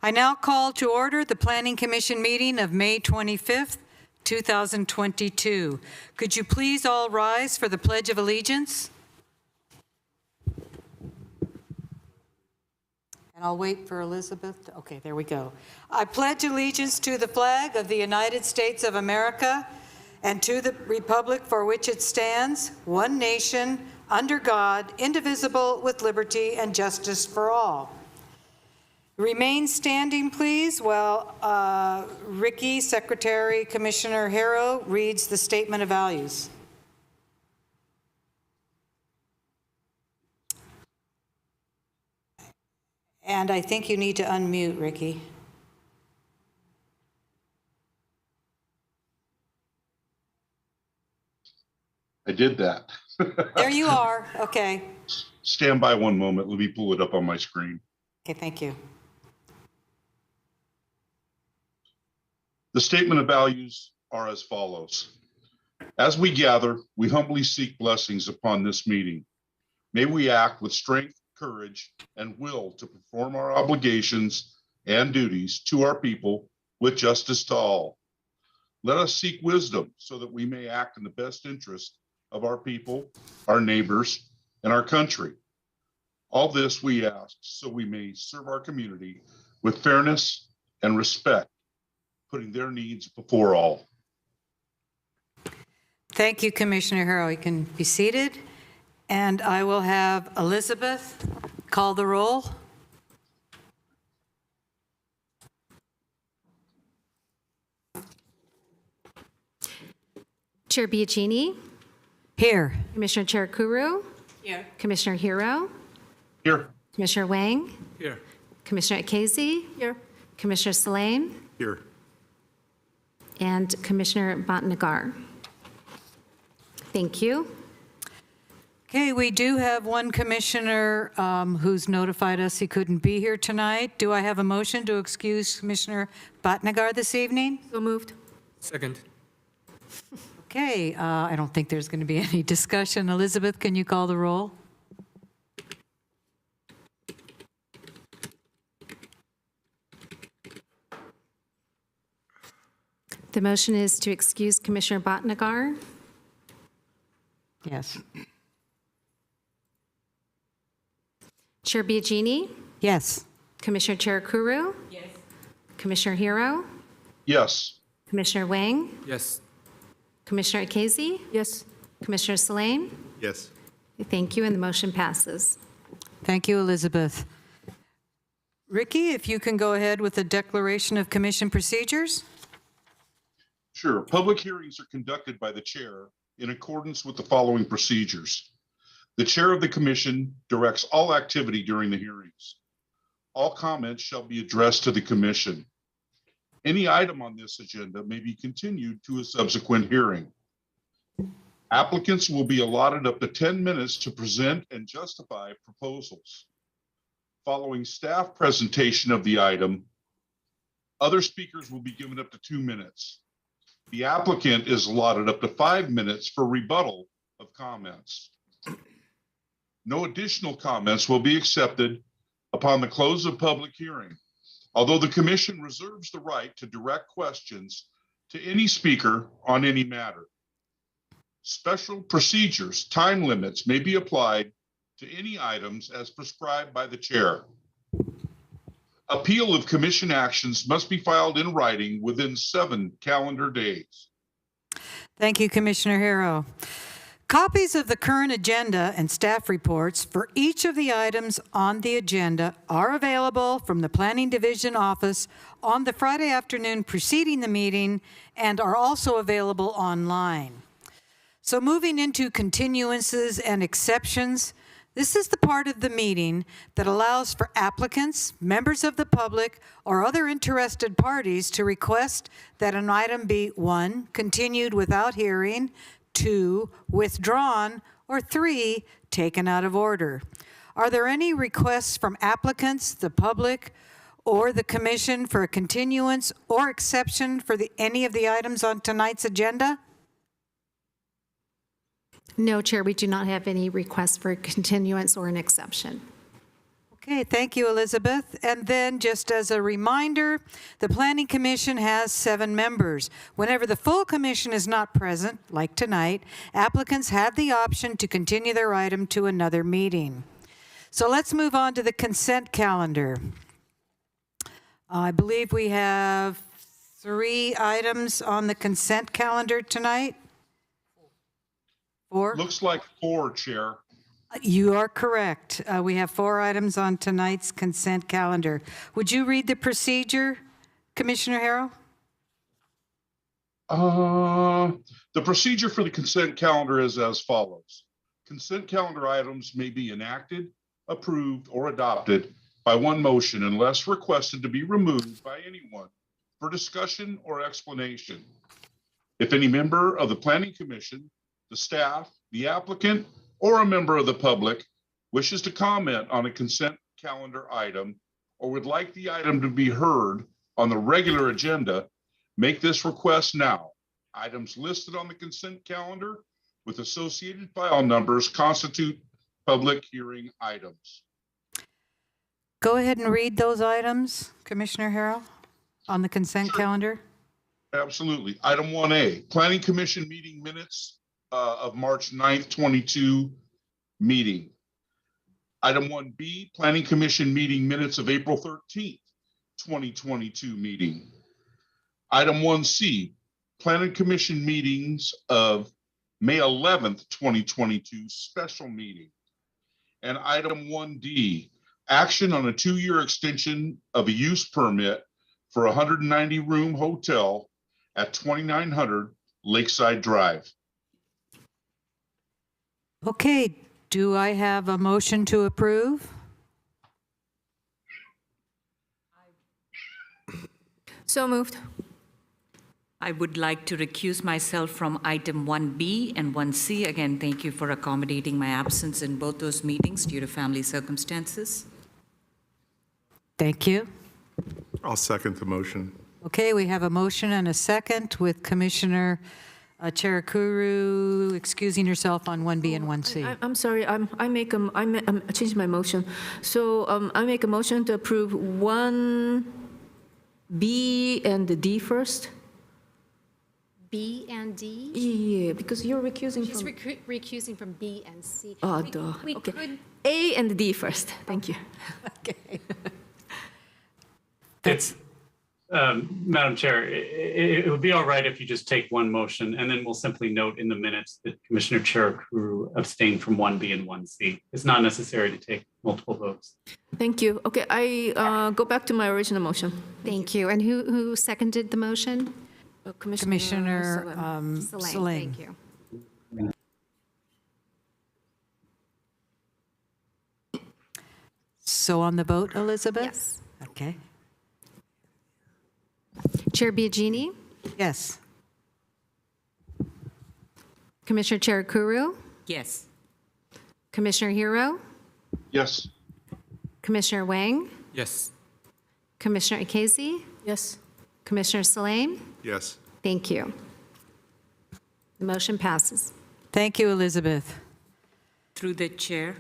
I now call to order the Planning Commission meeting of May 25th, 2022. Could you please all rise for the Pledge of Allegiance? And I'll wait for Elizabeth. Okay, there we go. I pledge allegiance to the flag of the United States of America and to the republic for which it stands, one nation, under God, indivisible, with liberty and justice for all. Remain standing, please, while Ricky, Secretary Commissioner Harrow, reads the Statement of Values. And I think you need to unmute, Ricky. I did that. There you are. Okay. Stand by one moment. Let me pull it up on my screen. Okay, thank you. The statement of values are as follows. As we gather, we humbly seek blessings upon this meeting. May we act with strength, courage, and will to perform our obligations and duties to our people with justice to all. Let us seek wisdom so that we may act in the best interest of our people, our neighbors, and our country. All this we ask so we may serve our community with fairness and respect, putting their needs before all. Thank you, Commissioner Harrow. You can be seated. And I will have Elizabeth call the roll. Chair Biagini. Here. Commissioner Chair Kuru. Here. Commissioner Hero. Here. Commissioner Wang. Here. Commissioner Akezi. Here. Commissioner Salane. Here. And Commissioner Bhatnagar. Thank you. Okay, we do have one commissioner who's notified us he couldn't be here tonight. Do I have a motion to excuse Commissioner Bhatnagar this evening? So moved. Second. Okay, I don't think there's going to be any discussion. Elizabeth, can you call the roll? The motion is to excuse Commissioner Bhatnagar. Yes. Chair Biagini. Yes. Commissioner Chair Kuru. Yes. Commissioner Hero. Yes. Commissioner Wang. Yes. Commissioner Akezi. Yes. Commissioner Salane. Yes. Thank you, and the motion passes. Thank you, Elizabeth. Ricky, if you can go ahead with the declaration of commission procedures. Sure. Public hearings are conducted by the chair in accordance with the following procedures. The chair of the commission directs all activity during the hearings. All comments shall be addressed to the commission. Any item on this agenda may be continued to a subsequent hearing. Applicants will be allotted up to 10 minutes to present and justify proposals. Following staff presentation of the item, other speakers will be given up to 2 minutes. The applicant is allotted up to 5 minutes for rebuttal of comments. No additional comments will be accepted upon the close of public hearing, although the commission reserves the right to direct questions to any speaker on any matter. Special procedures, time limits may be applied to any items as prescribed by the chair. Appeal of commission actions must be filed in writing within 7 calendar days. Thank you, Commissioner Harrow. Copies of the current agenda and staff reports for each of the items on the agenda are available from the Planning Division office on the Friday afternoon preceding the meeting and are also available online. So moving into continuances and exceptions, this is the part of the meeting that allows for applicants, members of the public, or other interested parties to request that an item be 1, continued without hearing, 2, withdrawn, or 3, taken out of order. Are there any requests from applicants, the public, or the commission for a continuance or exception for any of the items on tonight's agenda? No, Chair, we do not have any requests for a continuance or an exception. Okay, thank you, Elizabeth. And then, just as a reminder, the Planning Commission has 7 members. Whenever the full commission is not present, like tonight, applicants have the option to continue their item to another meeting. So let's move on to the consent calendar. I believe we have 3 items on the consent calendar tonight. 4? Looks like 4, Chair. You are correct. We have 4 items on tonight's consent calendar. Would you read the procedure, Commissioner Harrell? The procedure for the consent calendar is as follows. Consent calendar items may be enacted, approved, or adopted by one motion unless requested to be removed by anyone for discussion or explanation. If any member of the Planning Commission, the staff, the applicant, or a member of the public wishes to comment on a consent calendar item or would like the item to be heard on the regular agenda, make this request now. Items listed on the consent calendar with associated file numbers constitute public hearing items. Go ahead and read those items, Commissioner Harrell, on the consent calendar. Absolutely. Item 1A, Planning Commission meeting minutes of March 9th, 22 meeting. Item 1B, Planning Commission meeting minutes of April 13th, 2022 meeting. Item 1C, Planning Commission meetings of May 11th, 2022 special meeting. And item 1D, action on a 2-year extension of a use permit for a 190-room hotel at 2900 Lakeside Drive. Okay, do I have a motion to approve? So moved. I would like to recuse myself from item 1B and 1C. Again, thank you for accommodating my absence in both those meetings due to family circumstances. Thank you. I'll second the motion. Okay, we have a motion and a second with Commissioner Cherakuru excusing herself on 1B and 1C. I'm sorry, I changed my motion. So I make a motion to approve 1B and the D first. B and D? Yeah, because you're recusing She's from. recusing from B and C. Oh, We- duh. We Okay. could, A and D first. Thank you. Okay. It's, Madam Chair, it would be all right if you just take one motion, and then we'll simply note in the minutes that Commissioner Cherakuru abstained from 1B and 1C. It's not necessary to take multiple votes. Thank you. Okay, I go back to my original motion. thank you. And who seconded the motion? Commissioner Salam. Thank you. So on the vote, Elizabeth? Yes. Okay. Chair Biagini, Yes. Commissioner Cherakuru, Yes. Commissioner Hero, Yes. Commissioner Wang, Yes. Commissioner Ikezi, Yes. Commissioner Salam. Yes. Thank you. The motion passes. Thank you, Elizabeth. Through the chair,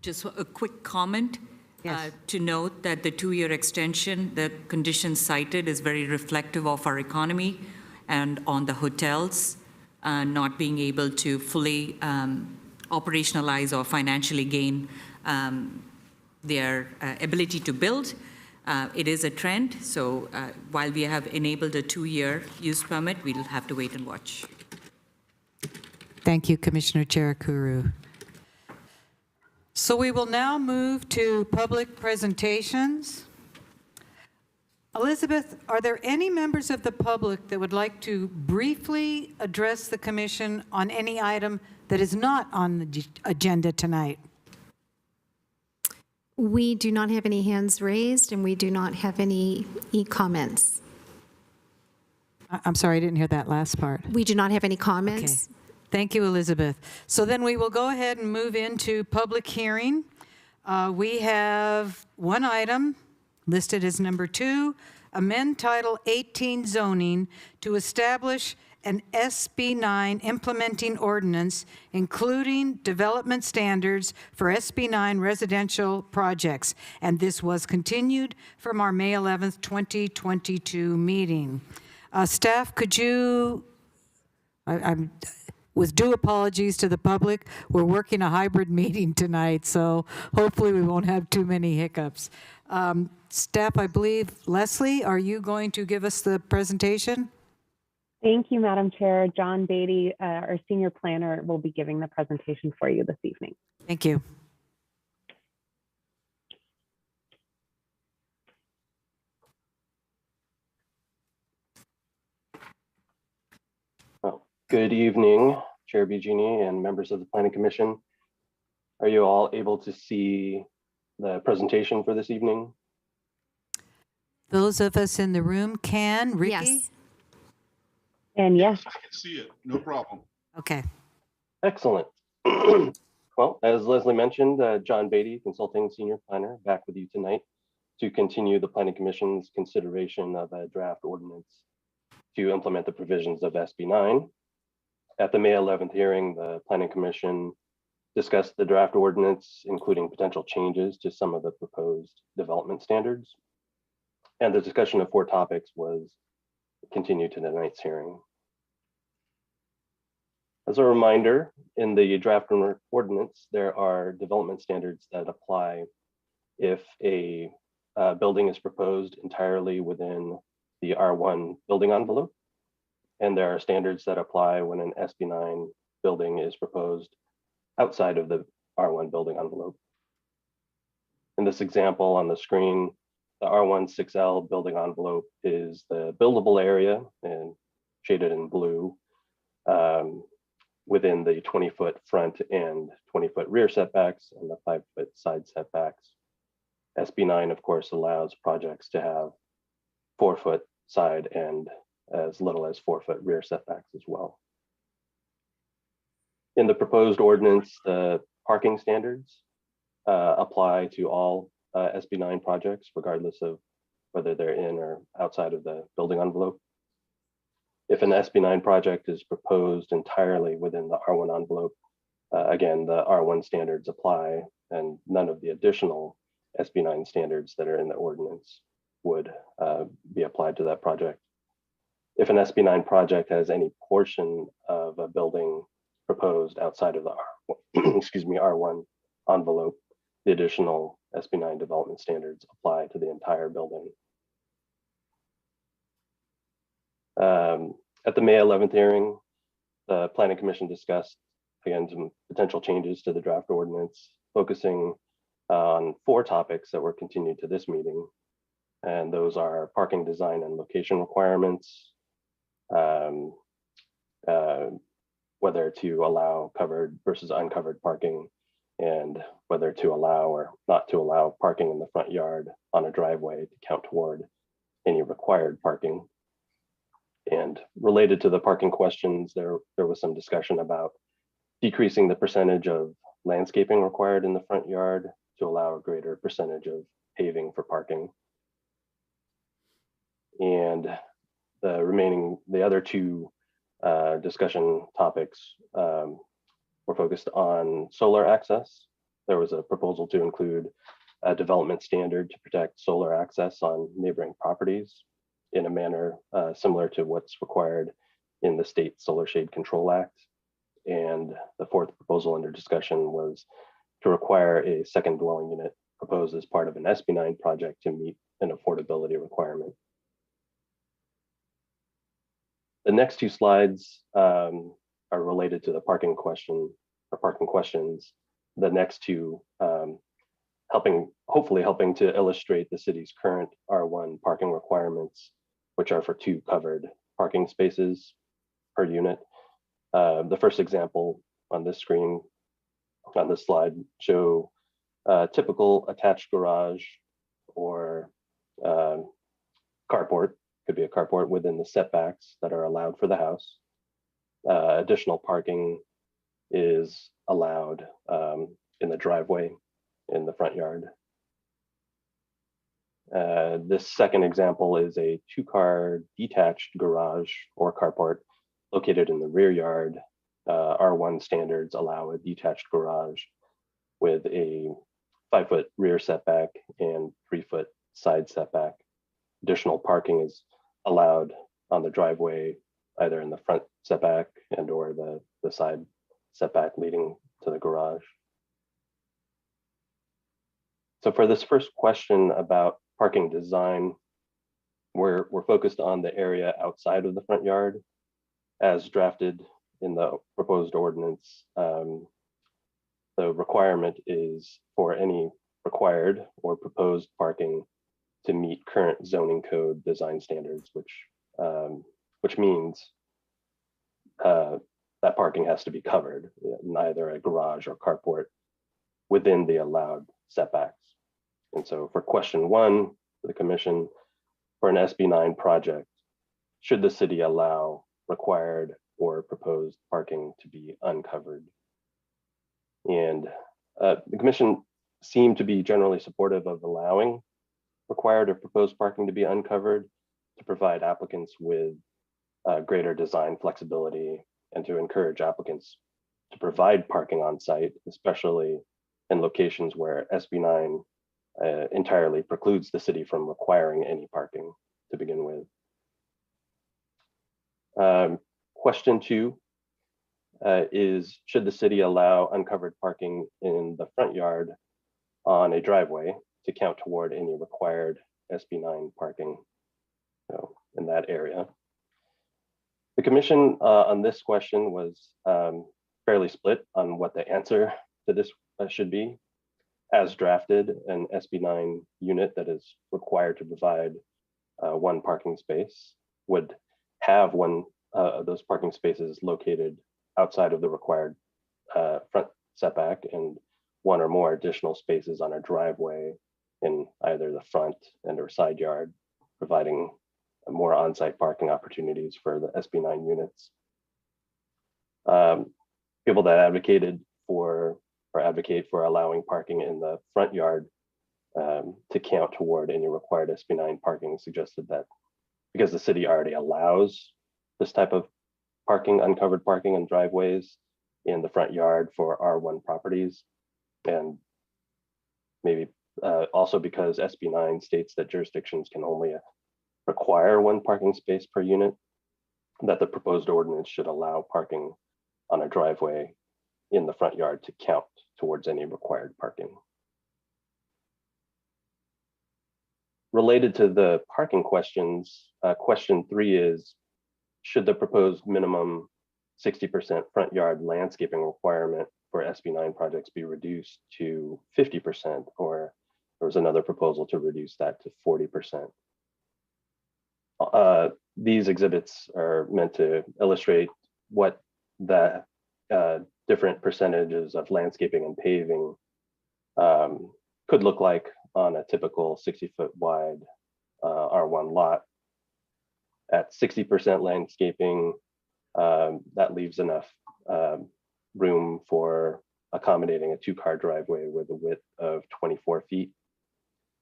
just a quick comment. Yes. To note that the 2-year extension, the conditions cited is very reflective of our economy and on the hotels not being able to fully operationalize or financially gain their ability to build. It is a trend, so while we have enabled a 2-year use permit, we'll have to wait and watch. Thank you, Commissioner Cherakuru. So we will now move to public presentations. Elizabeth, are there any members of the public that would like to briefly address the commission on any item that is not on the agenda tonight? We do not have any hands raised, and we do not have any e-comments. I'm sorry, I didn't hear that last part. We do not have any Okay. comments. Thank you, Elizabeth. So then we will go ahead and move into public hearing. We have one item listed as number 2, amend Title 18 zoning to establish an SB 9 implementing ordinance, including development standards for SB 9 residential projects. And this was continued from our May 11th, 2022 meeting. Staff, could you, I'm with due apologies to the public, we're working a hybrid meeting tonight, so hopefully we won't have too many hiccups. Staff, I believe, Leslie, are you going to give us the presentation? Thank you, Madam Chair. John Beatty, our senior planner, will be giving the presentation for you this evening. Thank you. Well, good evening, Chair Bigini and members of the Planning Commission. Are you all able to see the presentation for this evening? Those of us in the room can. Ricky? Yes. And yes, I can see it, no problem. Okay. Excellent. Well, as Leslie mentioned, John Beatty, Consulting Senior Planner, back with you tonight to continue the Planning Commission's consideration of a draft ordinance to implement the provisions of SB 9. At the May 11th hearing, the Planning Commission discussed the draft ordinance, including potential changes to some of the proposed development standards. And the discussion of 4 topics was continued to tonight's hearing. As a reminder, in the draft ordinance, there are development standards that apply if a building is proposed entirely within the R1 building envelope. And there are standards that apply when an SB 9 building is proposed outside of the R1 building envelope. In this example on the screen, the R1 6L building envelope is the buildable area and shaded in blue within the 20-foot front and 20-foot rear setbacks and the 5-foot side setbacks. SB 9, of course, allows projects to have 4-foot side and as little as 4-foot rear setbacks as well. In the proposed ordinance, the parking standards apply to all SB 9 projects, regardless of whether they're in or outside of the building envelope. If an SB 9 project is proposed entirely within the R1 envelope, again, the R1 standards apply, and none of the additional SB 9 standards that are in the ordinance would be applied to that project. If an SB 9 project has any portion of a building proposed outside of the R1 envelope, the additional SB 9 development standards apply to the entire building. At the May 11th hearing, the Planning Commission discussed, again, some potential changes to the draft ordinance, focusing on 4 topics that were continued to this meeting. And those are parking design and location requirements, whether to allow covered versus uncovered parking, and whether to allow or not to allow parking in the front yard on a driveway to count toward any required parking. And related to the parking questions, there was some discussion about decreasing the percentage of landscaping required in the front yard to allow a greater percentage of paving for parking. And the other 2 discussion topics were focused on solar access. There was a proposal to include a development standard to protect solar access on neighboring properties in a manner similar to what's required in the State Solar Shade Control Act. And the 4th proposal under discussion was to require a second dwelling unit proposed as part of an SB 9 project to meet an affordability requirement. The next 2 slides are related to the parking question or parking questions. The next 2 hopefully helping to illustrate the city's current R1 parking requirements, which are for 2 covered parking spaces per unit. The first example on this screen, on this slide, show a typical attached garage or carport. Could be a carport within the setbacks that are allowed for the house. Additional parking is allowed in the driveway in the front yard. This second example is a 2-car detached garage or carport located in the rear yard. R1 standards allow a detached garage with a 5-foot rear setback and 3-foot side setback. Additional parking is allowed on the driveway, either in the front setback and or the side setback leading to the garage. So for this first question about parking design, we're focused on the area outside of the front yard as drafted in the proposed ordinance. The requirement is for any required or proposed parking to meet current zoning code design standards, which means that parking has to be covered in either a garage or carport within the allowed setbacks. And so for question 1, for the commission, for an SB9 project, should the city allow required or proposed parking to be uncovered? And the commission seemed to be generally supportive of allowing required or proposed parking to be uncovered to provide applicants with greater design flexibility and to encourage applicants to provide parking on site, especially in locations where SB9 entirely precludes the city from requiring any parking to begin with. Question 2 is, should the city allow uncovered parking in the front yard on a driveway to count toward any required SB9 parking in that area? The commission on this question was fairly split on what the answer to this should be. As drafted, an SB9 unit that is required to provide 1 parking space would have one of those parking spaces located outside of the required front setback and 1 or more additional spaces on a driveway in either the front and or side yard, providing more on-site parking opportunities for the SB9 units. People that advocated for or advocate for allowing parking in the front yard to count toward any required SB9 parking suggested that because the city already allows this type of parking, uncovered parking and driveways in the front yard for R1 properties, and maybe also because SB9 states that jurisdictions can only require 1 parking space per unit, that the proposed ordinance should allow parking on a driveway in the front yard to count towards any required parking. Related to the parking questions, question 3 is, should the proposed minimum 60% front yard landscaping requirement for SB9 projects be reduced to 50%, or there was another proposal to reduce that to 40%? These exhibits are meant to illustrate what the different percentages of landscaping and paving could look like on a typical 60-foot wide R1 lot. At 60% landscaping, that leaves enough room for accommodating a 2-car driveway with a width of 24 feet.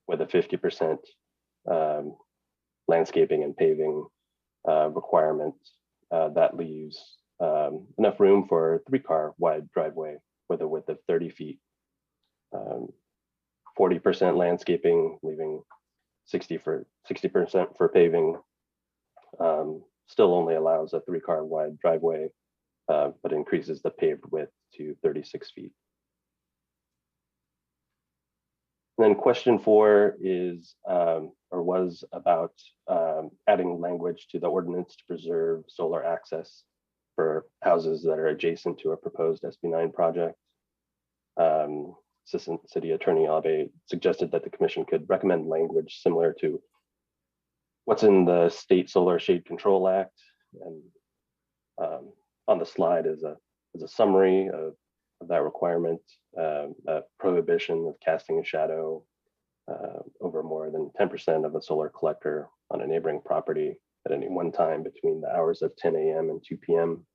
With a 50% landscaping and paving requirement, that leaves enough room for a 3-car wide driveway with a width of 30 feet. 40% landscaping, leaving 60% for paving, still only allows a 3-car wide driveway, but increases the paved width to 36 feet. And then question 4 is, or was about adding language to the ordinance to preserve solar access for houses that are adjacent to a proposed SB9 project. Assistant City Attorney Abe suggested that the commission could recommend language similar to what's in the State Solar Shade Control Act. And on the slide is a summary of that requirement, a prohibition of casting a shadow over more than 10% of a solar collector on a neighboring property at any one time between the hours of 10 a.m. and 2 p.m.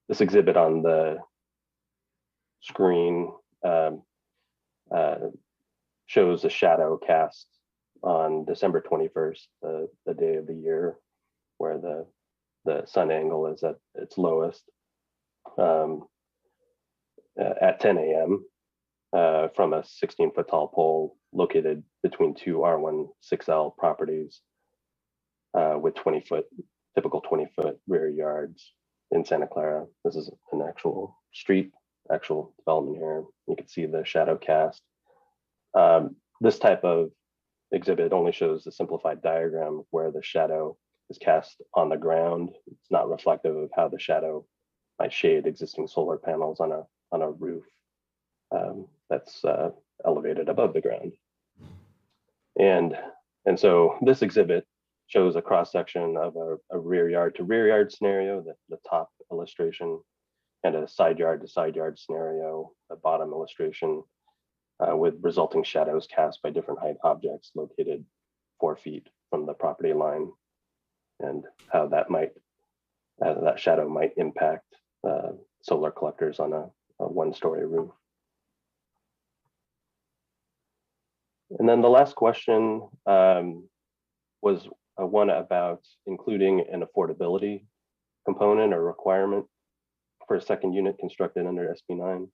This exhibit on the screen shows a shadow cast on December 21st, the day of the year, where the the sun angle is at its lowest at 10 a.m. From a 16-foot tall pole located between two R1 6L properties with typical 20-foot rear yards in Santa Clara. This is an actual street, actual development here. You can see the shadow cast. This type of exhibit only shows the simplified diagram where the shadow is cast on the ground. It's not reflective of how the shadow might shade existing solar panels on a roof that's elevated above the ground. And so this exhibit shows a cross section of a rear yard to rear yard scenario, the top illustration, and a side yard to side yard scenario, the bottom illustration, with resulting shadows cast by different height objects located 4 feet from the property line, and how that shadow might impact solar collectors on a one-story roof. And then the last question was one about including an affordability component or requirement for a second unit constructed under SB 9.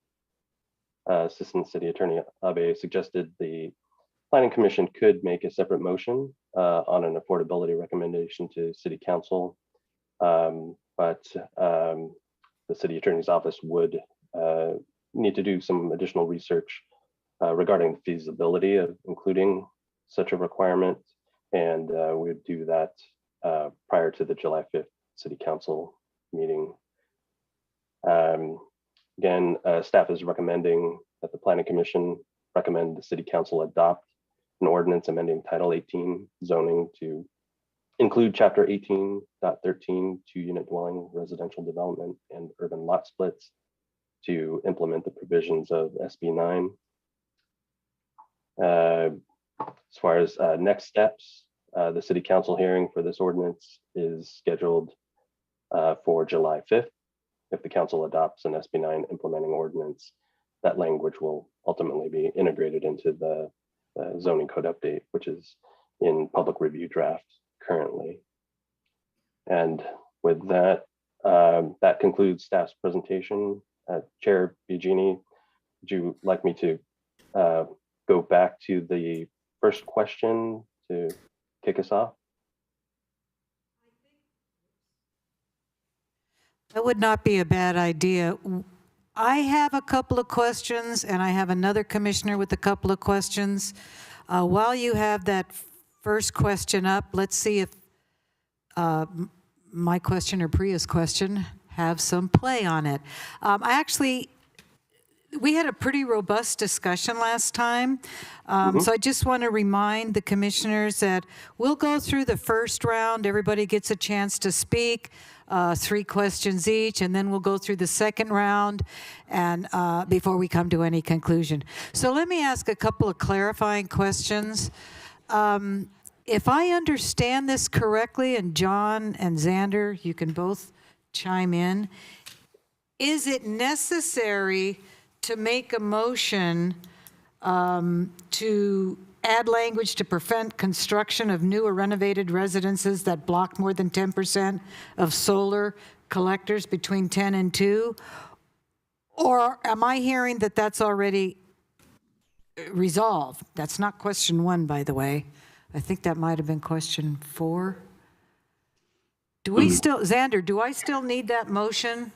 Assistant City Attorney Abe suggested the Planning Commission could make a separate motion on an affordability recommendation to City Council, but the City Attorney's Office would need to do some additional research regarding the feasibility of including such a requirement, and we would do that prior to the July 5th City Council meeting. Again, staff is recommending that the Planning Commission recommend the City Council adopt an ordinance amending Title 18 zoning to include Chapter 18.13 two-unit dwelling residential development and urban lot splits to implement the provisions of SB 9. As far as next steps, the City Council hearing for this ordinance is scheduled for July 5th. If the council adopts an SB 9 implementing ordinance, that language will ultimately be integrated into the zoning code update, which is in public review draft currently. And with that, that concludes staff's presentation. Chair Biagini, would you like me to go back to the first question to kick us off? That would not be a bad idea. I have a couple of questions, and I have another commissioner with a couple of questions. While you have that first question up, let's see if my question or Priya's question have some play on it. We had a pretty robust discussion last time. So I just want to remind the commissioners that we'll go through the first round. Everybody gets a chance to speak, 3 questions each, and then we'll go through the second round and before we come to any conclusion. So let me ask a couple of clarifying questions. If I understand this correctly, and John and Xander, you can both chime in, is it necessary to make a motion to add language to prevent construction of new or renovated residences that block more than 10% of solar collectors between 10 and 2? Or am I hearing that that's already resolved? That's not question 1, by the way. I think that might have been question 4. Do we still, Xander, do I still need that motion?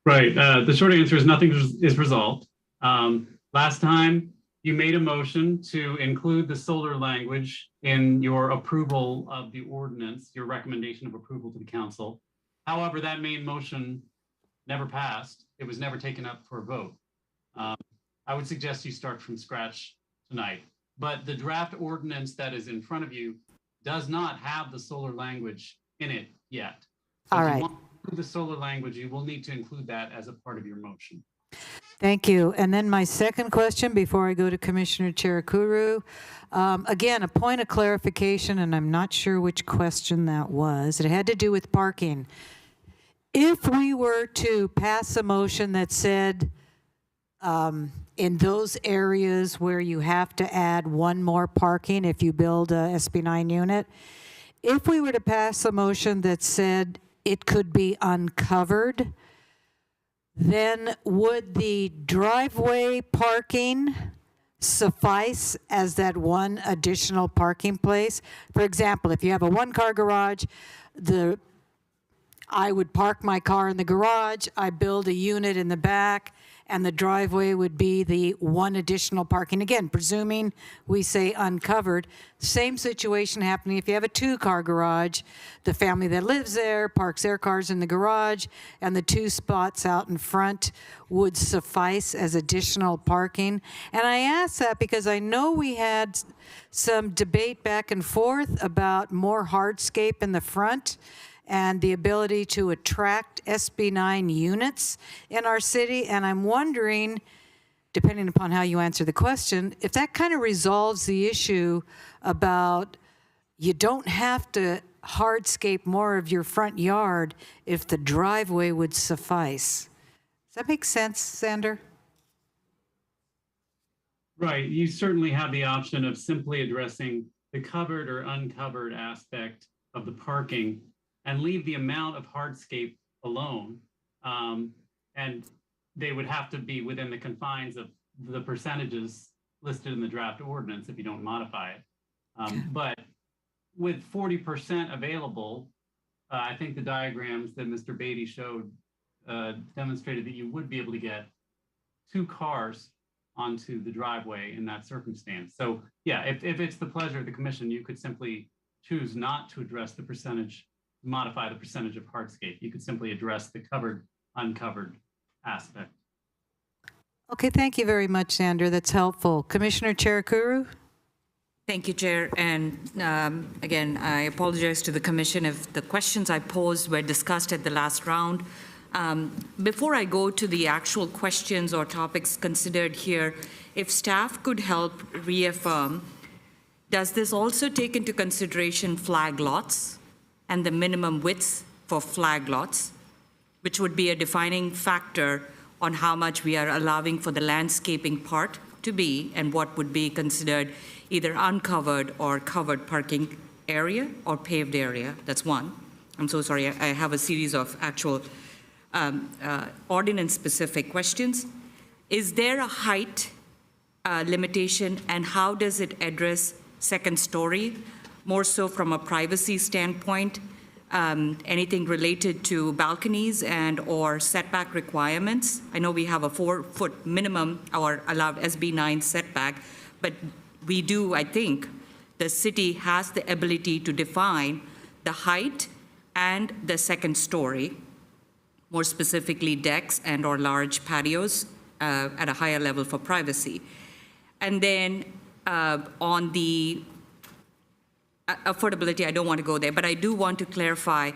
Right. The short answer is nothing is resolved. Last time you made a motion to include the solar language in your approval of the ordinance, your recommendation of approval to the council. However, that main motion never passed. It was never taken up for a vote. I would suggest you start from scratch tonight. But the draft ordinance that is in front of you does not have the solar language in it yet. So all if right. you want to include the solar language, you will need to include that as a part of your motion. Thank you. And then my second question before I go to Commissioner Cherukuru. Again, a point of clarification, and I'm not sure which question that was. It had to do with parking. If we were to pass a motion that said in those areas where you have to add 1 more parking if you build a SB 9 unit, if we were to pass a motion that said it could be uncovered, then would the driveway parking suffice as that one additional parking place? For example, if you have a one-car garage, I would park my car in the garage, I build a unit in the back, and the driveway would be the one additional parking. Again, presuming we say uncovered. Same situation happening if you have a two-car garage. The family that lives there parks their cars in the garage, and the 2 spots out in front would suffice as additional parking. And I ask that because I know we had some debate back and forth about more hardscape in the front and the ability to attract SB9 units in our city. And I'm wondering, depending upon how you answer the question, if that kind of resolves the issue about you don't have to hardscape more of your front yard if the driveway would suffice. Does that make sense, Sander? Right. You certainly have the option of simply addressing the covered or uncovered aspect of the parking and leave the amount of hardscape alone. And they would have to be within the confines of the percentages listed in the draft ordinance if you don't modify it. But with 40% available, I think the diagrams that Mr. Beatty showed demonstrated that you would be able to get 2 cars onto the driveway in that circumstance. So yeah, if it's the pleasure of the commission, you could simply choose not to address the percentage, modify the percentage of hardscape. You could simply address the covered, uncovered aspect. Okay, thank you very much, Sander. That's helpful. Commissioner Cherakuru? Thank you, Chair. And again, I apologize to the Commission if the questions I posed were discussed at the last round. Before I go to the actual questions or topics considered here, if staff could help reaffirm, does this also take into consideration flag lots and the minimum width for flag lots, which would be a defining factor on how much we are allowing for the landscaping part to be and what would be considered either uncovered or covered parking area or paved area? That's one. I'm so sorry, I have a series of actual ordinance-specific questions. Is there a height limitation, and how does it address second story, more so from a privacy standpoint? Anything related to balconies and or setback requirements? I know we have a 4-foot minimum or allowed SB9 setback, but we do, I think, the city has the ability to define the height and the second story, more specifically decks and or large patios at a higher level for privacy. And then on the affordability, I don't want to go there, but I do want to clarify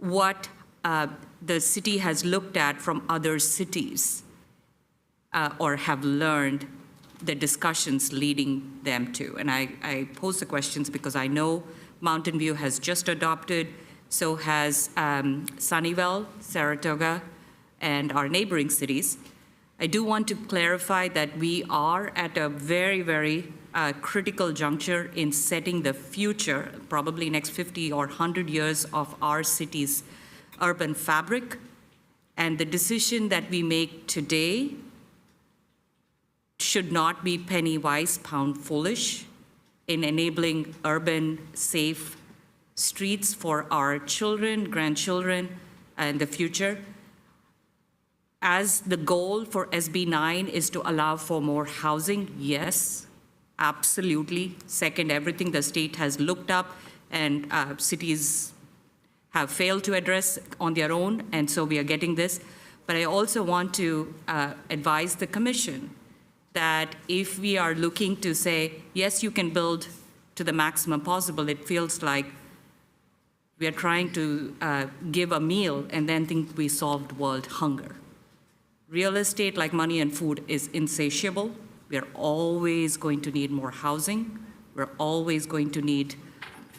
what the city has looked at from other cities or have learned the discussions leading them to. And I pose the questions because I know Mountain View has just adopted, so has Sunnyvale, Saratoga, and our neighboring cities. I do want to clarify that we are at a very, very critical juncture in setting the future, probably next 50 or 100 years of our city's urban fabric. And the decision that we make today should not be penny wise, pound foolish in enabling urban, safe streets for our children, grandchildren, and the future. As the goal for SB9 is to allow for more housing, yes, absolutely. Second, everything the state has looked up and cities have failed to address on their own, and so we are getting this. But I also want to advise the commission that if we are looking to say, yes, you can build to the maximum possible, it feels like we are trying to give a meal and then think we solved world hunger. Real estate, like money and food, is insatiable. We're always going to need more housing. We're always going to need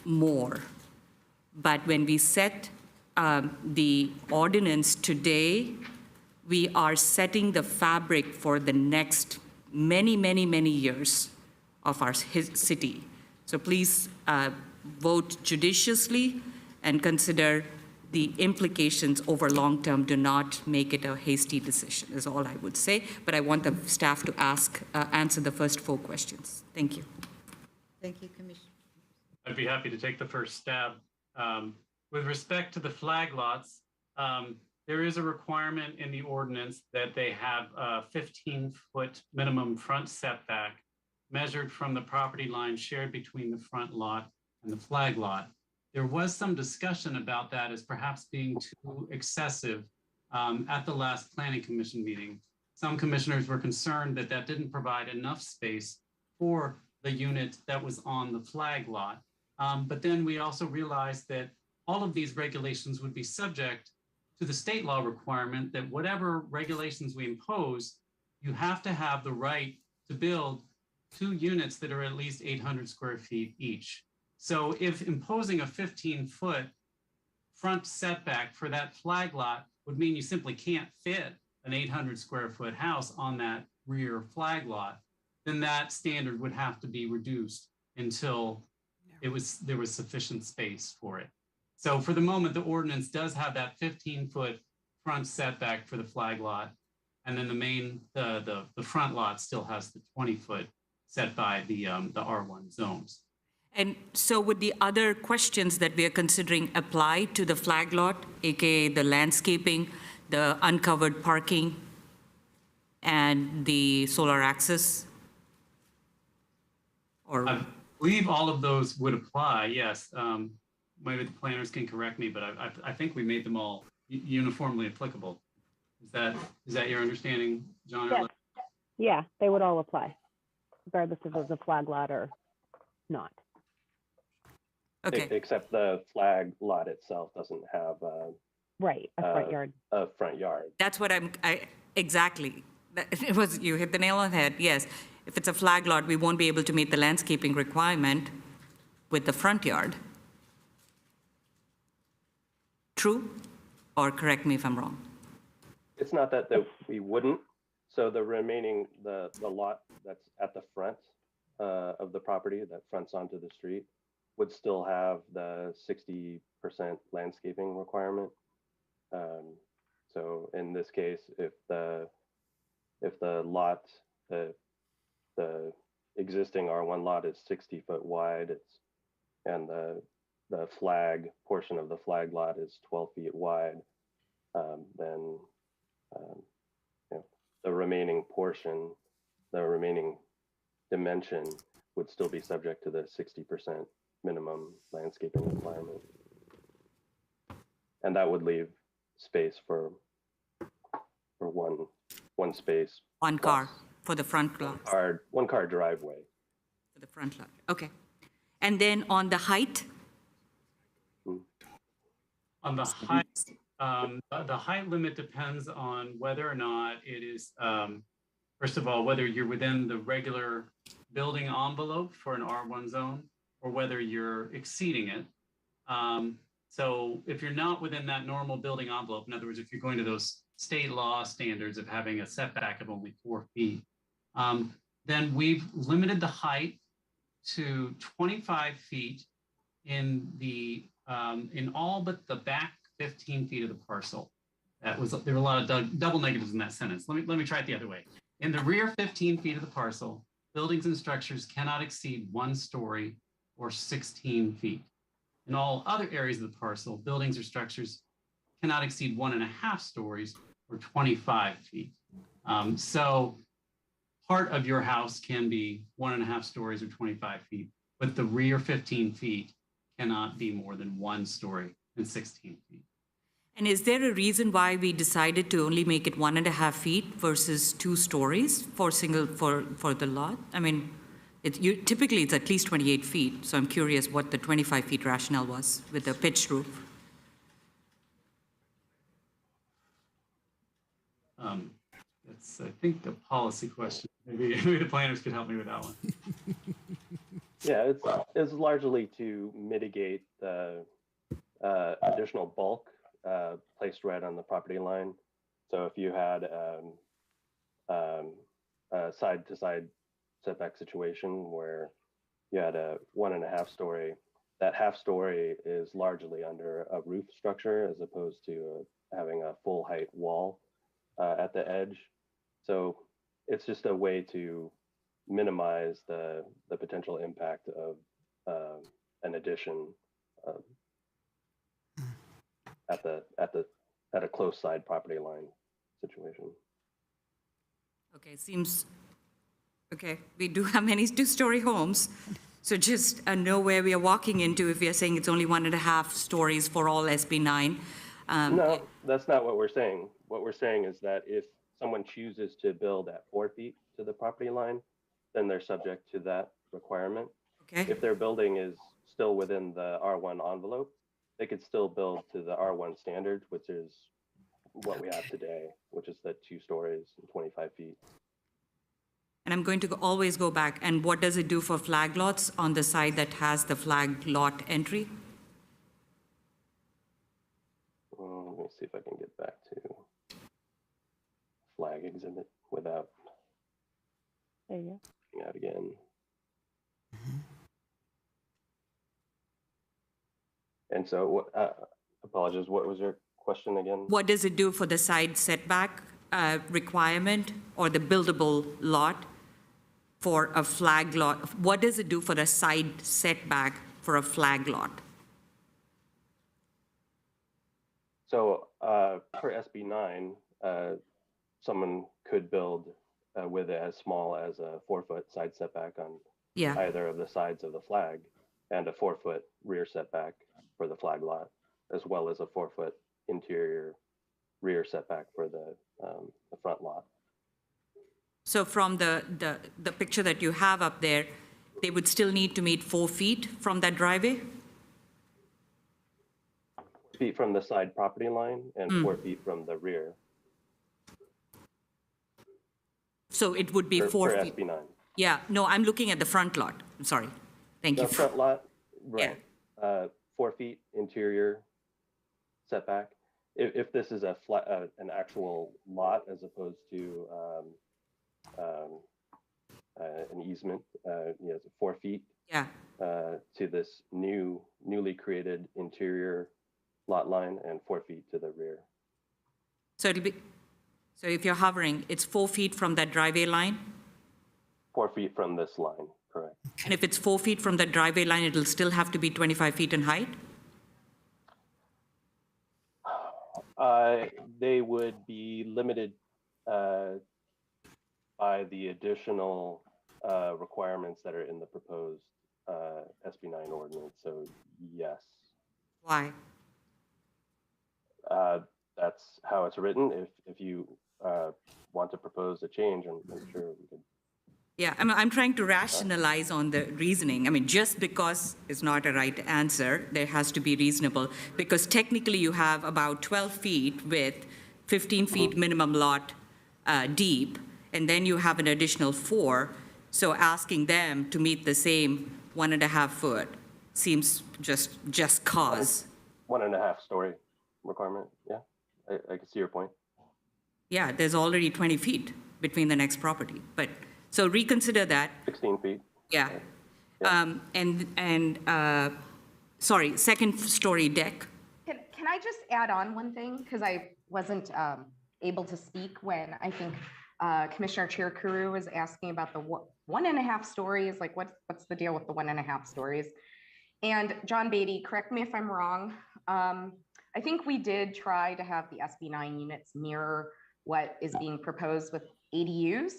more. But when we set the ordinance today, we are setting the fabric for the next many, many, many years of our city. So please vote judiciously and consider the implications over long term. Do not make it a hasty decision, is all I would say. But I want the staff to answer the first 4 questions. Thank you. Thank you, Commissioner. I'd be happy to take the first stab. With respect to the flag lots, there is a requirement in the ordinance that they have a 15-foot minimum front setback measured from the property line shared between the front lot and the flag lot. There was some discussion about that as perhaps being too excessive at the last Planning Commission meeting. Some commissioners were concerned that that didn't provide enough space for the unit that was on the flag lot. But then we also realized that all of these regulations would be subject to the state law requirement that whatever regulations we impose, you have to have the right to build 2 units that are at least 800 square feet each. So if imposing a 15-foot front setback for that flag lot would mean you simply can't fit an 800 square foot house on that rear flag lot, then that standard would have to be reduced until there was sufficient space for it. So for the moment, the ordinance does have that 15-foot front setback for the flag lot, and then the front lot still has the 20-foot set by the R1 zones. And so would the other questions that we are considering apply to the flag lot, aka the landscaping, the uncovered parking, and the solar access? Or I believe all of those would apply, yes. Maybe the planners can correct me, but I think we made them all uniformly applicable. Is that your understanding, John? Yes. Yeah, they would all apply, regardless if it was a flag lot or not. okay, Except the flag lot itself doesn't have Right, a front yard. a front yard. that's what exactly. It was, you hit the nail on the head. Yes, if it's a flag lot, we won't be able to meet the landscaping requirement with the front yard. True? Or correct me if I'm wrong. It's not that we wouldn't. So the remaining, the lot that's at the front of the property that fronts onto the street would still have the 60% landscaping requirement. So in this case, if the lot, the existing R1 lot is 60 foot wide, and the flag portion of the flag lot is 12 feet wide, then the remaining portion, the remaining dimension would still be subject to the 60% minimum landscaping requirement. And that would leave space for one space. One car for the front lot. One car driveway. For the front lot, okay. And then on the height, On the height limit depends on whether or not it is, first of all, whether you're within the regular building envelope for an R1 zone or whether you're exceeding it. So if you're not within that normal building envelope, in other words, if you're going to those state law standards of having a setback of only 4 feet, then we've limited the height to 25 feet in all but the back 15 feet of the parcel. There were a lot of double negatives in that sentence. Let me try it the other way. In the rear 15 feet of the parcel, buildings and structures cannot exceed 1 story or 16 feet. In all other areas of the parcel, buildings or structures cannot exceed 1.5 stories or 25 feet. So part of your house can be 1.5 stories or 25 feet, but the rear 15 feet cannot be more than 1 story and 16 feet. and is there a reason why we decided to only make it 1.5 feet versus 2 stories for the lot? I mean, typically it's at least 28 feet, so I'm curious what the 25 feet rationale was with the pitched roof. That's, I think, the policy question. Maybe the planners could help me with that one. Yeah, it's largely to mitigate the additional bulk placed right on the property line. So if you had a side-to-side setback situation where you had a 1.5 story that half story is largely under a roof structure as opposed to having a full height wall at the edge. So it's just a way to minimize the potential impact of an addition at a close side property line situation. Okay, seems, okay, we do have many two-story homes, so just know where we are walking into if we are saying it's only 1.5 stories for all SB9. No, that's not what we're saying. What we're saying is that if someone chooses to build at 4 feet to the property line, then they're subject to that requirement. Okay, If their building is still within the R1 envelope, they could still build to the R1 standard, which is what we have today, which is the 2 stories and 25 feet. and I'm going to always go back, and what does it do for flag lots on the side that has the flag lot entry? Let me see if I can get back to flag exhibit without There you go. looking out again. And so, apologies, what was your question again? What does it do for the side setback requirement or the buildable lot for a flag lot? What does it do for the side setback for a flag lot? So for SB9, someone could build with as small as a 4-foot side setback on Yeah, either of the sides of the flag and a 4-foot rear setback for the flag lot, as well as a 4-foot interior rear setback for the front lot. so from the picture that you have up there, they would still need to meet 4 feet from that driveway? Feet from the side property line and 4 feet from the rear So it would be for 4 feet? SB9. Yeah, no, I'm looking at the front lot. I'm sorry. Thank The you. front lot, Yeah. right, 4 feet interior setback. If this is a flat, an actual lot as opposed to an easement, yes, 4 feet Yeah, to this newly created interior lot line and 4 feet to the rear. so it'll be, so if you're hovering, it's 4 feet from that driveway line? 4 feet from this line, correct. And if it's 4 feet from the driveway line, it'll still have to be 25 feet in height? They would be limited by the additional requirements that are in the proposed SB9 ordinance. So yes, Why? that's how it's written. If you want to propose a change, I'm sure we could. Yeah, I'm trying to rationalize on the reasoning. I mean, just because it's not a right answer, there has to be reasonable, because technically you have about 12 feet with 15 feet minimum lot deep, and then you have an additional 4. So asking them to meet the same 1.5 foot seems just cause. 1.5 story requirement. Yeah, I can see your point. Yeah, there's already 20 feet between the next property, but, so reconsider that. 16 feet. Yeah. Sorry, second story deck. Can I just add on one thing? Because I wasn't able to speak when I think Commissioner Chair Kuru was asking about the 1.5 stories, like what's the deal with the 1.5 stories? And John Beatty, correct me if I'm wrong. I think we did try to have the SB9 units mirror what is being proposed with ADUs.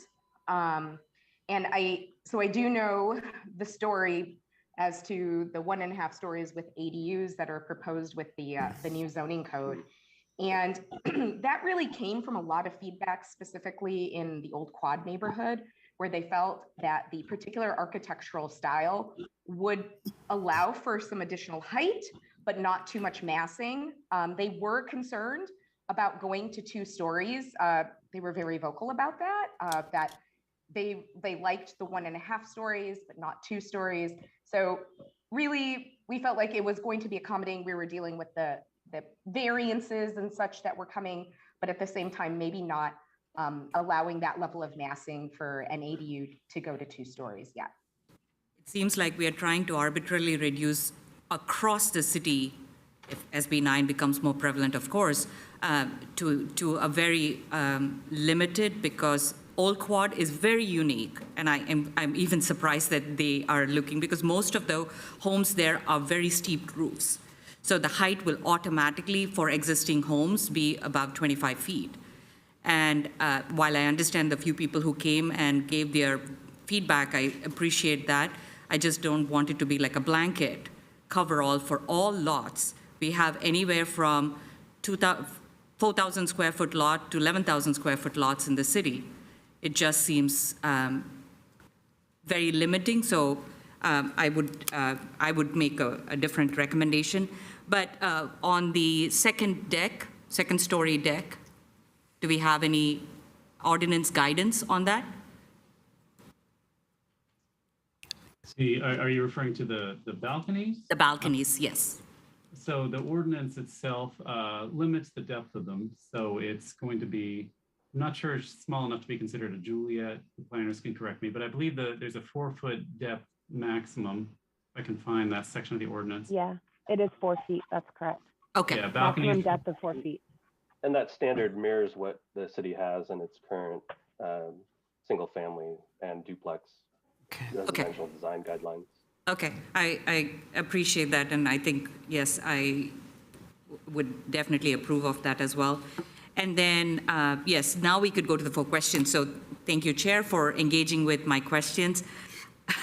And I do know the story as to the 1.5 stories with ADUs that are proposed with the new zoning code. And that really came from a lot of feedback, specifically in the old Quad neighborhood, where they felt that the particular architectural style would allow for some additional height, but not too much massing. They were concerned about going to 2 stories. They were very vocal about that, that they liked the 1.5 stories, but not 2 stories. So really, we felt like it was going to be accommodating. We were dealing with the variances and such that were coming, but at the same time, maybe not allowing that level of massing for an ADU to go to 2 stories yet. It seems like we are trying to arbitrarily reduce across the city, if SB 9 becomes more prevalent, of course, to a very limited, because Old Quad is very unique, and I'm even surprised that they are looking, because most of the homes there are very steep roofs. So the height will automatically, for existing homes, be above 25 feet. And while I understand the few people who came and gave their feedback, I appreciate that. I just don't want it to be like a blanket coverall for all lots. We have anywhere from 4,000 square foot lot to 11,000 square foot lots in the city. It just seems very limiting. So I would make a different recommendation. But on the second story deck, do we have any ordinance guidance on that? See, are you referring to the balconies? The balconies, yes. So the ordinance itself limits the depth of them. So it's going to be, I'm not sure it's small enough to be considered a Juliet. The planners can correct me, but I believe there's a 4-foot depth maximum. If I can find that section of the ordinance. Yeah, it is 4 feet. That's correct. Okay. Yeah, Maximum balconies. depth of 4 feet. And that standard mirrors what the city has in its current single family and duplex residential design guidelines. Okay, I appreciate that, and I think, yes, I would definitely approve of that as well. And then, yes, now we could go to the 4 questions. So thank you, Chair, for engaging with my questions.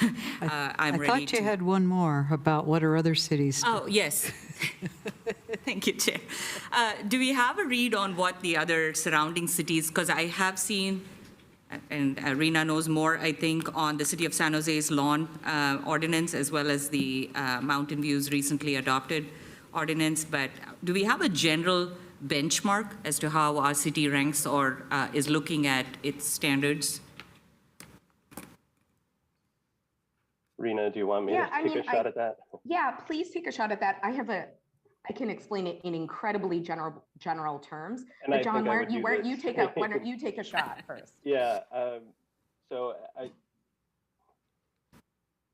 I'm I ready thought you to. had one more about what are other cities. Oh, yes. Thank you, Chair. Do we have a read on what the other surrounding cities, because I have seen, and Rena knows more, I think, on the City of San Jose's lawn ordinance, as well as the Mountain View's recently adopted ordinance. But do we have a general benchmark as to how our city ranks or is looking at its standards? Rena, do you want me Yeah, to I take mean, a shot at that? Yeah, please take a shot at that. I can explain it in incredibly general terms. And But I John, think I why would do don't you this. take a shot first? Yeah, so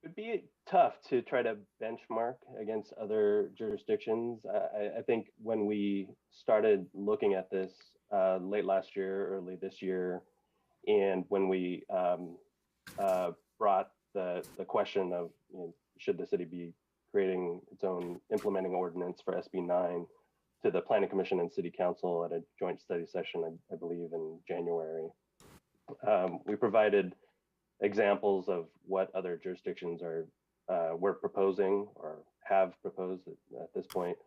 it'd be tough to try to benchmark against other jurisdictions. I think when we started looking at this late last year, early this year, and when we brought the question of, you know, should the city be creating its own implementing ordinance for SB 9 to the Planning Commission and City Council at a joint study session, I believe in January. We provided examples of what other jurisdictions were proposing or have proposed at this point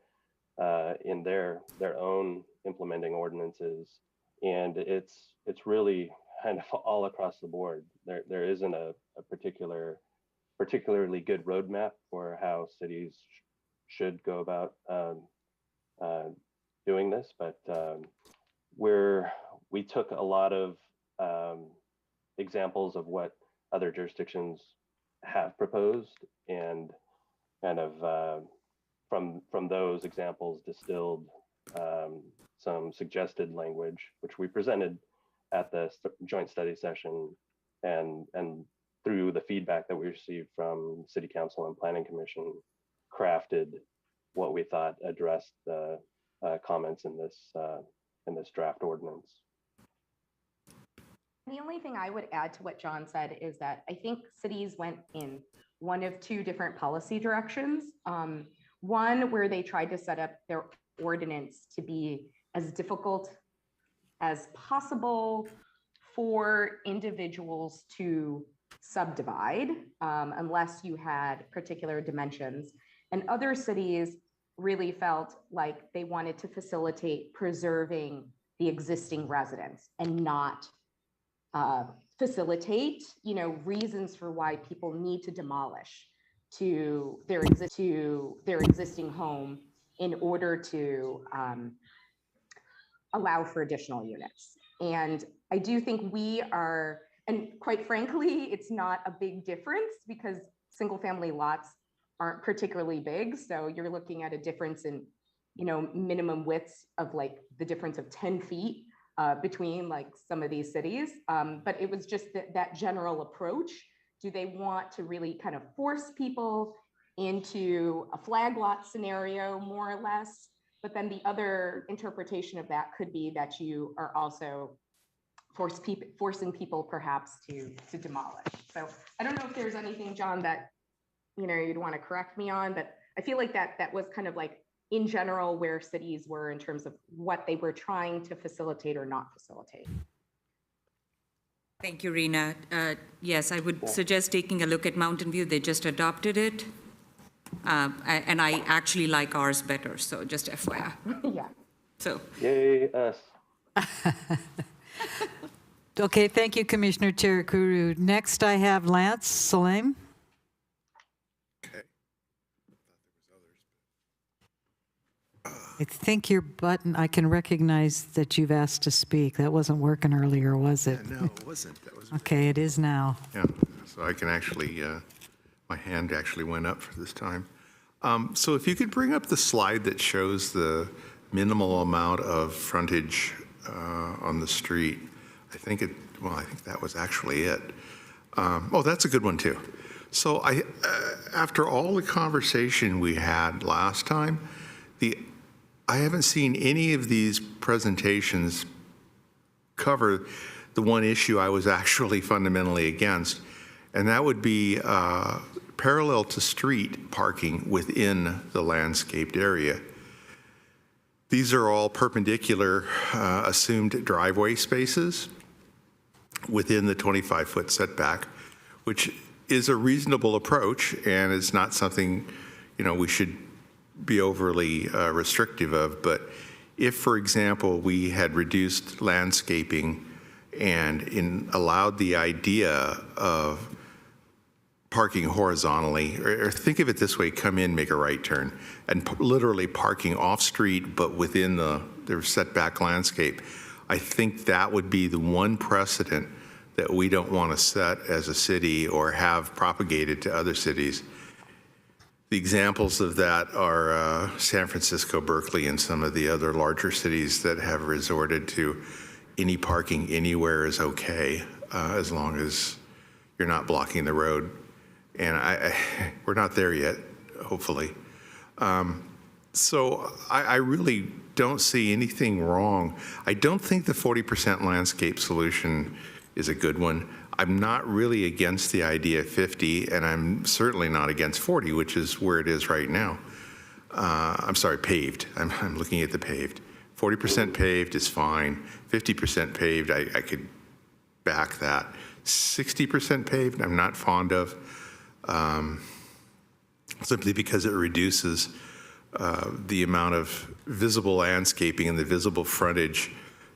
in their own implementing ordinances, and it's really kind of all across the board. There isn't a particularly good roadmap for how cities should go about doing this, but we took a lot of examples of what other jurisdictions have proposed, and kind of from those examples distilled some suggested language, which we presented at the joint study session, and through the feedback that we received from City Council and Planning Commission, crafted what we thought addressed the comments in this draft ordinance. The only thing I would add to what John said is that I think cities went in one of 2 different policy directions. One where they tried to set up their ordinance to be as difficult as possible for individuals to subdivide unless you had particular dimensions. And other cities really felt like they wanted to facilitate preserving the existing residents and not facilitate, reasons for why people need to demolish to their existing home in order to allow for additional units. And I do think we are, and quite frankly, it's not a big difference because single family lots aren't particularly big. So you're looking at a difference in, minimum widths of like the difference of 10 feet between like some of these cities. But it was just that general approach. Do they want to really kind of force people into a flag lot scenario, more or less. But then the other interpretation of that could be that you are also forcing people perhaps to demolish. So I don't know if there's anything, John, that you'd want to correct me on, but I feel like that was kind of like in general where cities were in terms of what they were trying to facilitate or not facilitate. Thank you, Rena. Yes, I would suggest taking a look at Mountain View. They just adopted it. And I actually like ours better, so just FYI. Yeah. So. Yay, us. Okay, thank you, Commissioner Cherukuru. Next, I have Lance Salem. Okay. I think your button, I can recognize that you've asked to speak. That wasn't working earlier, was it? No, it wasn't. That was Okay, it is now. Yeah, so I can actually, my hand actually went up for this time. So if you could bring up the slide that shows the minimal amount of frontage on the street. I think that was actually it. Oh, that's a good one too. So after all the conversation we had last time, I haven't seen any of these presentations cover the one issue I was actually fundamentally against, and that would be parallel to street parking within the landscaped area. These are all perpendicular assumed driveway spaces within the 25-foot setback, which is a reasonable approach, and it's not something we should be overly restrictive of. But if, for example, we had reduced landscaping and allowed the idea of parking horizontally, or think of it this way, come in, make a right turn, and literally parking off-street but within their setback landscape, I think that would be the one precedent that we don't want to set as a city or have propagated to other cities. The examples of that are San Francisco, Berkeley, and some of the other larger cities that have resorted to any parking anywhere is okay, as long as you're not blocking the road. And we're not there yet, hopefully. So I really don't see anything wrong. I don't think the 40% landscape solution is a good one. I'm not really against the idea of 50, and I'm certainly not against 40, which is where it is right now. I'm sorry, paved. I'm looking at the paved. 40% paved is fine. 50% paved, I could back that. 60% paved, I'm not fond of, simply because it reduces the amount of visible landscaping and the visible frontage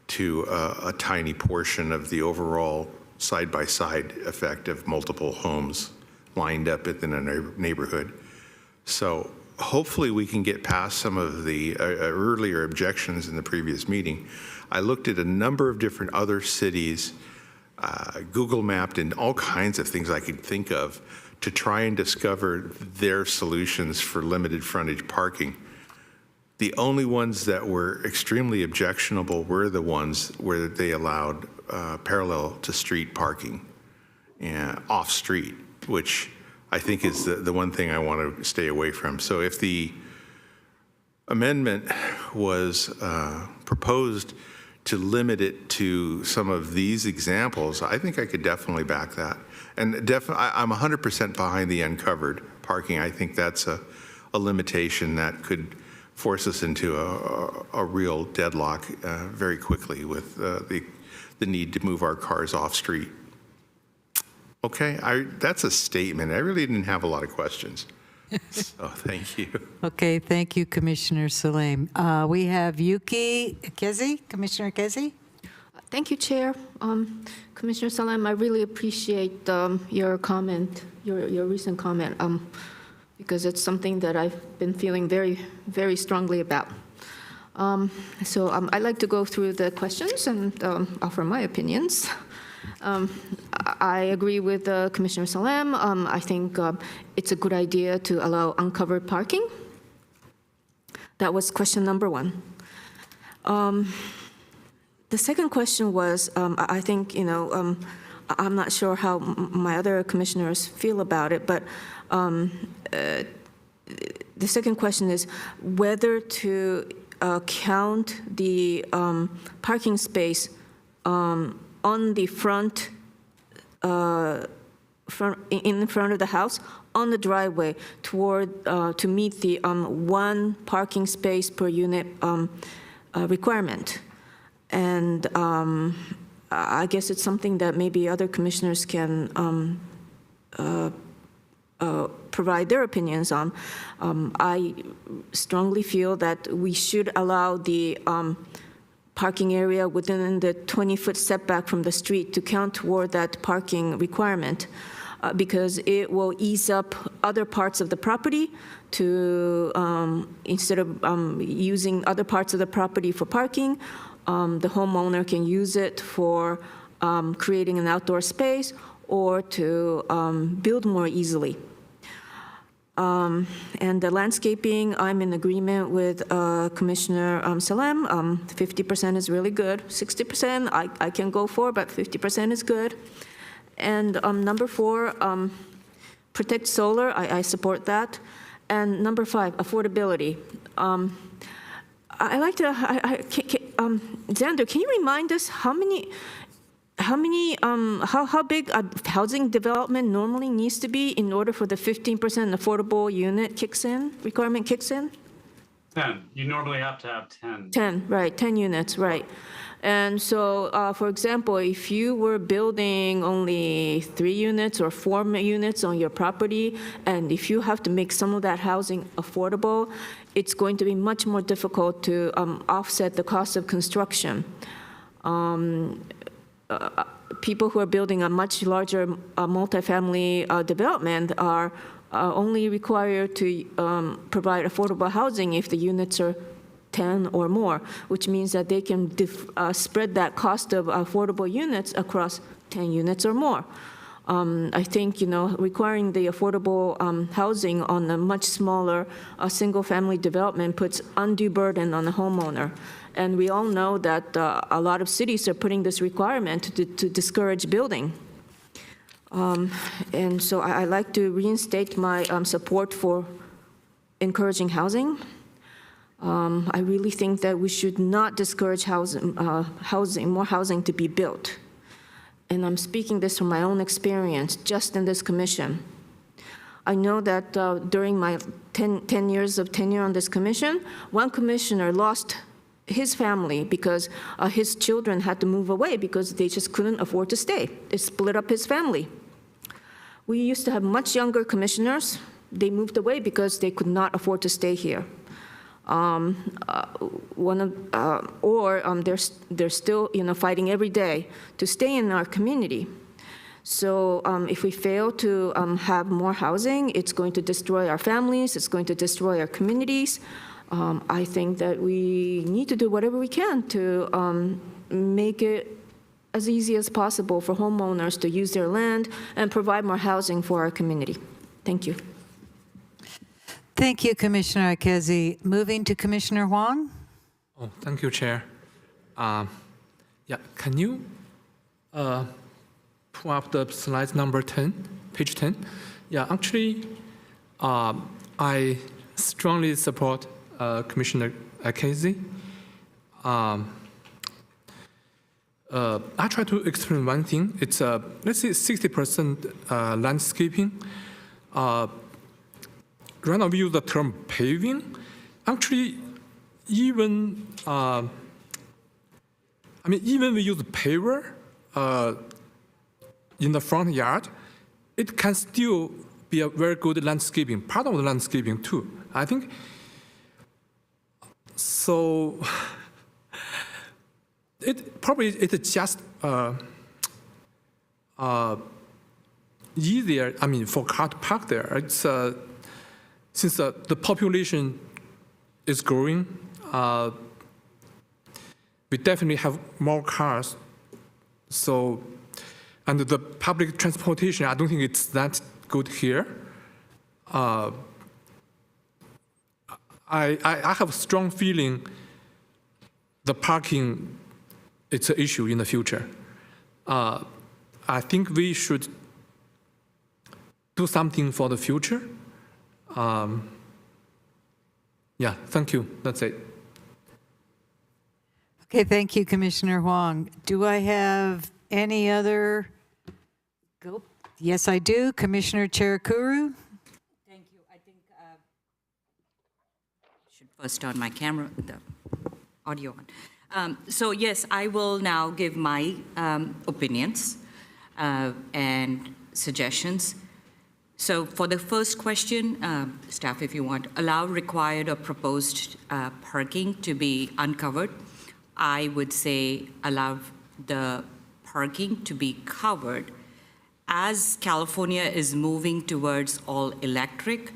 to a tiny portion of the overall side-by-side effect of multiple homes lined up within a neighborhood. So hopefully we can get past some of the earlier objections in the previous meeting. I looked at a number of different other cities, Google mapped, and all kinds of things I could think of to try and discover their solutions for limited frontage parking. The only ones that were extremely objectionable were the ones where they allowed parallel to street parking and off street, which I think is the one thing I want to stay away from. So if the amendment was proposed to limit it to some of these examples, I think I could definitely back that. And I'm 100% behind the uncovered parking. I think that's a limitation that could force us into a real deadlock very quickly with the need to move our cars off street. Okay, that's a statement. I really didn't have a lot of questions. So thank you. Okay, thank you, Commissioner Salem. We have Yuki Ikezi, Commissioner Ikezi. Thank you, Chair. Commissioner Salem, I really appreciate your comment, your recent comment, because it's something that I've been feeling very, very strongly about. So I'd like to go through the questions and offer my opinions. I agree with Commissioner Salem. I think it's a good idea to allow uncovered parking. That was question number one. The second question was, I think, I'm not sure how my other commissioners feel about it, but the second question is whether to count the parking space on the front, in front of the house, on the driveway, to meet the one parking space per unit requirement. And I guess it's something that maybe other commissioners can provide their opinions on. I strongly feel that we should allow the parking area within the 20-foot setback from the street to count toward that parking requirement, because it will ease up other parts of the property to, instead of using other parts of the property for parking, the homeowner can use it for creating an outdoor space or to build more easily. And the landscaping, I'm in agreement with Commissioner Salem. 50% is really good. 60% I can go for, but 50% is good. And number 4, protect solar. I support that. And number 5, affordability. I like to, Xander, can you remind us how big a housing development normally needs to be in order for the 15% affordable unit requirement kicks in? 10. You normally have to have 10. 10, right, 10 units, right. And so, for example, if you were building only 3 units or 4 units on your property, and if you have to make some of that housing affordable, it's going to be much more difficult to offset the cost of construction. People who are building a much larger multifamily development are only required to provide affordable housing if the units are 10 or more, which means that they can spread that cost of affordable units across 10 units or more. I think, requiring the affordable housing on a much smaller single-family development puts undue burden on the homeowner. And we all know that a lot of cities are putting this requirement to discourage building. And so I like to reinstate my support for encouraging housing. I really think that we should not discourage more housing to be built. And I'm speaking this from my own experience, just in this commission. I know that during my 10 years of tenure on this commission, one commissioner lost his family because his children had to move away because they just couldn't afford to stay. It split up his family. We used to have much younger commissioners. They moved away because they could not afford to stay here. They're still, fighting every day to stay in our community. So if we fail to have more housing, it's going to destroy our families, it's going to destroy our communities. I think that we need to do whatever we can to make it as easy as possible for homeowners to use their land and provide more housing for our community. Thank you. Thank you, Commissioner Ikezi. Moving to Commissioner Huang. Oh, thank you, Chair. Can you pull up the slide number 10, page 10? Yeah, actually, I strongly support Commissioner Ikezi. I try to explain one thing. It's, let's say 60% landscaping. Right now we use the term paving. Actually, even even we use paver in the front yard, it can still be a very good landscaping, part of the landscaping too. I think so. It's just easier. For car to park there. It's since the population is growing, we definitely have more cars. So, and the public transportation, I don't think it's that good here. I have a strong feeling the parking, it's an issue in the future. I think we should do something for the future. Yeah, thank you. That's it. Okay, thank you, Commissioner Huang. Do I have any other? Go. Yes, I do. Commissioner Cherukuru? Thank you. I think I should first turn my camera, the audio on. So yes, I will now give my opinions and suggestions. So for the first question, staff, if you want, allow required or proposed parking to be uncovered. I would say allow the parking to be covered. As California is moving towards all electric,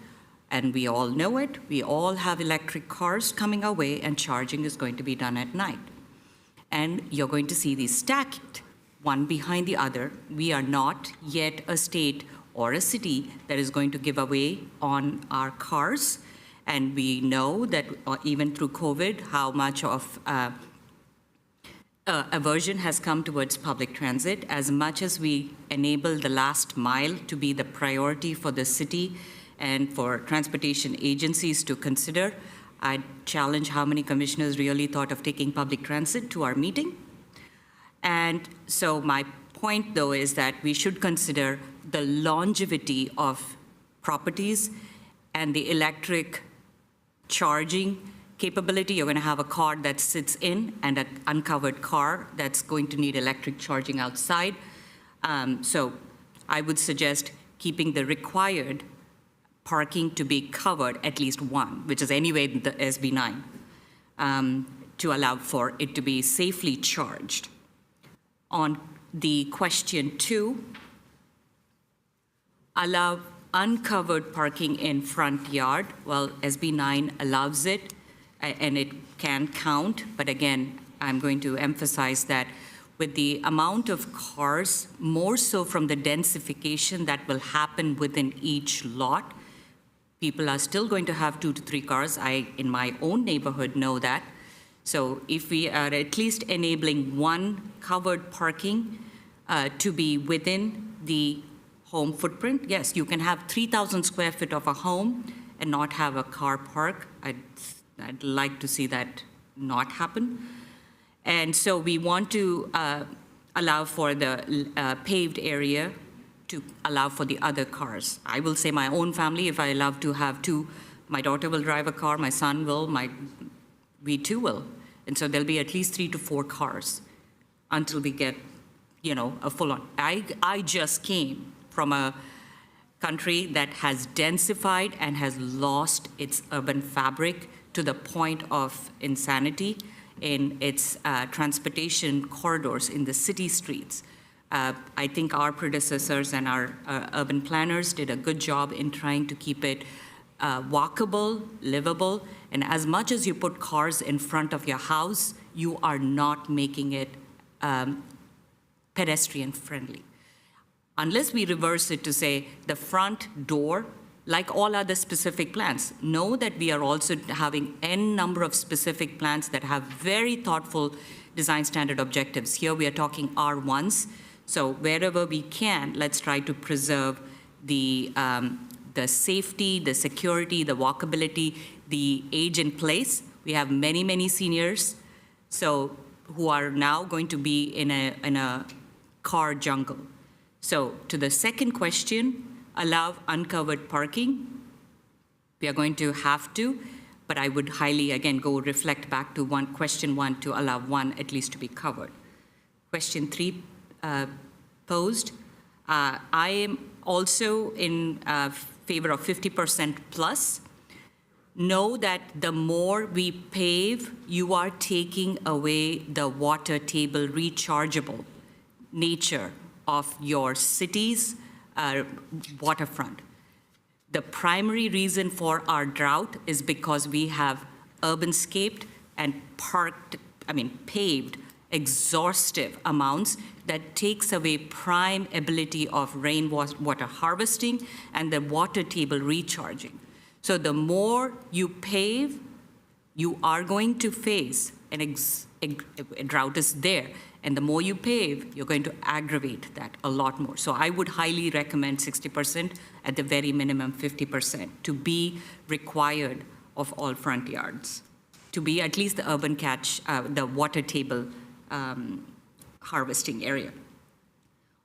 and we all know it, we all have electric cars coming our way, and charging is going to be done at night. And you're going to see these stacked, one behind the other. We are not yet a state or a city that is going to give away on our cars. And we know that even through COVID, how much of aversion has come towards public transit. As much as we enable the last mile to be the priority for the city and for transportation agencies to consider, I challenge how many commissioners really thought of taking public transit to our meeting. And so my point, though, is that we should consider the longevity of properties and the electric charging capability. You're going to have a car that sits in and an uncovered car that's going to need electric charging outside. So I would suggest keeping the required parking to be covered, at least one, which is anyway the SB 9, to allow for it to be safely charged. On the question 2, allow uncovered parking in front yard. Well, SB 9 allows it, and it can count, but again, I'm going to emphasize that with the amount of cars, more so from the densification that will happen within each lot, people are still going to have 2 to 3 cars. I, in my own neighborhood, know that. So if we are at least enabling one covered parking to be within the home footprint, yes, you can have 3,000 square feet of a home and not have a car park. I'd like to see that not happen. And so we want to allow for the paved area to allow for the other cars. I will say my own family, if I love to have 2, my daughter will drive a car, my son will, we too will. And so there'll be at least 3 to 4 cars until we get, a full on. I just came from a country that has densified and has lost its urban fabric to the point of insanity in its transportation corridors in the city streets. I think our predecessors and our urban planners did a good job in trying to keep it walkable, livable, and as much as you put cars in front of your house, you are not making it pedestrian friendly. Unless we reverse it to say the front door, like all other specific plans, know that we are also having n number of specific plans that have very thoughtful design standard objectives. Here we are talking R1s. So wherever we can, let's try to preserve the safety, the security, the walkability, the age in place. We have many, many seniors who are now going to be in a car jungle. So to the second question, allow uncovered parking. We are going to have to, but I would highly, again, go reflect back to question 1 to allow one at least to be covered. Question 3 posed. I am also in favor of 50% plus. Know that the more we pave, you are taking away the water table rechargeable nature of your city's waterfront. The primary reason for our drought is because we have urbanscaped and paved exhaustive amounts that takes away prime ability of rainwater harvesting and the water table recharging. So the more you pave, you are going to face a drought is there. And the more you pave, you're going to aggravate that a lot more. So I would highly recommend 60%, at the very minimum 50%, to be required of all front yards to be at least the urban catch, the water table harvesting area.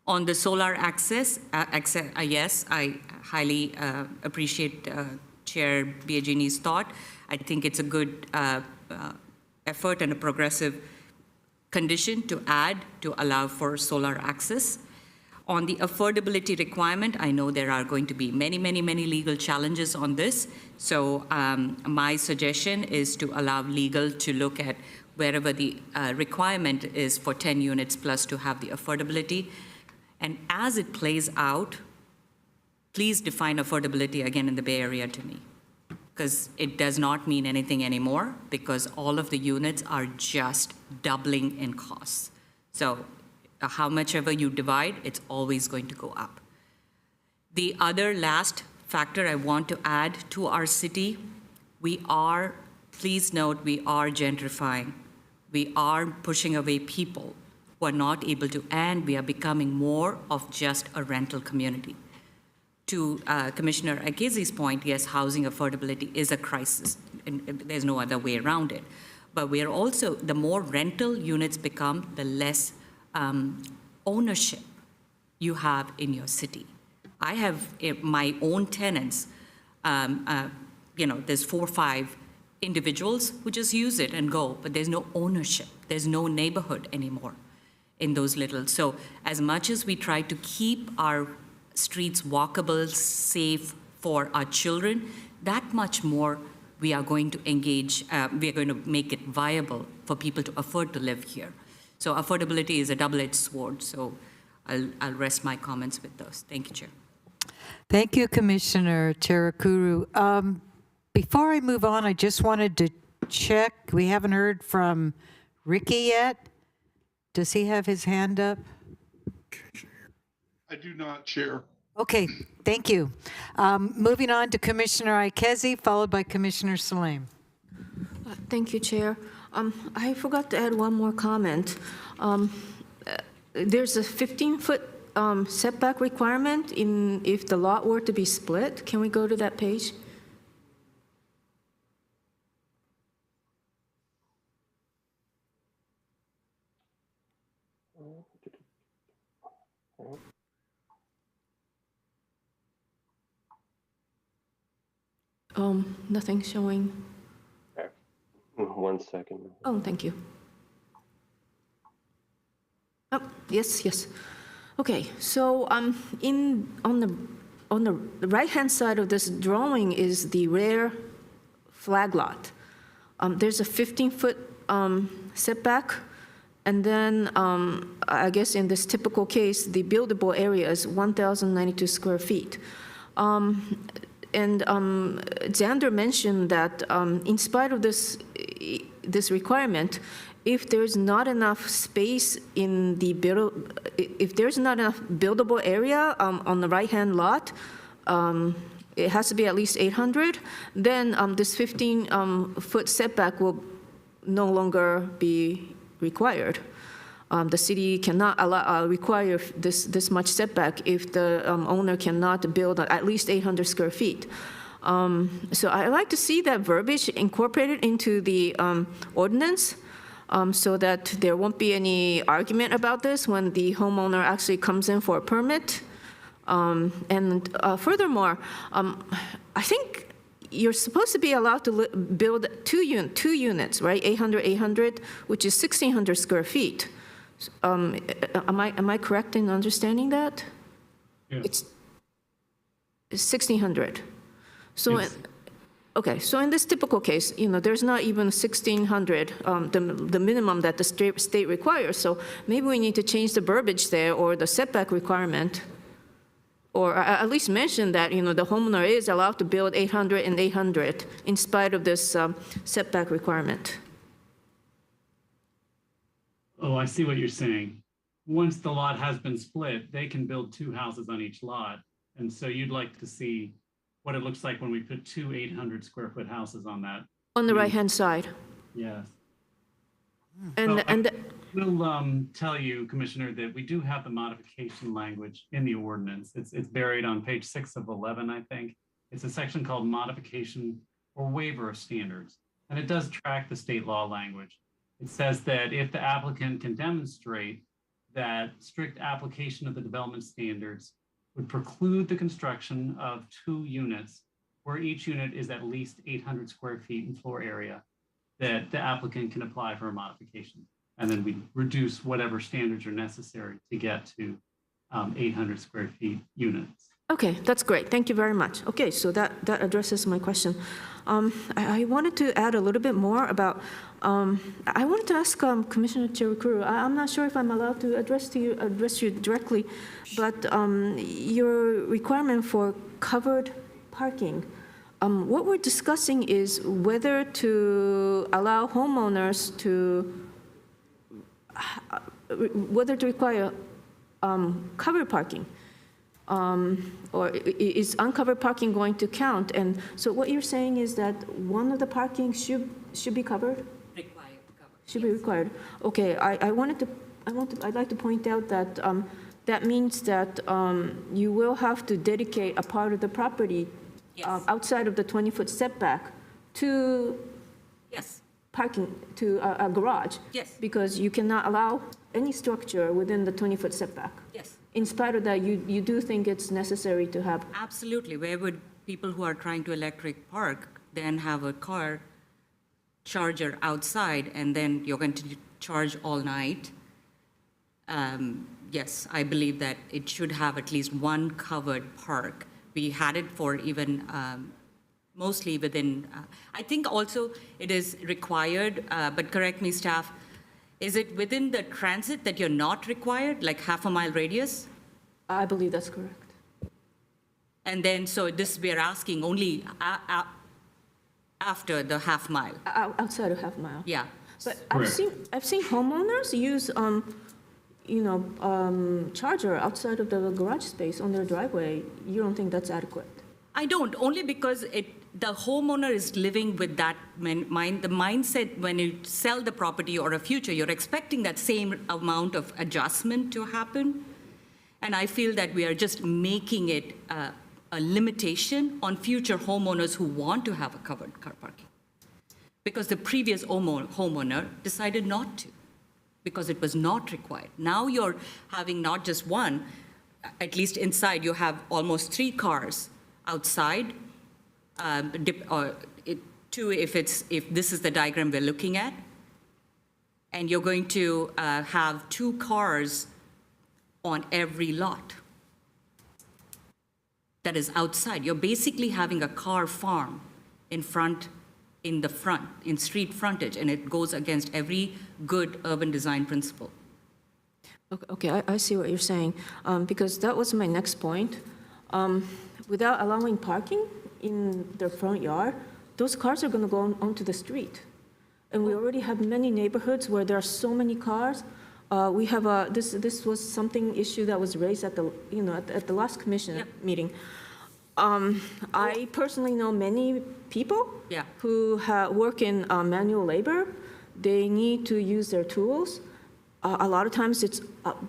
On the solar access, yes, I highly appreciate Chair Biagini's thought. I think it's a good effort and a progressive condition to add to allow for solar access. On the affordability requirement, I know there are going to be many, many, many legal challenges on this. So my suggestion is to allow legal to look at wherever the requirement is for 10 units plus to have the affordability. And as it plays out, please define affordability again in the Bay Area to me, because it does not mean anything anymore, because all of the units are just doubling in costs. So how much ever you divide, it's always going to go up. The other last factor I want to add to our city, please note, we are gentrifying. We are pushing away people who are not able to, and we are becoming more of just a rental community. To Commissioner Akezi's point, yes, housing affordability is a crisis, and there's no other way around it. But we are also, the more rental units become, the less ownership you have in your city. I have my own tenants, there's 4 or 5 individuals who just use it and go, but there's no ownership. There's no neighborhood anymore in those little. So as much as we try to keep our streets walkable, safe for our children, that much more we are going to engage, we are going to make it viable for people to afford to live here. So affordability is a double-edged sword, so I'll rest my comments with those. Thank you, Chair. Thank you, Commissioner Terakuru. Before I move on, I just wanted to check. We haven't heard from Ricky yet. Does he have his hand up? I do not, Chair. Okay, thank you. Moving on to Commissioner Ikezi, followed by Commissioner Salim. Thank you, Chair. I forgot to add one more comment. There's a 15-foot setback requirement if the lot were to be split. Can we go to that page? Nothing showing. Okay. 1 second. Oh, thank you. Oh, yes. Okay, so on the right-hand side of this drawing is the rear flag lot. There's a 15-foot setback, and then I guess in this typical case, the buildable area is 1,092 square feet. And Xander mentioned that in spite of this requirement, if there's not enough space in the if there's not enough buildable area on the right-hand lot, it has to be at least 800, then this 15-foot setback will no longer be required. The city cannot require this much setback if the owner cannot build at least 800 square feet. So I like to see that verbiage incorporated into the ordinance so that there won't be any argument about this when the homeowner actually comes in for a permit. And furthermore, I think you're supposed to be allowed to build two units, right? 800, which is 1,600 square feet. Am I correct in understanding that? Yeah. It's 1,600. So, Yes. Okay, so in this typical case, there's not even 1,600, the minimum that the state requires. So maybe we need to change the verbiage there or the setback requirement, or at least mention that, the homeowner is allowed to build 800 and 800 in spite of this setback requirement. Oh, I see what you're saying. Once the lot has been split, they can build 2 houses on each lot. And so you'd like to see what it looks like when we put 2 800 square foot houses on that. On the right-hand side. Yes. And, Well, and We'll tell you, Commissioner, that we do have the modification language in the ordinance. It's buried on page 6 of 11, I think. It's a section called modification or waiver of standards. And it does track the state law language. It says that if the applicant can demonstrate that strict application of the development standards would preclude the construction of 2 units where each unit is at least 800 square feet in floor area, that the applicant can apply for a modification. And then we reduce whatever standards are necessary to get to 800 square feet units. Okay, that's great. Thank you very much. Okay, so that addresses my question. I wanted to add a little bit more about, I wanted to ask Commissioner Chirukuru, I'm not sure if I'm allowed to address you directly, but your requirement for covered parking, what we're discussing is whether to allow homeowners to, whether to require covered parking. Or is uncovered parking going to count? And so what you're saying is that one of the parking should be covered? Required, covered. Should be required. Okay, I'd like to point out that that means that you will have to dedicate a part of the property outside of the 20-foot setback to parking, to a garage. Yes. Because you cannot allow any structure within the 20-foot setback. Yes. In spite of that, you do think it's necessary to have? Absolutely. Where would people who are trying to electric park then have a car charger outside and then you're going to charge all night? Yes, I believe that it should have at least one covered park. We had it for even mostly within, I think also it is required, but correct me, staff, is it within the transit that you're not required, like half-a-mile radius? I believe that's correct. And then, so this, we're asking only after the half mile? Outside of half mile. Yeah. But I've seen homeowners use, charger outside of the garage space on their driveway. You don't think that's adequate? I don't, only because the homeowner is living with that the mindset when you sell the property or a future, you're expecting that same amount of adjustment to happen. And I feel that we are just making it a limitation on future homeowners who want to have a covered car parking. Because the previous homeowner decided not to, because it was not required. Now you're having not just one, at least inside, you have almost 3 cars outside, two if this is the diagram we're looking at, and you're going to have 2 cars on every lot that is outside. You're basically having a car farm in street frontage, and it goes against every good urban design principle. Okay, I see what you're saying, because that was my next point. Without allowing parking in their front yard, those cars are going to go onto the street. And we already have many neighborhoods where there are so many cars. We have this was something issue that was raised at the last commission meeting. I personally know many people who work in manual labor. They need to use their tools. A lot of times it's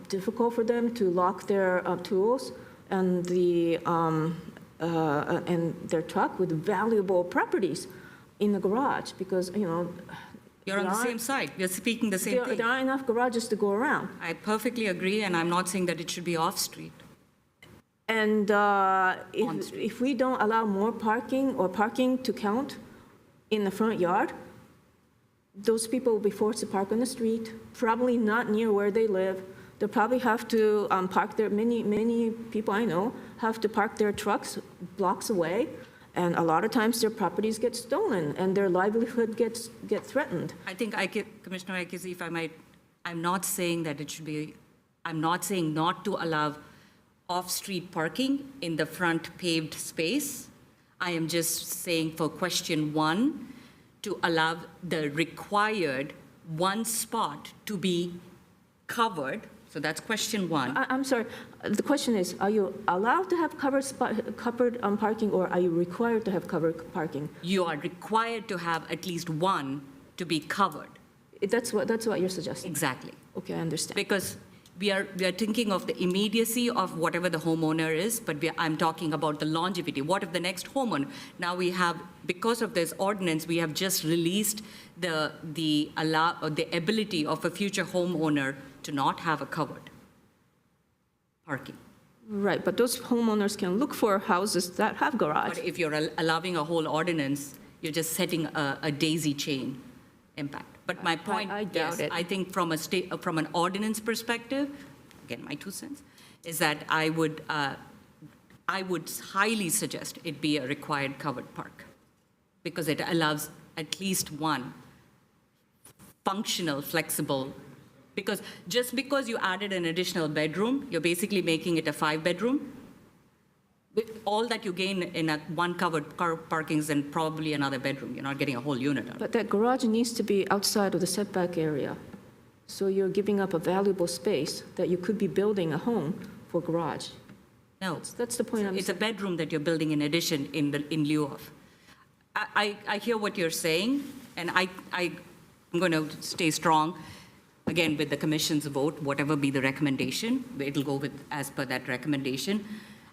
difficult for them to lock their tools and their truck with valuable properties in the garage, because you're on the same side. You're speaking the same thing. There aren't enough garages to go around. I perfectly agree, and I'm not saying that it should be off-street. And if we don't allow more parking or parking to count in the front yard, those people will be forced to park on the street, probably not near where they live. They'll probably have to park their, many people I know have to park their trucks blocks away. And a lot of times their properties get stolen and their livelihood get threatened. I think, Commissioner Ikezi, if I might, I'm not saying that it should be, I'm not saying not to allow off-street parking in the front paved space. I am just saying for question 1, to allow the required one spot to be covered. So that's question 1. I'm sorry. The question is, are you allowed to have covered parking, or are you required to have covered parking? You are required to have at least one to be covered. That's what you're suggesting. Exactly. Okay, I understand. Because we are thinking of the immediacy of whatever the homeowner is, but I'm talking about the longevity. What if the next homeowner? Now we have, because of this ordinance, we have just released the ability of a future homeowner to not have a covered parking. Right, but those homeowners can look for houses that have garage. But if you're allowing a whole ordinance, you're just setting a daisy chain impact. But my point, I doubt it. I think from an ordinance perspective, again, my 2 cents, is that I would highly suggest it be a required covered park, because it allows at least one functional, flexible, because just because you added an additional bedroom, you're basically making it a 5-bedroom. All that you gain in one covered car parking is then probably another bedroom. You're not getting a whole unit out of it. But that garage needs to be outside of the setback area. So you're giving up a valuable space that you could be building a home for garage. No. That's the point I'm It's a bedroom that you're building in addition in lieu of. I hear what you're saying, and I'm going to stay strong, again, with the commission's vote, whatever be the recommendation, it'll go with as per that recommendation.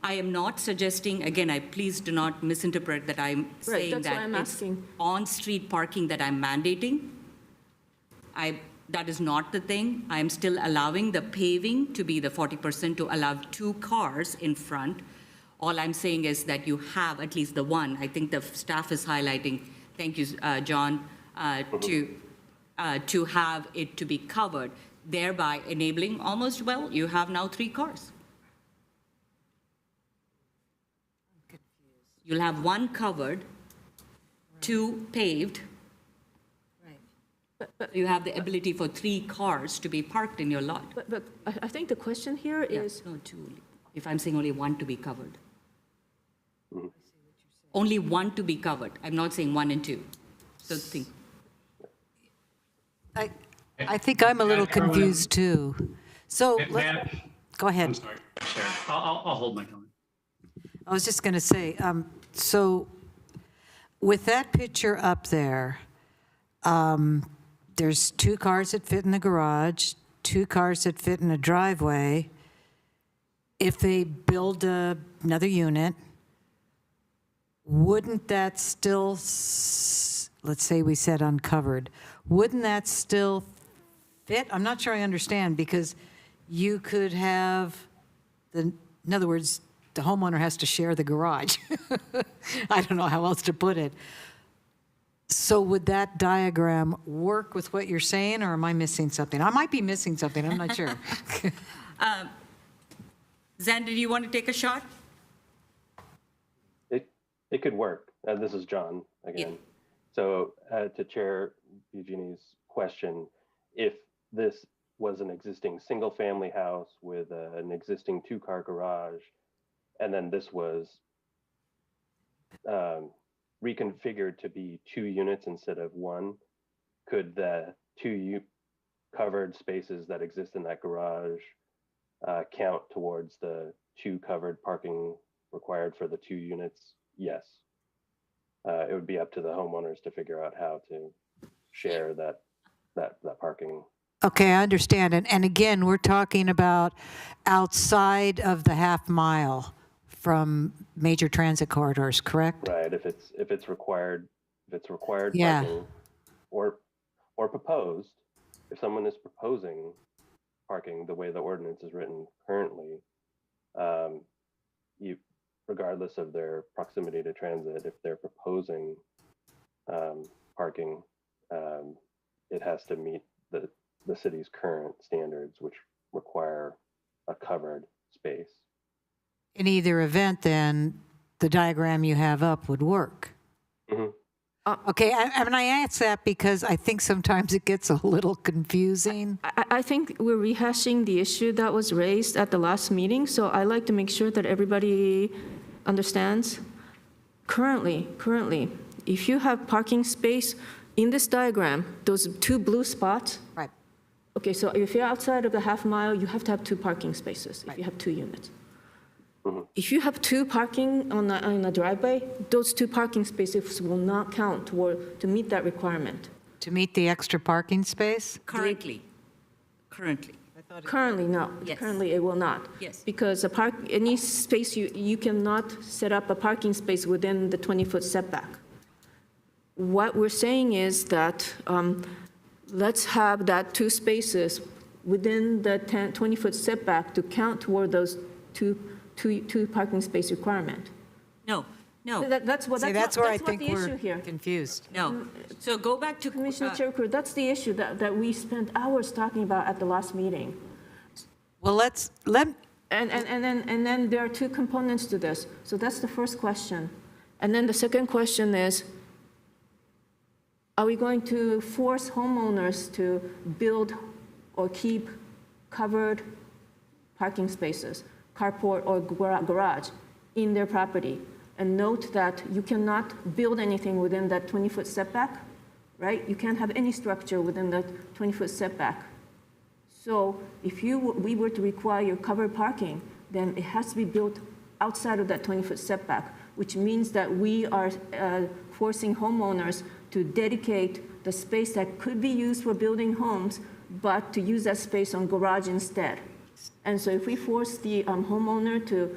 I am not suggesting, again, please do not misinterpret that I'm saying that's why I'm that it's asking. on-street parking that I'm mandating. That is not the thing. I'm still allowing the paving to be the 40% to allow 2 cars in front. All I'm saying is that you have at least the one. I think the staff is highlighting, thank you, John, to have it to be covered, thereby enabling almost, well, you have now 3 cars. You'll have 1 covered, 2 paved. But You have the ability for 3 cars to be parked in your lot. But I think the question here is, No, 2. If I'm saying only 1 to be covered. Only 1 to be covered. I'm not saying 1 and 2. So think. I think I'm a little confused too. So, go ahead. I'm sorry, Chair. I'll hold my comment. I was just going to say, so with that picture up there, there's 2 cars that fit in the garage, 2 cars that fit in a driveway. If they build another unit, wouldn't that still, let's say we said uncovered, wouldn't that still fit? I'm not sure I understand, because you could have, in other words, the homeowner has to share the garage. I don't know how else to put it. So would that diagram work with what you're saying, or am I missing something? I might be missing something, I'm not sure. Xander, do you want to take a shot? It could work. This is John again. Yeah. So to Chair Eugenie's question, if this was an existing single-family house with an existing 2-car garage, and then this was reconfigured to be 2 units instead of 1, could the 2 covered spaces that exist in that garage count towards the 2 covered parking required for the 2 units? Yes. It would be up to the homeowners to figure out how to share that parking. Okay, I understand. And again, we're talking about outside of the half mile from major transit corridors, correct? Right. If it's required Yeah. parking or proposed, if someone is proposing parking the way the ordinance is written currently, regardless of their proximity to transit, if they're proposing parking, it has to meet the city's current standards, which require a covered space. In either event, then, the diagram you have up would work. Okay, I mean, I ask that because I think sometimes it gets a little confusing. I think we're rehashing the issue that was raised at the last meeting, so I like to make sure that everybody understands. Currently, if you have parking space in this diagram, those 2 blue spots. Right. Okay, so if you're outside of the half mile, you have to have 2 parking spaces if you have 2 units. If you have 2 parking on a driveway, those 2 parking spaces will not count to meet that requirement. To meet the extra parking space? Currently. Currently, no. Yes. Currently, it will not. Yes. Because any space, you cannot set up a parking space within the 20-foot setback. What we're saying is that let's have that 2 spaces within the 20-foot setback to count toward those two parking space requirement. No, no, That's what, See, that's that's where I what think the issue we're here. confused. no. So go back to. Commissioner Cherukuri, that's the issue that we spent hours talking about at the last meeting. Well, And then there are 2 components to this. So that's the first question. And then the second question is, are we going to force homeowners to build or keep covered parking spaces, carport or garage in their property? And note that you cannot build anything within that 20-foot setback, right? You can't have any structure within the 20-foot setback. So if we were to require covered parking, then it has to be built outside of that 20-foot setback, which means that we are forcing homeowners to dedicate the space that could be used for building homes, but to use that space on garage instead. And so if we force the homeowner to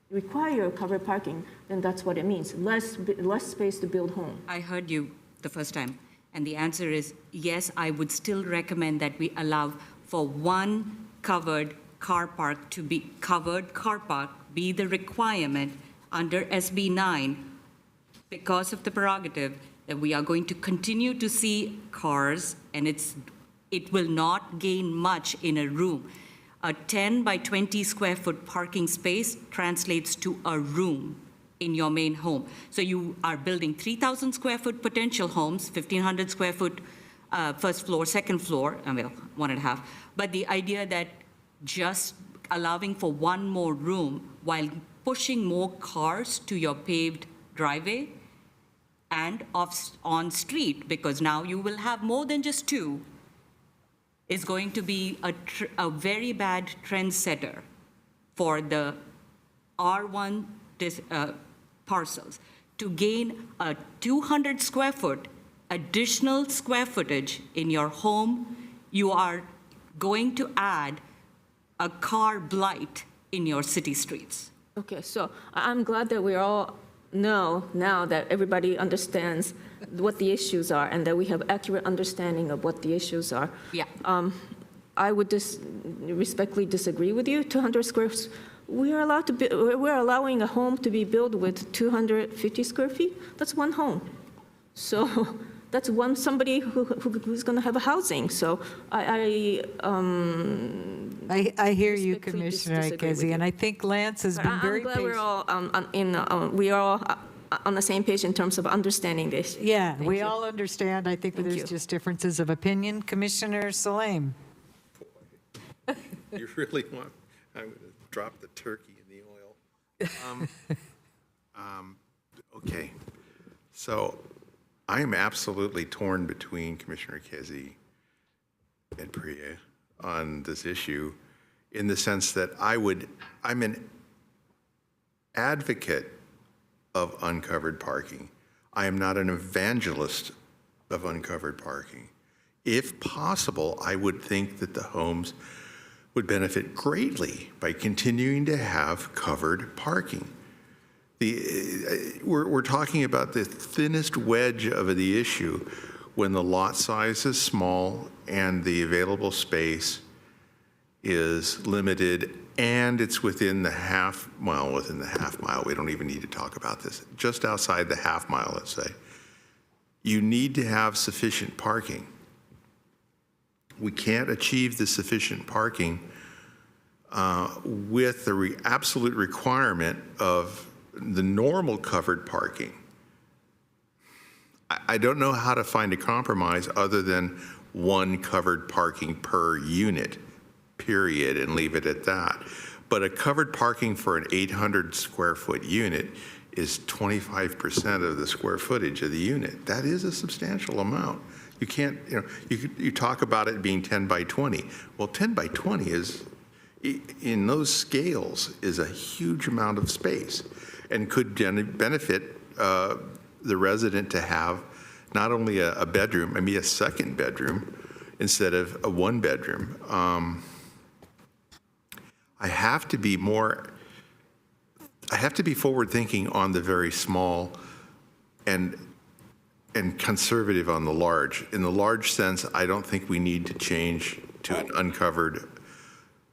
require covered parking, then that's what it means, less space to build home. I heard you the first time, and the answer is yes, I would still recommend that we allow for one covered car park to be covered car park be the requirement under SB 9 because of the prerogative that we are going to continue to see cars, and it will not gain much in a room. A 10 by 20 square foot parking space translates to a room in your main home. So you are building 3,000 square foot potential homes, 1,500 square foot first floor, second floor, 1.5. But the idea that just allowing for one more room while pushing more cars to your paved driveway and on street, because now you will have more than just 2, is going to be a very bad trendsetter for the R1 parcels. To gain a 200 square foot additional square footage in your home, you are going to add a car blight in your city streets. Okay, so I'm glad that we all know now that everybody understands what the issues are and that we have accurate understanding of what the issues are. Yeah. I would respectfully disagree with you. 200 square, we're allowing a home to be built with 250 square feet. That's one home. So that's somebody who's going to have a housing. So I hear you, respectfully Commissioner disagree with Ikezi, you. and I think Lance has been very I'm glad patient. we are all on the same page in terms of understanding this. Yeah, Thank we you. all understand. I think that Thank there's you. just differences of opinion. Commissioner Salem. You really want, I'm going to drop the turkey in the oil. Okay, so I am absolutely torn between Commissioner Ikezi and Priya on this issue in the sense that I'm an advocate of uncovered parking. I am not an evangelist of uncovered parking. If possible, I would think that the homes would benefit greatly by continuing to have covered parking. We're talking about the thinnest wedge of the issue when the lot size is small and the available space is limited and it's within the half mile, we don't even need to talk about this, just outside the half mile, let's say. You need to have sufficient parking. We can't achieve the sufficient parking with the absolute requirement of the normal covered parking. I don't know how to find a compromise other than one covered parking per unit, period, and leave it at that. But a covered parking for an 800 square foot unit is 25% of the square footage of the unit. That is a substantial amount. You can't, you talk about it being 10 by 20. Well, 10 by 20 is, in those scales, is a huge amount of space and could benefit the resident to have not only a bedroom, maybe a second bedroom instead of a one-bedroom. I have to be forward-thinking on the very small and conservative on the large. In the large sense, I don't think we need to change to an uncovered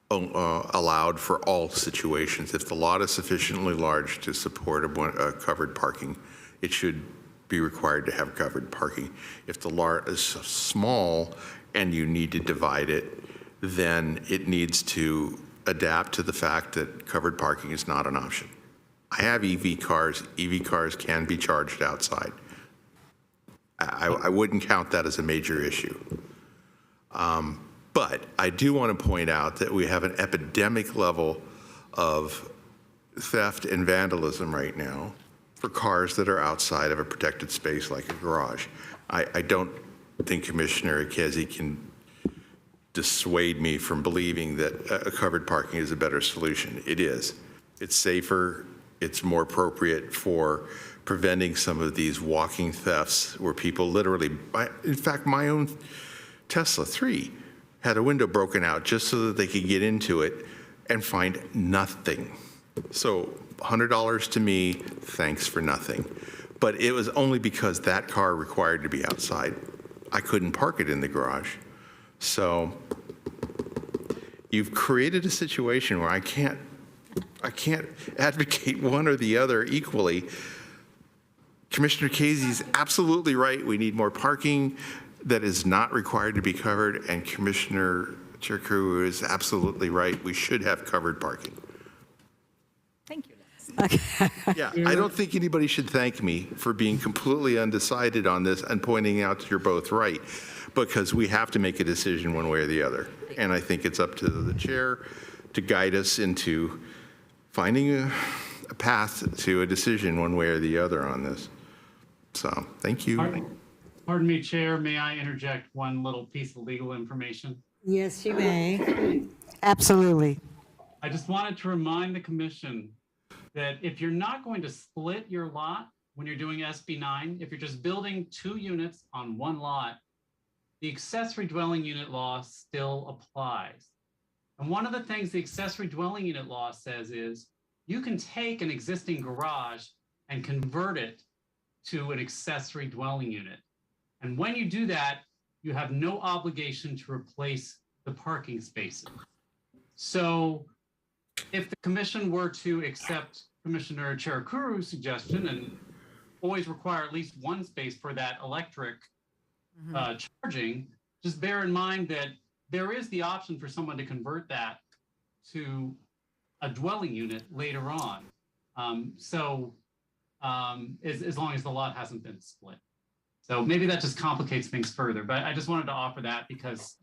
allowed for all situations. If the lot is sufficiently large to support a covered parking, it should be required to have covered parking. If the lot is small and you need to divide it, then it needs to adapt to the fact that covered parking is not an option. I have EV cars. EV cars can be charged outside. I wouldn't count that as a major issue. But I do want to point out that we have an epidemic level of theft and vandalism right now for cars that are outside of a protected space like a garage. I don't think Commissioner Ikezi can dissuade me from believing that a covered parking is a better solution. It is. It's safer. It's more appropriate for preventing some of these walking thefts where people literally, in fact, my own Tesla 3 had a window broken out just so that they could get into it and find nothing. So $100 to me, thanks for nothing. But it was only because that car required to be outside. I couldn't park it in the garage. So you've created a situation where I can't advocate one or the other equally. Commissioner Casey is absolutely right. We need more parking that is not required to be covered, and Commissioner Chirkuru is absolutely right. We should have covered parking. Thank you. Yeah, I don't think anybody should thank me for being completely undecided on this and pointing out you're both right, because we have to make a decision one way or the other. And I think it's up to the chair to guide us into finding a path to a decision one way or the other on this. So, thank you. Pardon me, Chair, may I interject one little piece of legal information? Yes, you may. Absolutely. I just wanted to remind the commission that if you're not going to split your lot when you're doing SB 9, if you're just building 2 units on one lot, the accessory dwelling unit law still applies. And one of the things the accessory dwelling unit law says is you can take an existing garage and convert it to an accessory dwelling unit. And when you do that, you have no obligation to replace the parking spaces. So if the commission were to accept Commissioner Chirakuru's suggestion and always require at least one space for that electric charging, just bear in mind that there is the option for someone to convert that to a dwelling unit later on. As long as the lot hasn't been split. So maybe that just complicates things further, but I just wanted to offer that because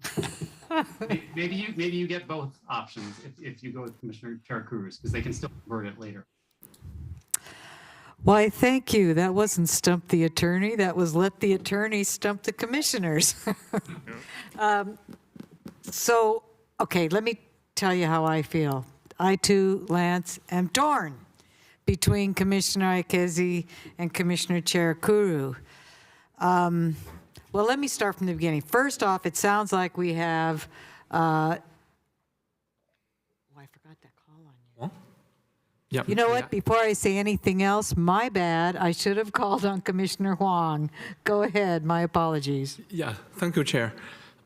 maybe you get both options if you go with Commissioner Chirakuru's, because they can still convert it later. Why, thank you. That wasn't stump the attorney. That was let the attorney stump the commissioners. So, okay, let me tell you how I feel. I too, Lance, am torn between Commissioner Ikezi and Commissioner Chirkuru. Well, let me start from the beginning. First off, it sounds like we have, I forgot that call on you. Yeah. You know what? Before I say anything else, my bad. I should have called on Commissioner Huang. Go ahead. My apologies. Yeah, thank you, Chair.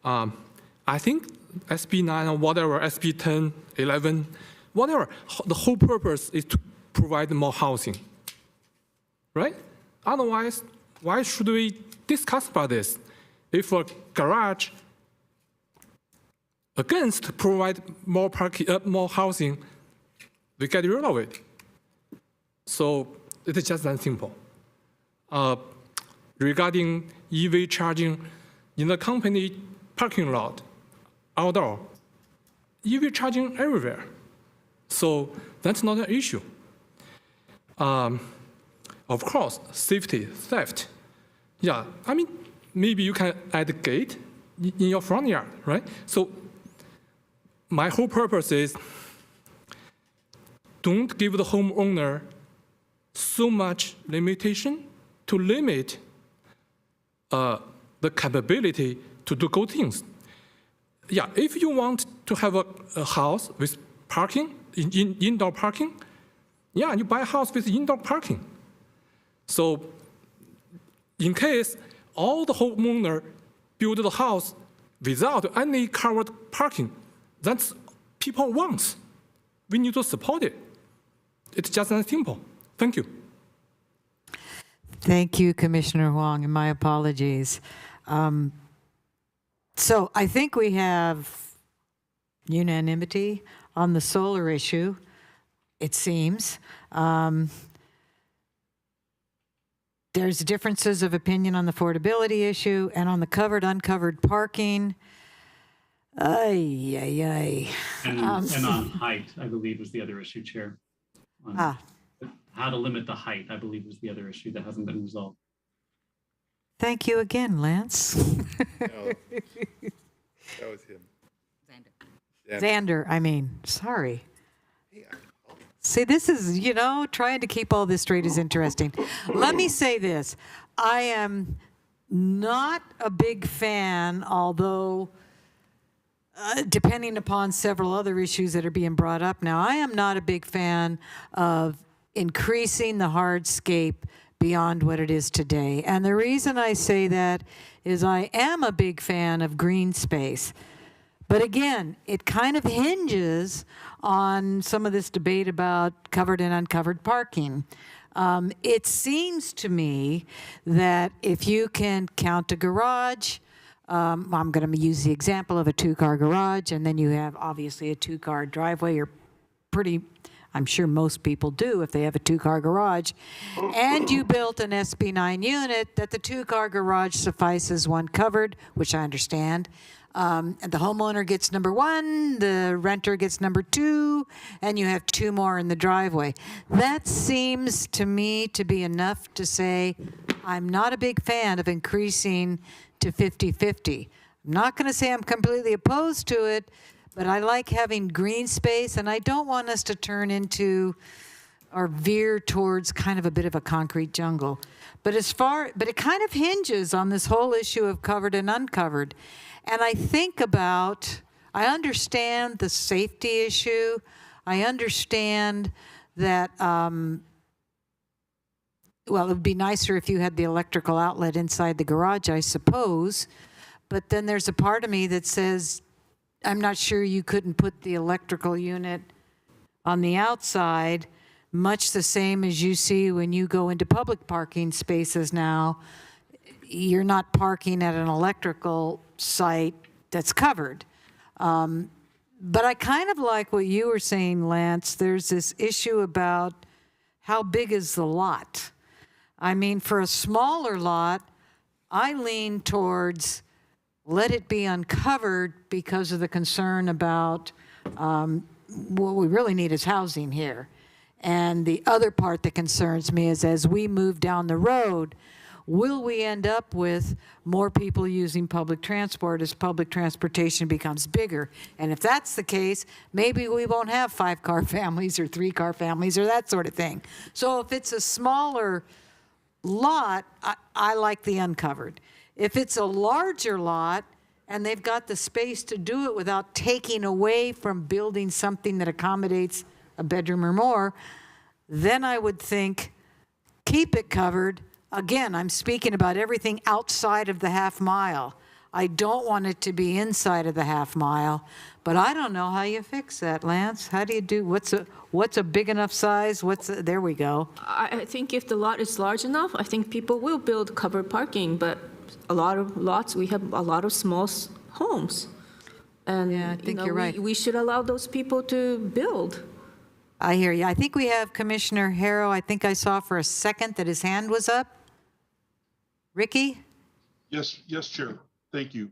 I think SB 9 or whatever, SB 10, 11, whatever, the whole purpose is to provide more housing, right? Otherwise, why should we discuss about this? If a garage against provide more parking, more housing, we get rid of it. So it is just that simple. Regarding EV charging in the company parking lot, outdoor, EV charging everywhere. So that's not an issue. Of course, safety, theft. Yeah, I mean, maybe you can add a gate in your front yard, right? So my whole purpose is don't give the homeowner so much limitation to limit the capability to do good things. yeah, if you want to have a house with parking, indoor parking, yeah, you buy a house with indoor parking. So in case all the homeowner build the house without any covered parking, that's people want. We need to support it. It's just that simple. Thank you. Thank you, Commissioner Huang, and my apologies. So I think we have unanimity on the solar issue, it seems. There's differences of opinion on the affordability issue and on the covered, uncovered parking. Ay, ay, ay. And on height, I believe was the other issue, Chair. How to limit the height, I believe was the other issue that hasn't been resolved. Thank you again, Lance. No, that was him. Xander, I mean, sorry. See, this is, trying to keep all this straight is interesting. Let me say this. I am not a big fan, although depending upon several other issues that are being brought up now, I am not a big fan of increasing the hardscape beyond what it is today. And the reason I say that is I am a big fan of green space. But again, it kind of hinges on some of this debate about covered and uncovered parking. It seems to me that if you can count a garage, I'm going to use the example of a two-car garage, and then you have obviously a two-car driveway. I'm sure most people do if they have a two-car garage, and you built an SB9 unit, that the two-car garage suffices one covered, which I understand. And the homeowner gets number one, the renter gets number two, and you have two more in the driveway. That seems to me to be enough to say I'm not a big fan of increasing to 50-50. I'm not going to say I'm completely opposed to it, but I like having green space, and I don't want us to turn into or veer towards kind of a bit of a concrete jungle. But it kind of hinges on this whole issue of covered and uncovered. And I understand the safety issue. I understand that, well, it would be nicer if you had the electrical outlet inside the garage, I suppose. But then there's a part of me that says, I'm not sure you couldn't put the electrical unit on the outside, much the same as you see when you go into public parking spaces now. You're not parking at an electrical site that's covered. But I kind of like what you were saying, Lance. There's this issue about how big is the lot. I mean, for a smaller lot, I lean towards let it be uncovered because of the concern about what we really need is housing here. And the other part that concerns me is as we move down the road, will we end up with more people using public transport as public transportation becomes bigger? And if that's the case, maybe we won't have 5-car families or 3-car families or that sort of thing. So if it's a smaller lot, I like the uncovered. If it's a larger lot and they've got the space to do it without taking away from building something that accommodates a bedroom or more, then I would think keep it covered. Again, I'm speaking about everything outside of the half mile. I don't want it to be inside of the half mile, but I don't know how you fix that, Lance. How do you do, what's a big enough size? There we go. I think if the lot is large enough, I think people will build covered parking, but a lot of lots, we have a lot of small homes. And Yeah, I think you're right. We should allow those people to build. I hear you. I think we have Commissioner Harrow. I think I saw for a second that his hand was up. Ricky? Yes, Chair. Thank you.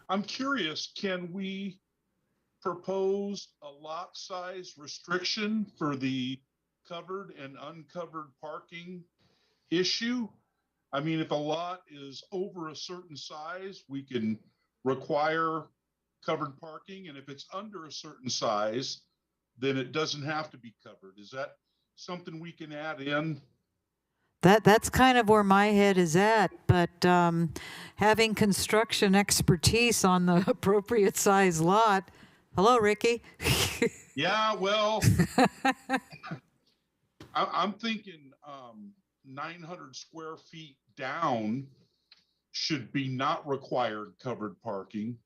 I'm curious, can we propose a lot size restriction for the covered and uncovered parking issue? I mean, if a lot is over a certain size, we can require covered parking. And if it's under a certain size, then it doesn't have to be covered. Is that something we can add in? That's kind of where my head is at, but having construction expertise on the appropriate size lot. Hello, Ricky. Yeah, well, I'm thinking 900 square feet down should be not required covered parking.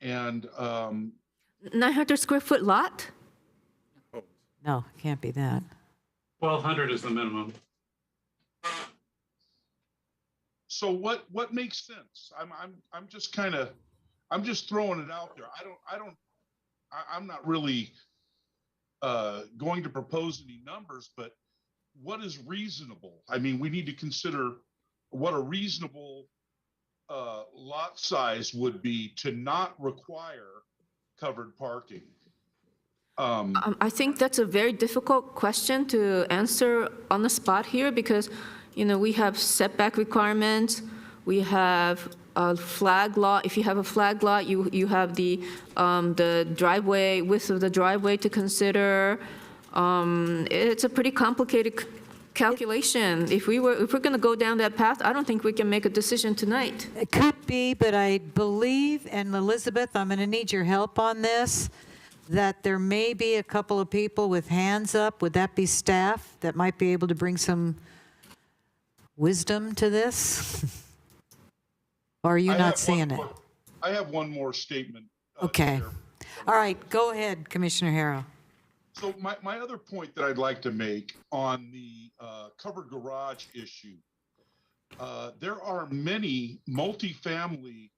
And 900 square foot lot? No, it can't be that. 1,200 is the minimum. so what makes sense? I'm just kind of, I'm just throwing it out there. I'm not really going to propose any numbers, but what is reasonable? I mean, we need to consider what a reasonable lot size would be to not require covered parking. I think that's a very difficult question to answer on the spot here because, we have setback requirements, we have a flag lot. If you have a flag lot, you have the driveway, width of the driveway to consider. It's a pretty complicated calculation. If we're going to go down that path, I don't think we can make a decision tonight. It could be, but I believe, and Elizabeth, I'm going to need your help on this, that there may be a couple of people with hands up. Would that be staff that might be able to bring some wisdom to this? Or are you not seeing it? I have one more statement. Okay. Chair. All right, go ahead, Commissioner Harrow. So my other point that I'd like to make on the covered garage issue, there are many multifamily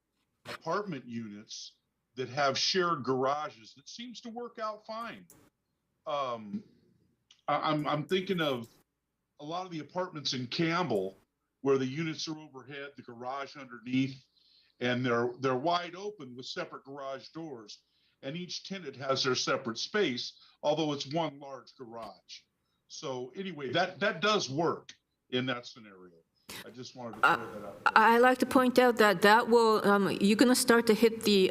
apartment units that have shared garages that seems to work out fine. I'm thinking of a lot of the apartments in Campbell where the units are overhead, the garage underneath, and they're wide open with separate garage doors. And each tenant has their separate space, although it's one large garage. So anyway, that does work in that scenario. I just wanted to throw that out there. I like to point out that will, you're going to start to hit the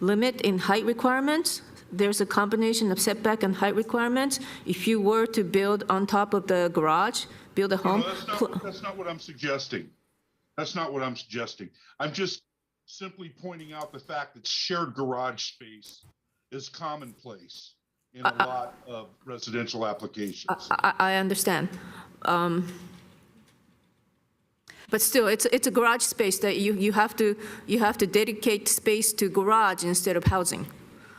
limit in height requirements. There's a combination of setback and height requirements. If you were to build on top of the garage, build a home. That's not what I'm suggesting. That's not what I'm suggesting. I'm just simply pointing out the fact that shared garage space is commonplace in a lot of residential applications. I understand. But still, it's a garage space that you have to dedicate space to garage instead of housing,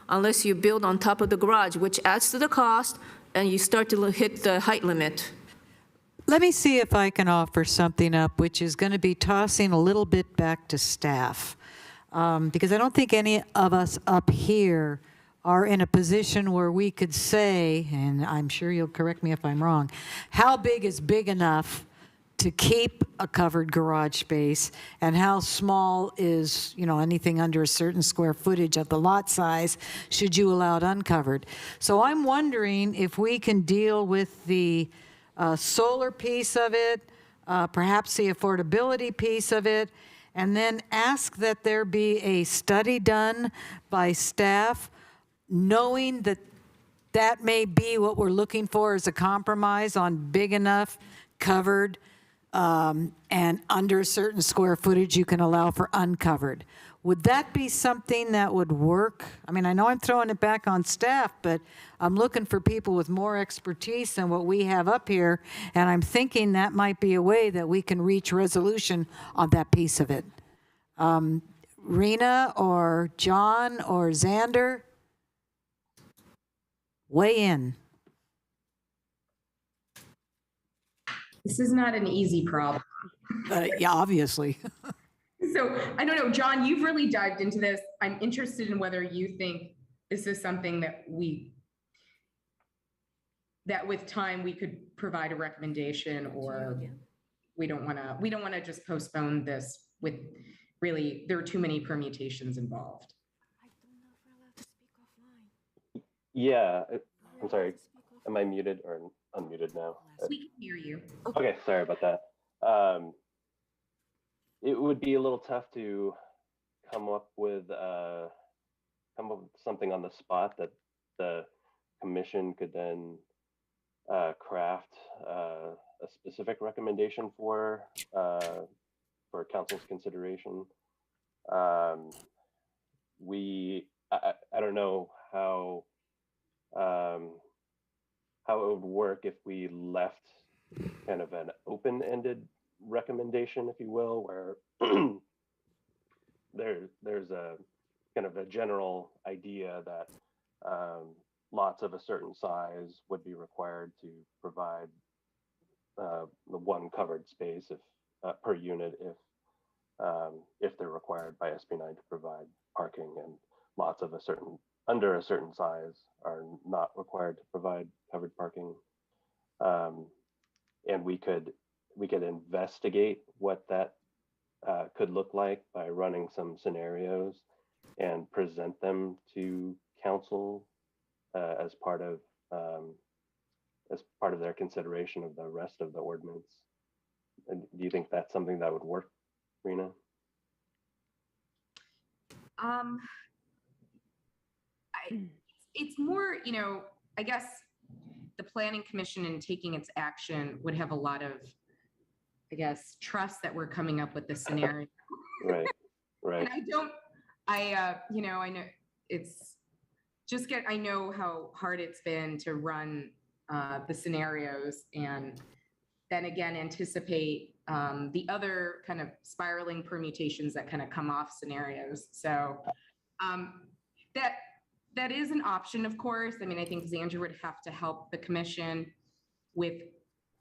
unless you build on top of the garage, which adds to the cost, and you start to hit the height limit. Let me see if I can offer something up, which is going to be tossing a little bit back to staff, because I don't think any of us up here are in a position where we could say, and I'm sure you'll correct me if I'm wrong, how big is big enough to keep a covered garage space, and how small is, anything under a certain square footage of the lot size should you allow it uncovered. So I'm wondering if we can deal with the solar piece of it, perhaps the affordability piece of it, and then ask that there be a study done by staff, knowing that that may be what we're looking for as a compromise on big enough, covered, and under a certain square footage you can allow for uncovered. Would that be something that would work? I mean, I know I'm throwing it back on staff, but I'm looking for people with more expertise than what we have up here, and I'm thinking that might be a way that we can reach resolution on that piece of it. Rena or John or Xander, weigh in. This is not an easy problem. Yeah, obviously. So I don't know, John, you've really dived into this. I'm interested in whether you think this is something that with time we could provide a recommendation, or we don't want to just postpone this with really, there are too many permutations involved. Yeah, I'm sorry. Am I muted or unmuted now? We can hear you. Okay, sorry about that. It would be a little tough to come up with something on the spot that the commission could then craft a specific recommendation for council's consideration. I don't know how it would work if we left kind of an open-ended recommendation, if you will, where there's a kind of a general idea that lots of a certain size would be required to provide the one covered space if per unit if they're required by SB9 to provide parking, and lots of under a certain size are not required to provide covered parking. And we could investigate what that could look like by running some scenarios and present them to council as part of their consideration of the rest of the ordinance. And do you think that's something that would work, Rena? It's more, I guess the Planning Commission in taking its action would have a lot of, I guess, trust that we're coming up with the scenario. Right. And I know it's just I know how hard it's been to run the scenarios, and then again anticipate the other kind of spiraling permutations that kind of come off scenarios. So that is an option, of course. I mean, I think Xander would have to help the commission with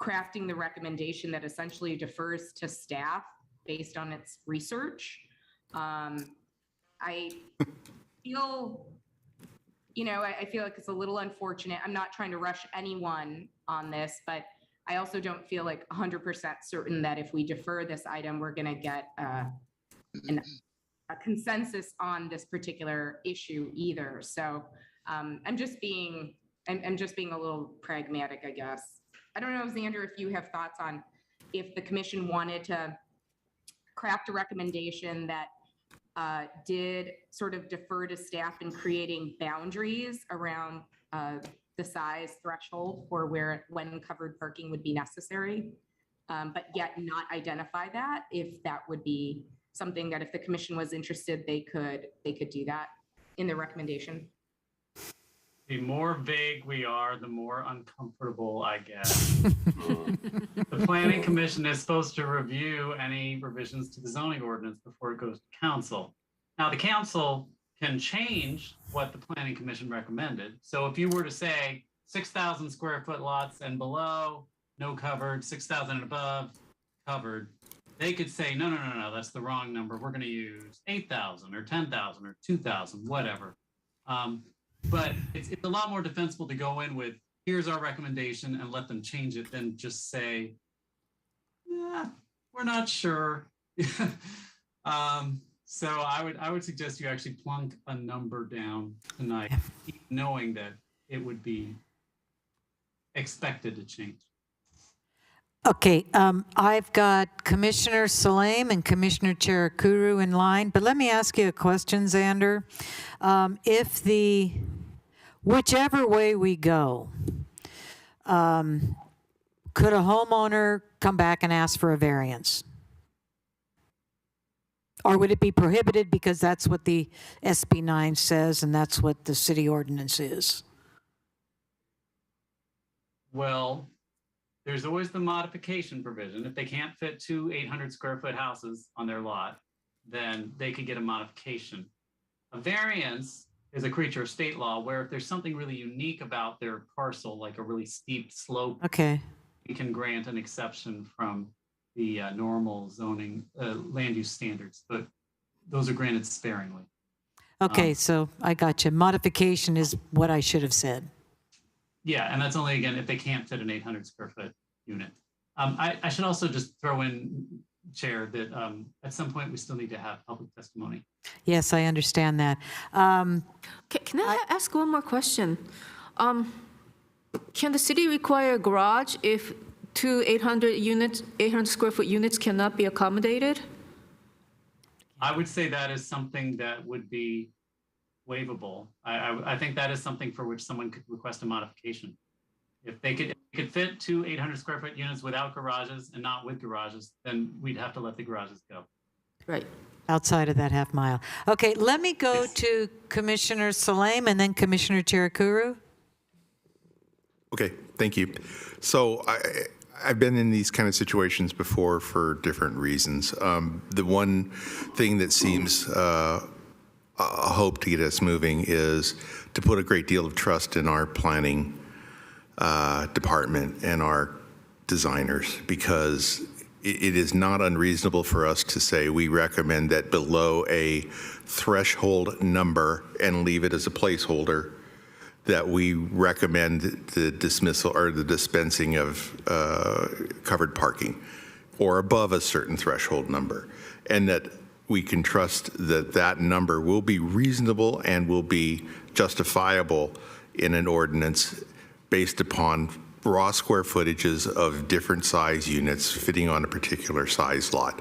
crafting the recommendation that essentially defers to staff based on its research. I feel, I feel like it's a little unfortunate. I'm not trying to rush anyone on this, but I also don't feel like 100% certain that if we defer this item, we're going to get a consensus on this particular issue either. So I'm just being a little pragmatic, I guess. I don't know, Xander, if you have thoughts on if the commission wanted to craft a recommendation that did sort of defer to staff in creating boundaries around the size threshold for when covered parking would be necessary, but yet not identify that, if that would be something that if the commission was interested, they could do that in the recommendation. The more vague we are, the more uncomfortable I get. The Planning Commission is supposed to review any revisions to the zoning ordinance before it goes to council. Now, the council can change what the Planning Commission recommended. So if you were to say 6,000 square foot lots and below, no covered, 6,000 and above, covered, they could say, no, that's the wrong number. We're going to use 8,000 or 10,000 or 2,000, whatever. But it's a lot more defensible to go in with, here's our recommendation, and let them change it than just say, we're not sure. So I would suggest you actually plunk a number down tonight, knowing that it would be expected to change. Okay, I've got Commissioner Salem and Commissioner Cherakuru in line, but let me ask you a question, Xander. Whichever way we go, could a homeowner come back and ask for a variance? Or would it be prohibited because that's what the SB 9 says and that's what the city ordinance is? Well, there's always the modification provision. If they can't fit two 800 square foot houses on their lot, then they could get a modification. A variance is a creature of state law where if there's something really unique about their parcel, like a really steep slope, Okay. you can grant an exception from the normal zoning land use standards, but those are granted sparingly. Okay, so I got you. Modification is what I should have said. Yeah, and that's only, again, if they can't fit an 800 square foot unit. I should also just throw in, Chair, that at some point we still need to have public testimony. Yes, I understand that. Can I ask one more question? Can the city require a garage if two 800 square foot units cannot be accommodated? I would say that is something that would be waivable. I think that is something for which someone could request a modification. If they could fit 2 800 square foot units without garages and not with garages, then we'd have to let the garages go. Right. Outside of that half mile. Okay, let me go Yes. to Commissioner Salem and then Commissioner Cherukuru. Okay, thank you. So I've been in these kind of situations before for different reasons. The one thing that seems a hope to get us moving is to put a great deal of trust in our planning department and our designers, because it is not unreasonable for us to say we recommend that below a threshold number and leave it as a placeholder, that we recommend the dismissal or the dispensing of covered parking or above a certain threshold number, and that we can trust that that number will be reasonable and will be justifiable in an ordinance based upon raw square footages of different size units fitting on a particular size lot.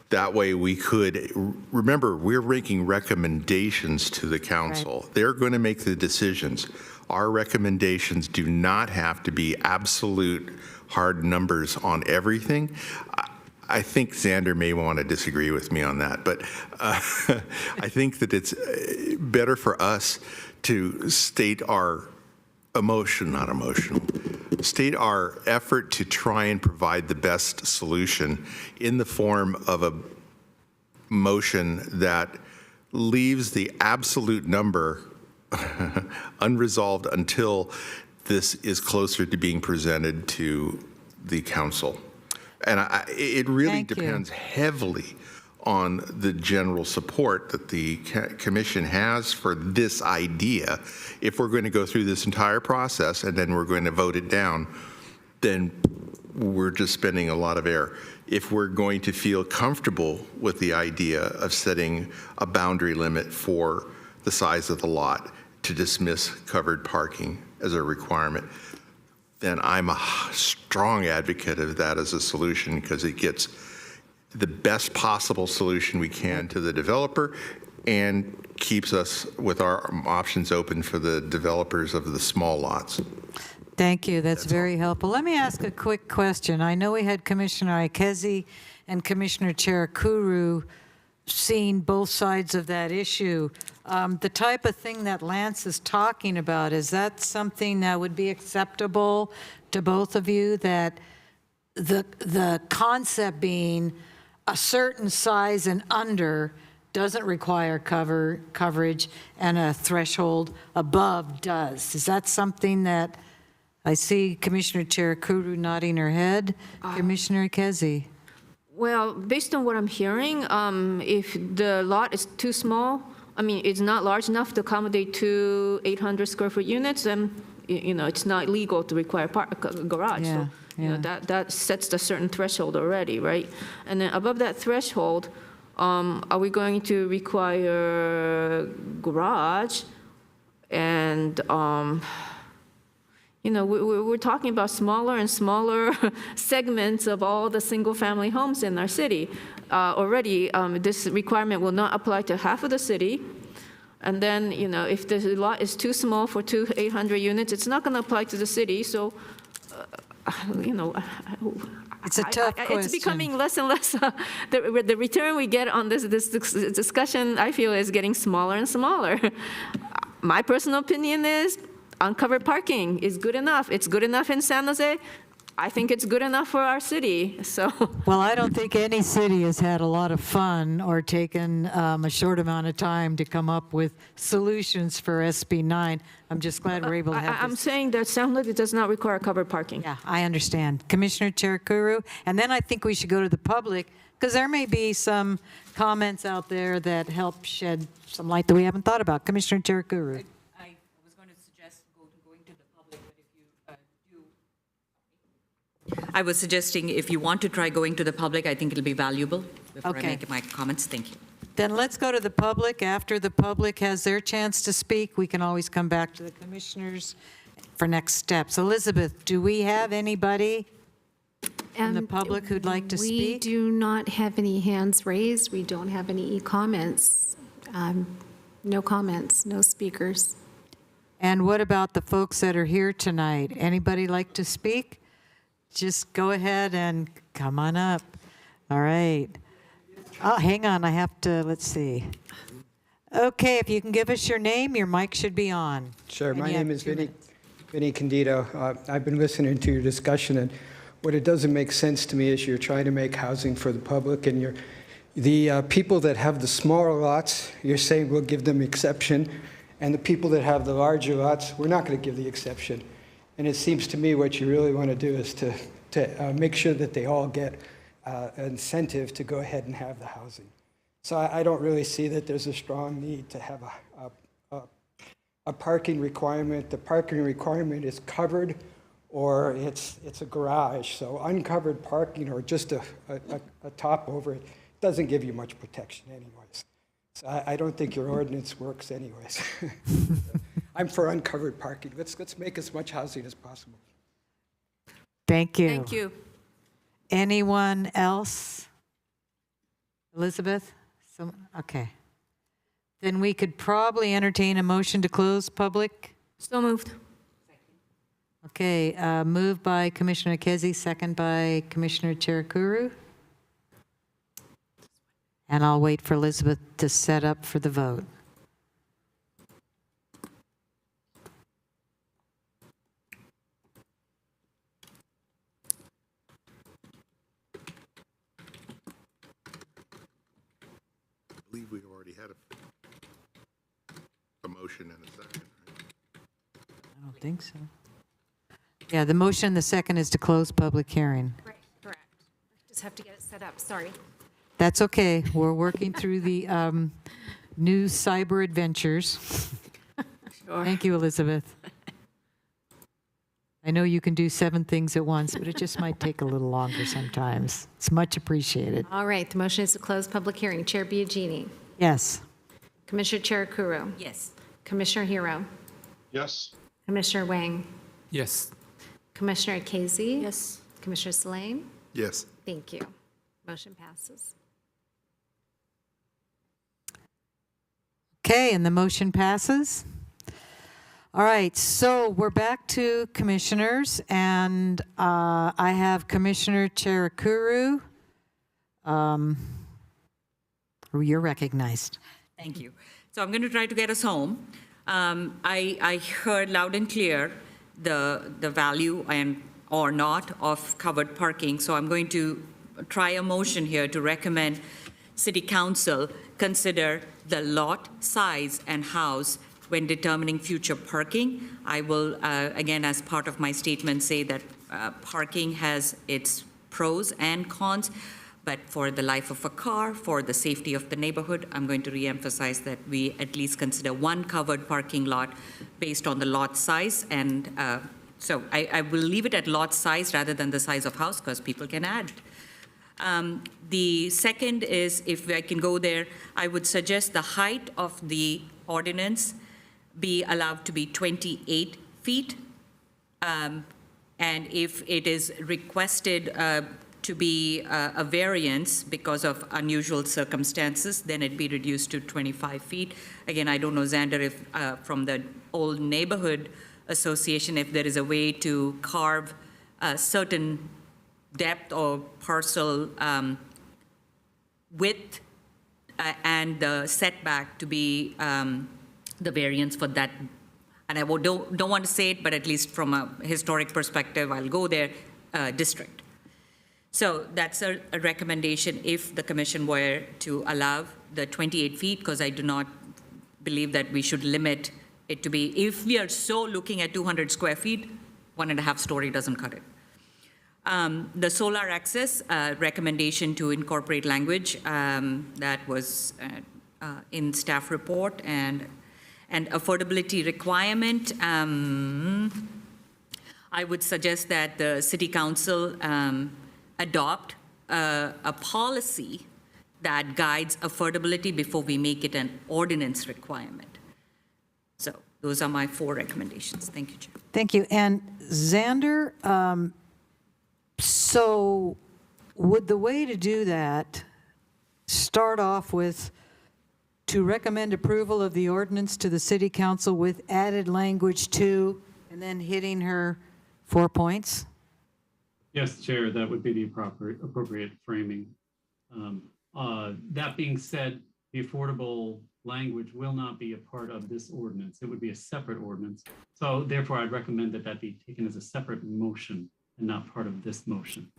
That way we could, remember, we're making recommendations to the council. Right. They're going to make the decisions. Our recommendations do not have to be absolute hard numbers on everything. I think Xander may want to disagree with me on that, but I think that it's better for us to state our state our effort to try and provide the best solution in the form of a motion that leaves the absolute number unresolved until this is closer to being presented to the council. And it really depends heavily on the general support that the commission has for this idea. If we're going to go through this entire process and then we're going to vote it down, then we're just spending a lot of air. If we're going to feel comfortable with the idea of setting a boundary limit for the size of the lot to dismiss covered parking as a requirement, then I'm a strong advocate of that as a solution, because it gets the best possible solution we can to the developer and keeps us with our options open for the developers of the small lots. Thank you. That's very helpful. Let me ask a quick question. I know we had Commissioner Ikezi and Commissioner Cherukuru seeing both sides of that issue. The type of thing that Lance is talking about, is that something that would be acceptable to both of you, that the concept being a certain size and under doesn't require coverage and a threshold above does? Is that something that, I see Commissioner Cherukuru nodding her head. Commissioner Ikezi? Well, based on what I'm hearing, if the lot is too small, I mean, it's not large enough to accommodate 2 800 square foot units, then, you know, it's not legal to require a garage. Yeah, so, you know, that sets a certain threshold already, right? And then above that threshold, are we going to require garage? And, you know, we're talking about smaller and smaller segments of all the single-family homes in our city. Already, this requirement will not apply to half of the city. And then, you know, if the lot is too small for 2 800 units, it's not going to apply to the city. So, you know, it's a tough question. It's becoming less and less. The return we get on this discussion, I feel, is getting smaller and smaller. My personal opinion is uncovered parking is good enough. It's good enough in San Jose. I think it's good enough for our city. So. Well, I don't think any city has had a lot of fun or taken a short amount of time to come up with solutions for SB 9. I'm just glad we're able to have I'm this. saying that San Jose does not require covered parking. Yeah, I understand. Commissioner Cherukuru, and then I think we should go to the public, because there may be some comments out there that help shed some light that we haven't thought about. Commissioner Cherukuru. I was going to suggest going to the public, but if you do, I was suggesting if you want to try going to the public, I think it'll be valuable before I make my comments. Thank you. Then let's go to the public. After the public has their chance to speak, we can always come back to the commissioners for next steps. Elizabeth, do we have anybody in the public who'd like to speak? We do not have any hands raised. We don't have any comments. No comments, no speakers. And what about the folks that are here tonight? Anybody like to speak? Just go ahead and come on up. All right. Oh, hang on, I have to, let's see. Okay, if you can give us your name, your mic should be on. Sure. And My you have name is 2 Vinny minutes. Candido. I've been listening to your discussion, and what it doesn't make sense to me is you're trying to make housing for the public, and the people that have the smaller lots, you're saying we'll give them exception, and the people that have the larger lots, we're not going to give the exception. And it seems to me what you really want to do is to make sure that they all get an incentive to go ahead and have the housing. So I don't really see that there's a strong need to have a parking requirement. The parking requirement is covered, or it's a garage. So uncovered parking or just a top over it doesn't give you much protection anyways. So I don't think your ordinance works anyways. I'm for uncovered parking. Let's make as much housing as possible. Thank you. Thank you. Anyone else? Elizabeth? Okay. Then we could probably entertain a motion to close public. So moved. Okay, moved by Commissioner Kezi, second by Commissioner Cherukuru. And I'll wait for Elizabeth to set up for the vote. I believe we already had a motion and a second. I don't think so. Yeah, the motion, the second is to close public hearing. Right, correct. Just have to get it set up, sorry. That's okay. We're working through the new cyber adventures. Sure. Thank you, Elizabeth. I know you can do 7 things at once, but it just might take a little longer sometimes. It's much appreciated. All right, the motion is to close public hearing. Chair Biagini. Yes. Commissioner Cherukuru. Yes. Commissioner Hero. Yes. Commissioner Wang. Yes. Commissioner Casey. Yes. Commissioner Slane. Yes. Thank you. Motion passes. Okay, and the motion passes. All right, so we're back to commissioners, and I have Commissioner Cherukuru. You're recognized. Thank you. So I'm going to try to get us home. I heard loud and clear the value and or not of covered parking. So I'm going to try a motion here to recommend City Council consider the lot size and house when determining future parking. I will, again, as part of my statement, say that parking has its pros and cons, but for the life of a car, for the safety of the neighborhood, I'm going to reemphasize that we at least consider one covered parking lot based on the lot size. And so I will leave it at lot size rather than the size of house, because people can add. The second is, if I can go there, I would suggest the height of the ordinance be allowed to be 28 feet. And if it is requested to be a variance because of unusual circumstances, then it be reduced to 25 feet. Again, I don't know, Xander, if from the old neighborhood association, if there is a way to carve a certain depth or parcel width and the setback to be the variance for that. And I don't want to say it, but at least from a historic perspective, I'll go there, district. So that's a recommendation if the commission were to allow the 28 feet, because I do not believe that we should limit it to be, if we are so looking at 200 square feet, 1.5 story doesn't cut it. The solar access recommendation to incorporate language that was in staff report, and affordability requirement. I would suggest that the city council adopt a policy that guides affordability before we make it an ordinance requirement. So those are my 4 recommendations. Thank you, Chair. Thank you. And Xander, so would the way to do that start off with to recommend approval of the ordinance to the city council with added language to, and then hitting her 4 points? Yes, Chair, that would be the appropriate framing. That being said, the affordable language will not be a part of this ordinance. It would be a separate ordinance. So therefore, I'd recommend that that be taken as a separate motion and not part of this motion.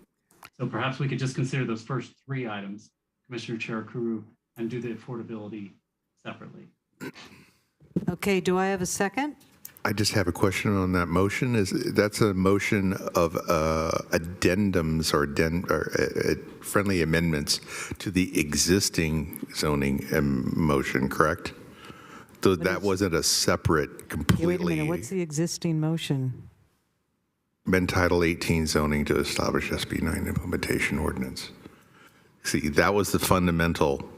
So perhaps we could just consider those first 3 items, Commissioner Chair Kuru, and do the affordability separately. Okay, do I have a second? I just have a question on that motion. That's a motion of addendums or friendly amendments to the existing zoning motion, correct? So that wasn't a separate, Hey, completely. wait a minute, what's the existing motion? Amend Title 18 zoning to establish SB 9 implementation ordinance. See, that was the fundamental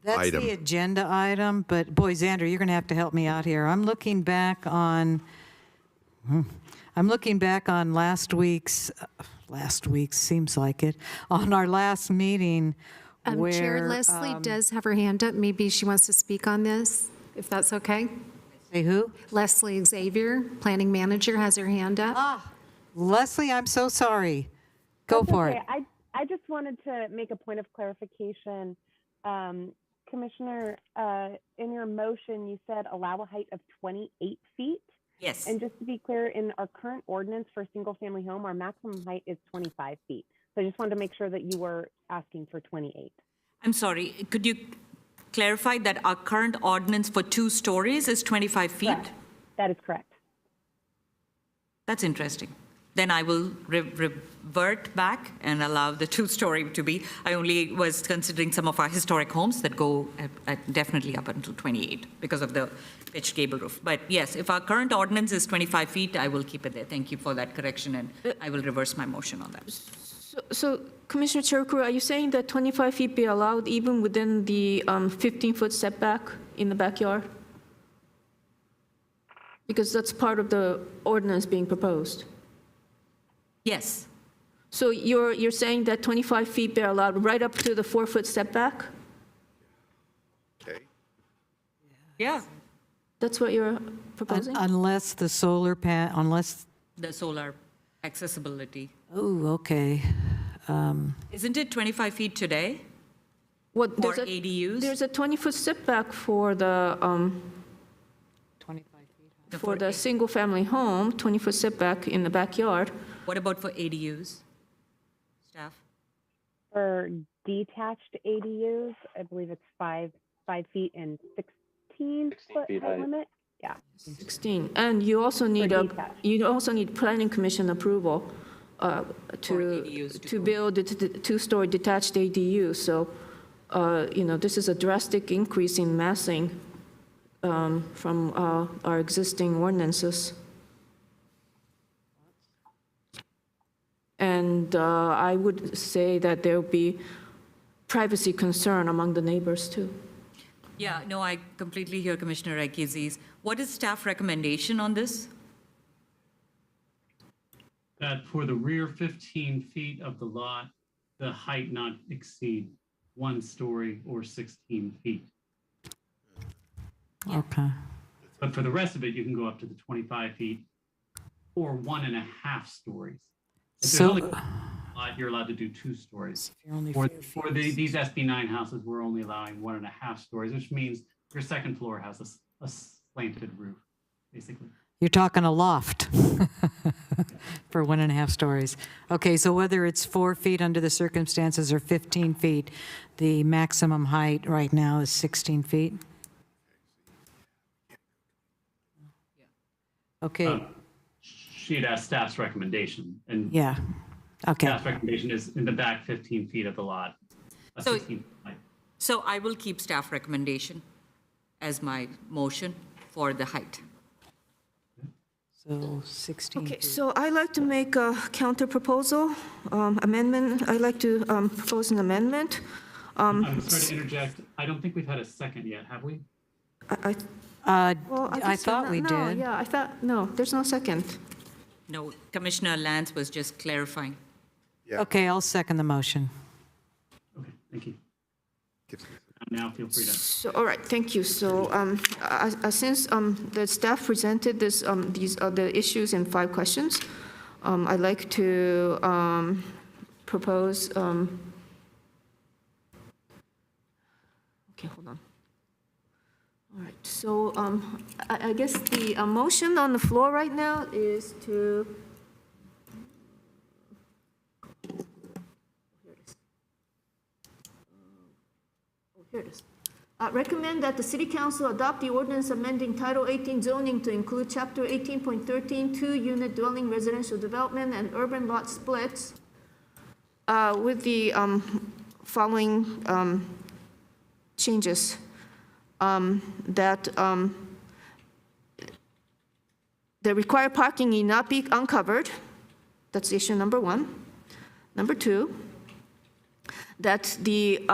That's item. the agenda item, but boy, Xander, you're going to have to help me out here. I'm looking back on last week's, seems like it, on our last meeting where. Chair Leslie does have her hand up. Maybe she wants to speak on this, if that's okay. Say who? Leslie Xavier, Planning Manager, has her hand up. Leslie, I'm so sorry. Go That's for okay. it. I just wanted to make a point of clarification. Commissioner, in your motion, you said allow a height of 28 feet. Yes. And just to be clear, in our current ordinance for a single-family home, our maximum height is 25 feet. So I just wanted to make sure that you were asking for 28. I'm sorry, could you clarify that our current ordinance for 2 stories is 25 feet? Correct. That is correct. That's interesting. Then I will revert back and allow the 2-story to be. I only was considering some of our historic homes that go definitely up until 28 because of the pitched gable roof. But yes, if our current ordinance is 25 feet, I will keep it there. Thank you for that correction, and I will reverse my motion on that. So Commissioner Cherukuru, are you saying that 25 feet be allowed even within the 15-foot setback in the backyard? Because that's part of the ordinance being proposed. Yes. So you're saying that 25 feet be allowed right up to the 4-foot setback? Okay. Yeah. That's what you're proposing? Unless the solar unless, The solar accessibility. oh, okay. Isn't it 25 feet today What, for ADUs? There's a 20-foot setback for the 25 feet. for the single-family home, 20-foot setback in the backyard. What about for ADUs? Staff? For detached ADUs, I believe it's 5 feet and 16 foot feet height height. limit. Yeah. 16. And you also need detached. planning commission approval ADUs to build a 2-story detached ADU. So, this is a drastic increase in massing from our existing ordinances. And I would say that there will be privacy concern among the neighbors too. Yeah, no, I completely hear Commissioner Akizi's. What is staff recommendation on this? That for the rear 15 feet of the lot, the height not exceed 1 story or 16 feet. Okay. But for the rest of it, you can go up to the 25 feet or 1.5 stories. If there's So, only a lot, you're allowed to do 2 stories. you're only For 4 feet. these SB 9 houses, we're only allowing 1.5 stories, which means your second floor has a slanted roof, basically. You're talking a loft for 1.5 stories. Okay, so whether it's 4 feet under the circumstances or 15 feet, the maximum height right now is 16 feet? Okay, She'd asked staff's recommendation, and yeah, okay. staff's recommendation is in the back 15 feet of the lot. a So- 16 height. So I will keep staff recommendation as my motion for the height. So 16 Okay, feet. so I'd like to make a counter proposal, amendment. I'd like to propose an amendment. I'm sorry to interject. I don't think we've had a second yet, have we? Well, I guess we're thought not- we no, did. Yeah, I thought, no, there's no second. No, Commissioner Lance was just clarifying. Yeah. Okay, I'll second the motion. Okay, thank you. now, feel free to. So, all right, thank you. So, since the staff presented these the issues in 5 questions, I'd like to propose. Okay, hold on. All right. So, I guess the motion on the floor right now is to. Here it is. Recommend that the City Council adopt the ordinance amending Title 18 zoning to include Chapter 18.13, 2-unit dwelling residential development and urban lot splits with the following changes. That the required parking need not be uncovered. That's issue number 1. Number 2, that the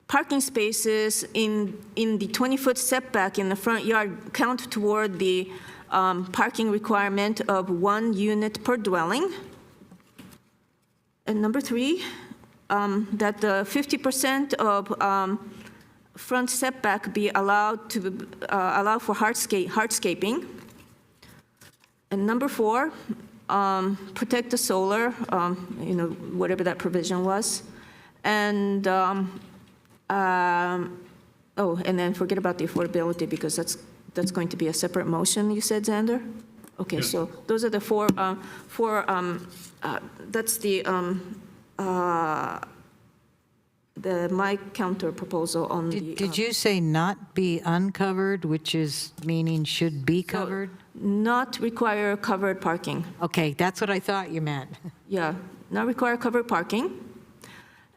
parking spaces in the 20-foot setback in the front yard count toward the parking requirement of 1 unit per dwelling. And number 3, that the 50% of front setback be allowed to allow for hardscaping. And number 4, protect the solar, whatever that provision was. And and then forget about the affordability because that's going to be a separate motion, you said, Xander? Okay, so those are the 4, that's my counter proposal on the. Did you say not be uncovered, which is meaning should be covered? Not require covered parking. Okay, that's what I thought you meant. Yeah, not require covered parking.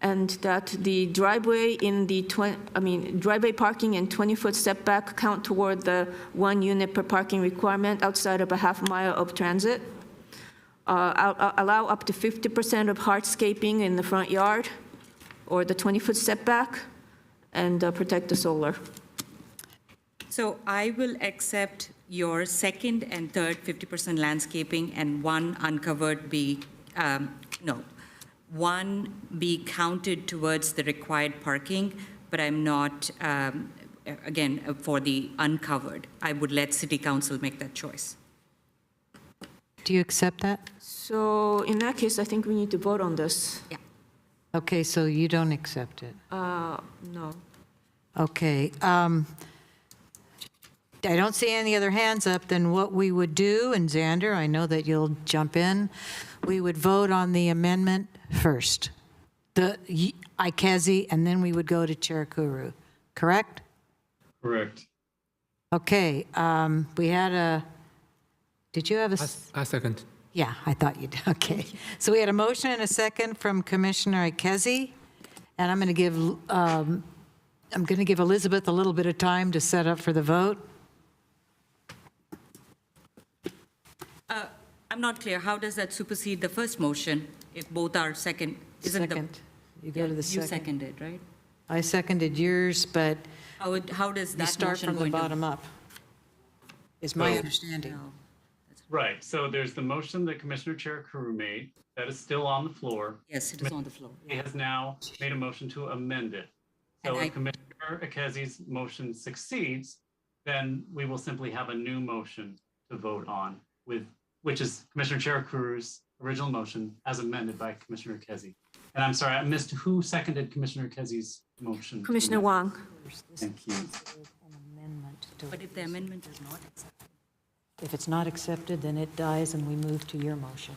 And that the driveway driveway parking and 20-foot setback count toward the 1 unit per parking requirement outside of a half mile of transit. Allow up to 50% of hardscaping in the front yard or the 20-foot setback, and protect the solar. So I will accept your second and third 50% landscaping and 1 uncovered be, 1 be counted towards the required parking, but I'm not, again, for the uncovered. I would let City Council make that choice. Do you accept that? So in that case, I think we need to vote on this. Yeah. Okay, so you don't accept it. No. Okay. I don't see any other hands up. Then what we would do, and Xander, I know that you'll jump in, we would vote on the amendment first, the IKEZI, and then we would go to Chair Kuru, correct? Correct. Okay, we had a, did you have a? I second. Yeah, I thought you did, okay. So we had a motion and a second from Commissioner IKEZI, and I'm going to give Elizabeth a little bit of time to set up for the vote. I'm not clear. How does that supersede the first motion if both are second? Second. You go to the second. You seconded, right? I seconded yours, but How does you that start motion from the going to? bottom up, is my understanding. No. Right, so there's the motion that Commissioner Chair Kuru made, that is still on the floor. Yes, it is on the floor. He has now made a motion to amend it. So And if Commissioner IKEZI's motion succeeds, then we will simply have a new motion to vote on which is Commissioner Chair Kuru's original motion as amended by Commissioner IKEZI. And I'm sorry, I missed who seconded Commissioner IKEZI's motion. Commissioner Wong. Thank you. But if the amendment is not accepted? If it's not accepted, then it dies and we move to your motion.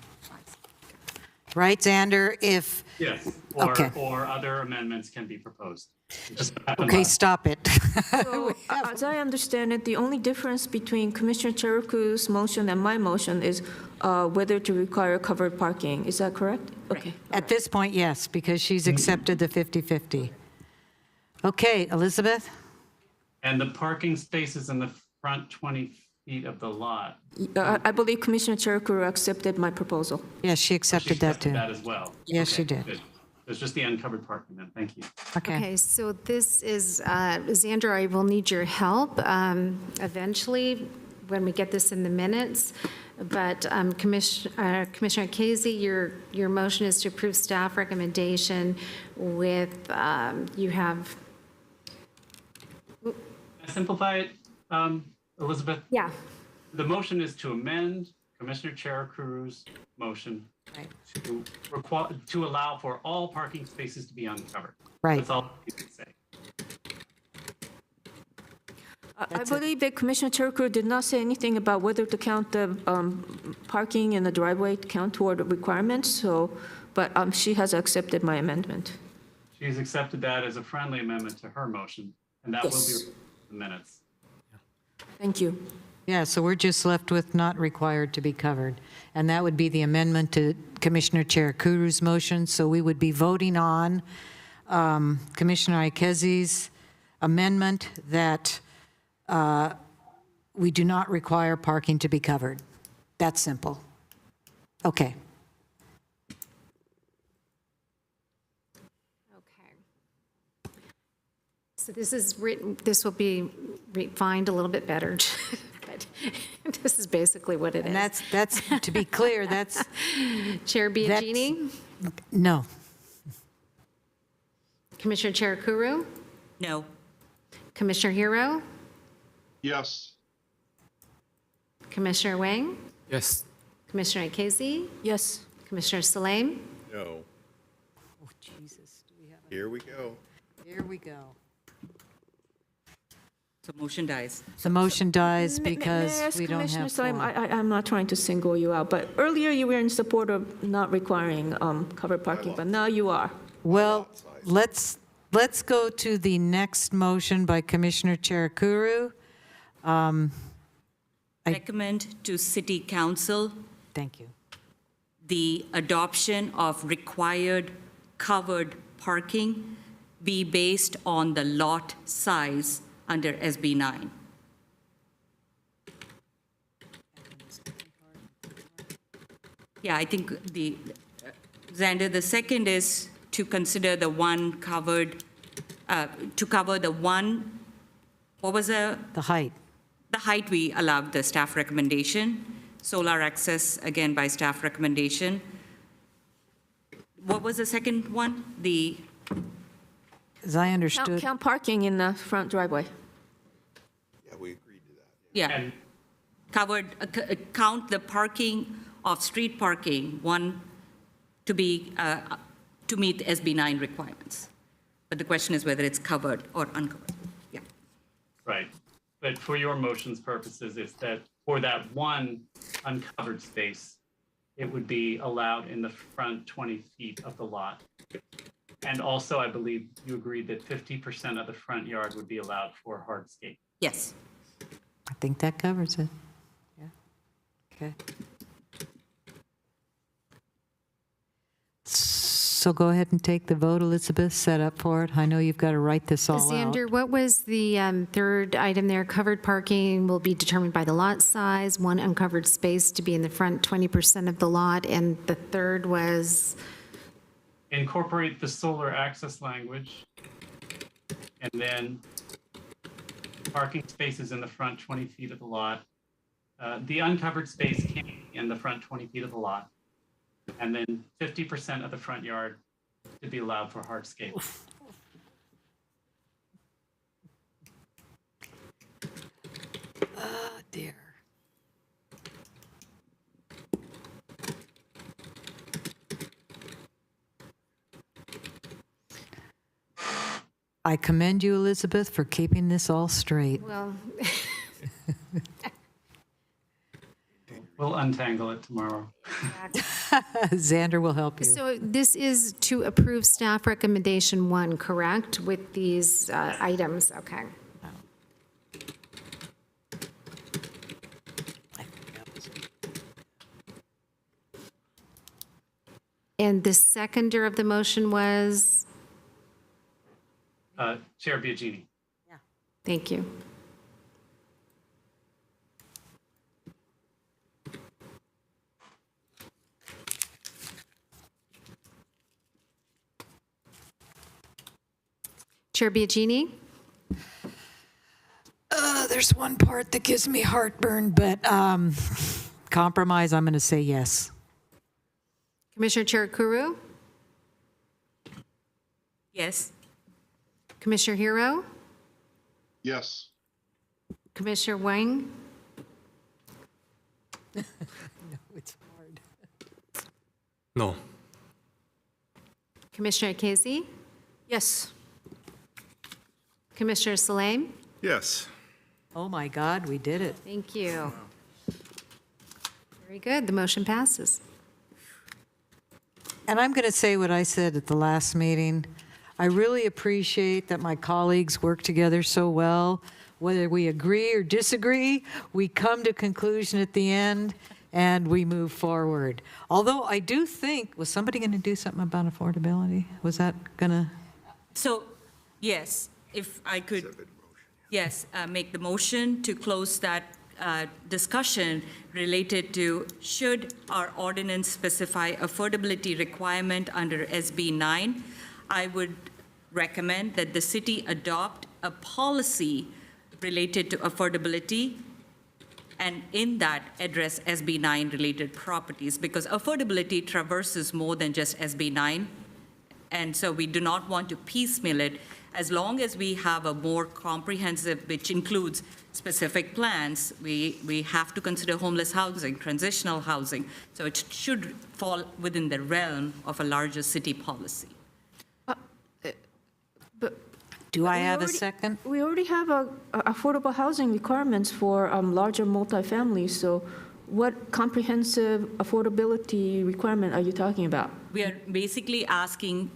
Right, Xander? If, Yes, Okay. or other amendments can be proposed. okay, stop it. So, as I understand it, the only difference between Commissioner Chericu's motion and my motion is whether to require covered parking. Is that correct? Okay. At this point, yes, because she's accepted the 50-50. Okay, Elizabeth? And the parking spaces in the front 20 feet of the lot. I believe Commissioner Chericu accepted my proposal. Yes, she accepted that too. That as well. Yes, she Okay, did. good. There's just the uncovered parking then. Thank you. Okay. Okay, so this is, Xander, I will need your help eventually when we get this in the minutes. But Commissioner Casey, your motion is to approve staff recommendation with, you have simplify it, Elizabeth? Yeah. The motion is to amend Commissioner Chair Kuru's motion to allow for all parking spaces to be uncovered. Right. That's all you can say. I believe that Commissioner Cherukuru did not say anything about whether to count the parking in the driveway to count toward the requirements, so, but she has accepted my amendment. She's accepted that as a friendly amendment to her motion, and that will Yes. be in the minutes. Thank you. Yeah, so we're just left with not required to be covered. And that would be the amendment to Commissioner Chair Kuru's motion. So we would be voting on Commissioner Ikezi's amendment that we do not require parking to be covered. That's simple. Okay. Okay. So this is written, this will be refined a little bit better, but this is basically what it And is. that's to be clear, that's, Chair Biagini, no. Commissioner Chair Kuru, No. Commissioner Hero, Yes. Commissioner Wang, Yes. Commissioner Ikezi, Yes. Commissioner Salame, No. Oh, Jesus. Do we have Here we go. Here we go. So motion dies. The motion dies May I because ask we don't Commissioner have Salim, quorum. I'm not trying to single you out, but earlier you were in support of not requiring covered parking, but now you are. Well, let's go to the next motion by Commissioner Chair Kuru. Recommend to City Council Thank you. the adoption of required covered parking be based on the lot size under SB 9. Yeah, I think Xander, the second is to consider the one covered, to cover the one, what was the height. The height we allowed the staff recommendation, solar access, again, by staff recommendation. What was the second one? The, As I understood, Count parking in the front driveway. Yeah, we agreed to that. yeah, And covered, count the parking of street parking, one to be, to meet SB 9 requirements. But the question is whether it's covered or uncovered. Yeah. right. But for your motion's purposes, it's that for that one uncovered space, it would be allowed in the front 20 feet of the lot. And also, I believe you agreed that 50% of the front yard would be allowed for hardscape. Yes. I think that covers it. Yeah. Okay. So go ahead and take the vote, Elizabeth, set up for it. I know you've got to write this all out. Xander, what was the third item there? Covered parking will be determined by the lot size, one uncovered space to be in the front 20% of the lot, and the third was? Incorporate the solar access language, and then parking spaces in the front 20 feet of the lot. The uncovered space can be in the front 20 feet of the lot, and then 50% of the front yard to be allowed for hardscape. Oh, dear. I commend you, Elizabeth, for keeping this all straight. Well, We'll untangle it tomorrow. Xander will help you. so this is to approve staff recommendation 1, correct, with these items? Okay. And the seconder of the motion was? Chair Biagini. Thank you. Chair Biagini? There's one part that gives me heartburn, but compromise, I'm going to say yes. Commissioner Cherukuru? Yes. Commissioner Hero? Yes. Commissioner Wang, No, it's hard. No. Commissioner Casey, Yes. Commissioner Salam. Yes. Oh, my God, we did it. Thank you. Very good. The motion passes. And I'm going to say what I said at the last meeting. I really appreciate that my colleagues work together so well. Whether we agree or disagree, we come to conclusion at the end and we move forward. Although I do think, was somebody going to do something about affordability? Was that going to? So, yes, if I could, yes, make the motion to close that discussion related to should our ordinance specify affordability requirement under SB 9, I would recommend that the city adopt a policy related to affordability and in that address SB 9 related properties, because affordability traverses more than just SB 9. And so we do not want to piecemeal it. As long as we have a more comprehensive, which includes specific plans, we have to consider homeless housing, transitional housing. So it should fall within the realm of a larger city policy. But Do I we have a already- second? We already have affordable housing requirements for larger multifamilies, so what comprehensive affordability requirement are you talking about? We are basically asking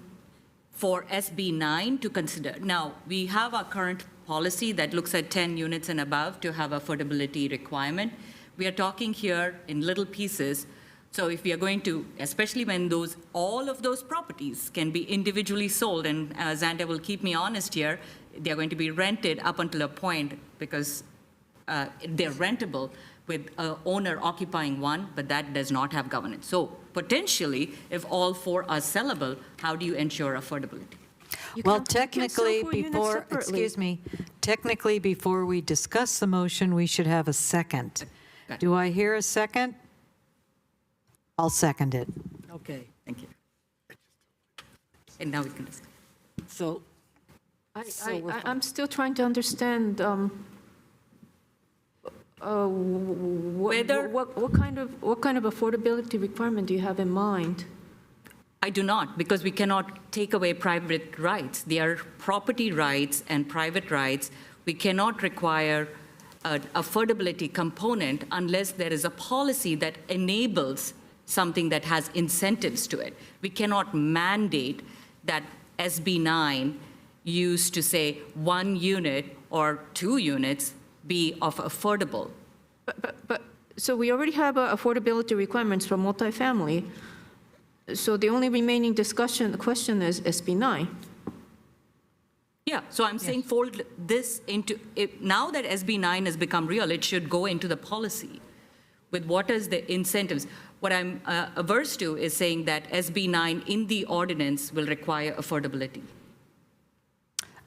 for SB 9 to consider. Now, we have our current policy that looks at 10 units and above to have affordability requirement. We are talking here in little pieces. So if we are going to, especially when all of those properties can be individually sold, and Xander will keep me honest here, they're going to be rented up until a point because they're rentable with an owner occupying one, but that does not have governance. So potentially, if all four are sellable, how do you ensure affordability? Well, You can sell technically, 4 units before, separately. excuse me, technically, before we discuss the motion, we should have a second. Got it. Do I hear a second? I'll second it. Okay. Thank you. And now we can discuss. So, I'm still trying to understand Whether- what kind of affordability requirement do you have in mind? I do not, because we cannot take away private rights. They are property rights and private rights. We cannot require an affordability component unless there is a policy that enables something that has incentives to it. We cannot mandate that SB 9 used to say 1 unit or 2 units be of affordable. But so we already have affordability requirements for multifamily. So the only remaining question is SB 9. Yeah, so I'm saying fold this into, now that SB 9 has become real, it should go into the policy with what is the incentives. What I'm averse to is saying that SB 9 in the ordinance will require affordability.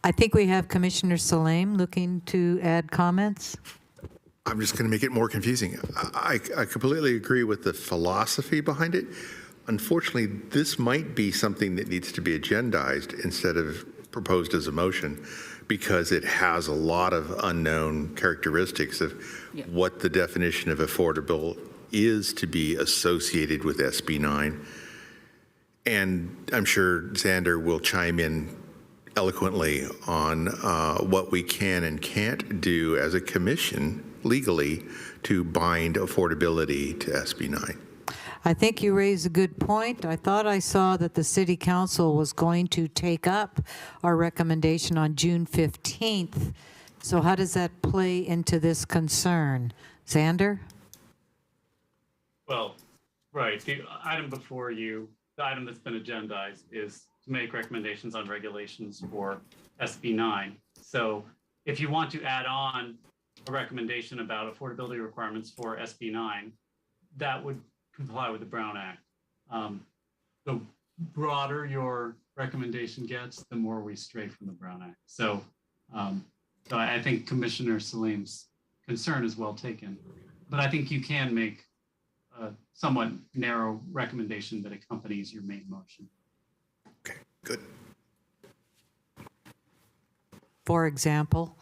I think we have Commissioner Salam looking to add comments. I'm just going to make it more confusing. I completely agree with the philosophy behind it. Unfortunately, this might be something that needs to be agendized instead of proposed as a motion because it has a lot of unknown characteristics of what the definition of affordable is to be associated with SB 9. And I'm sure Xander will chime in eloquently on what we can and can't do as a commission legally to bind affordability to SB 9. I think you raise a good point. I thought I saw that the city council was going to take up our recommendation on June 15th. So how does that play into this concern? Xander? Well, right, the item before you, the item that's been agendized is to make recommendations on regulations for SB 9. So if you want to add on a recommendation about affordability requirements for SB 9, that would comply with the Brown Act. The broader your recommendation gets, the more we stray from the Brown Act. So, so I think Commissioner Salim's concern is well taken, but I think you can make a somewhat narrow recommendation that accompanies your main motion. Okay, good. For example?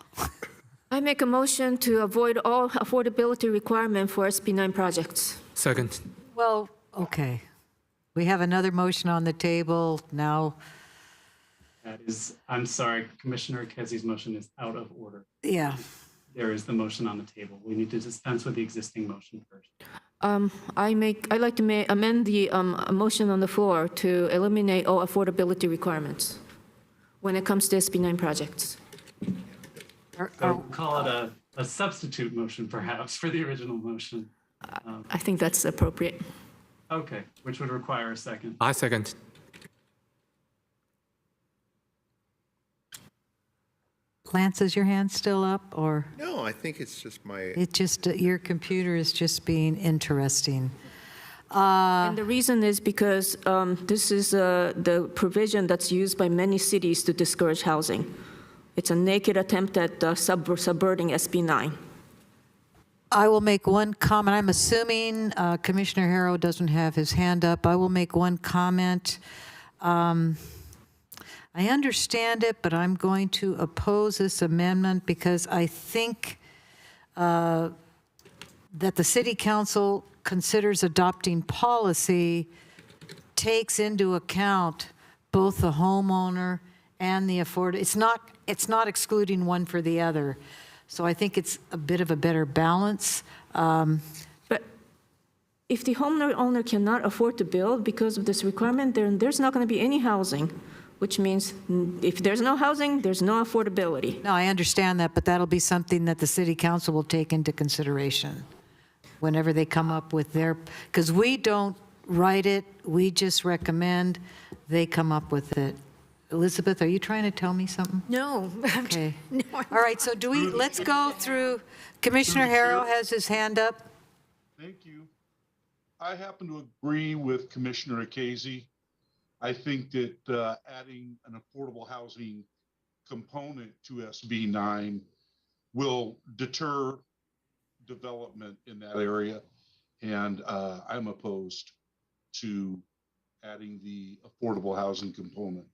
I make a motion to avoid all affordability requirement for SB 9 projects. Second. Well, okay. We have another motion on the table now. That is, I'm sorry, Commissioner Kezi's motion is out of order. Yeah. There is the motion on the table. We need to dispense with the existing motion first. I'd like to amend the motion on the floor to eliminate all affordability requirements when it comes to SB 9 projects. So call it a substitute motion perhaps for the original motion. I think that's appropriate. Okay, which would require a second. I second. Lance, is your hand still up, or No, I think it's just my, it just, your computer is just being interesting? And the reason is because this is the provision that's used by many cities to discourage housing. It's a naked attempt at subverting SB 9. I will make one comment. I'm assuming Commissioner Harrow doesn't have his hand up. I will make one comment. I understand it, but I'm going to oppose this amendment because I think that the City Council considers adopting policy takes into account both the homeowner and the It's not excluding one for the other. So I think it's a bit of a better balance. But if the homeowner cannot afford to build because of this requirement, then there's not going to be any housing, which means if there's no housing, there's no affordability. No, I understand that, but that'll be something that the City Council will take into consideration whenever they come up with their, because we don't write it, we just recommend they come up with it. Elizabeth, are you trying to tell me something? No. Okay. All right, so let's go through, Commissioner Harrow has his hand up. Thank you. I happen to agree with Commissioner Akezi. I think that adding an affordable housing component to SB 9 will deter development in that area. And I'm opposed to adding the affordable housing component.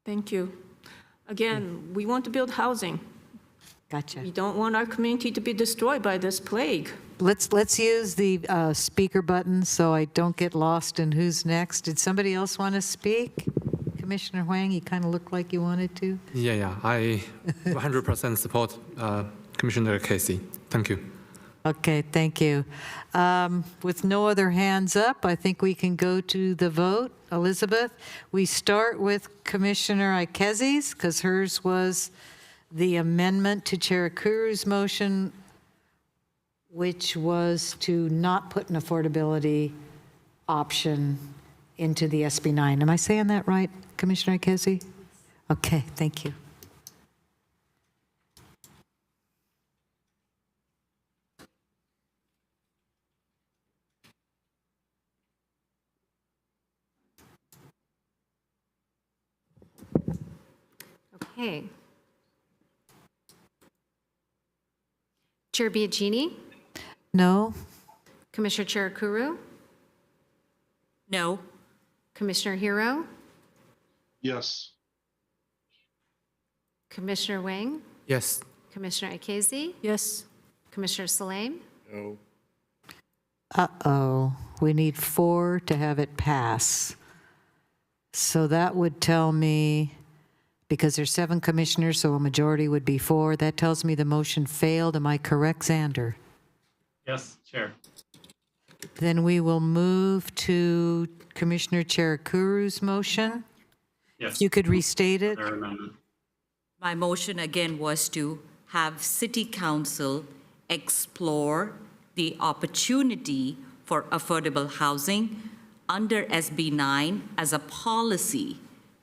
Thank you. Again, we want to build housing. Gotcha. We don't want our community to be destroyed by this plague. Let's use the speaker button so I don't get lost in who's next. Did somebody else want to speak? Commissioner Huang, you kind of looked like you wanted to. Yeah, I 100% support Commissioner Casey. Thank you. Okay, thank you. With no other hands up, I think we can go to the vote. Elizabeth, we start with Commissioner Ikezi's because hers was the amendment to Chair Kuru's motion, which was to not put an affordability option into the SB 9. Am I saying that right, Commissioner Ikezi? Okay, thank you. Okay. Chair Biagini, No? Commissioner Cherukuru, No. Commissioner Hero, Yes. Commissioner Wang, Yes. Commissioner Ikezi, Yes. Commissioner Salame, no, Uh-oh, we need 4 to have it pass. So that would tell me, because there's 7 commissioners, so a majority would be 4. That tells me the motion failed. Am I correct, Xander? Yes, Chair. Then we will move to Commissioner Cherukuri's motion. Yes. If you could restate it. Other amendment. My motion again was to have City Council explore the opportunity for affordable housing under SB 9 as a policy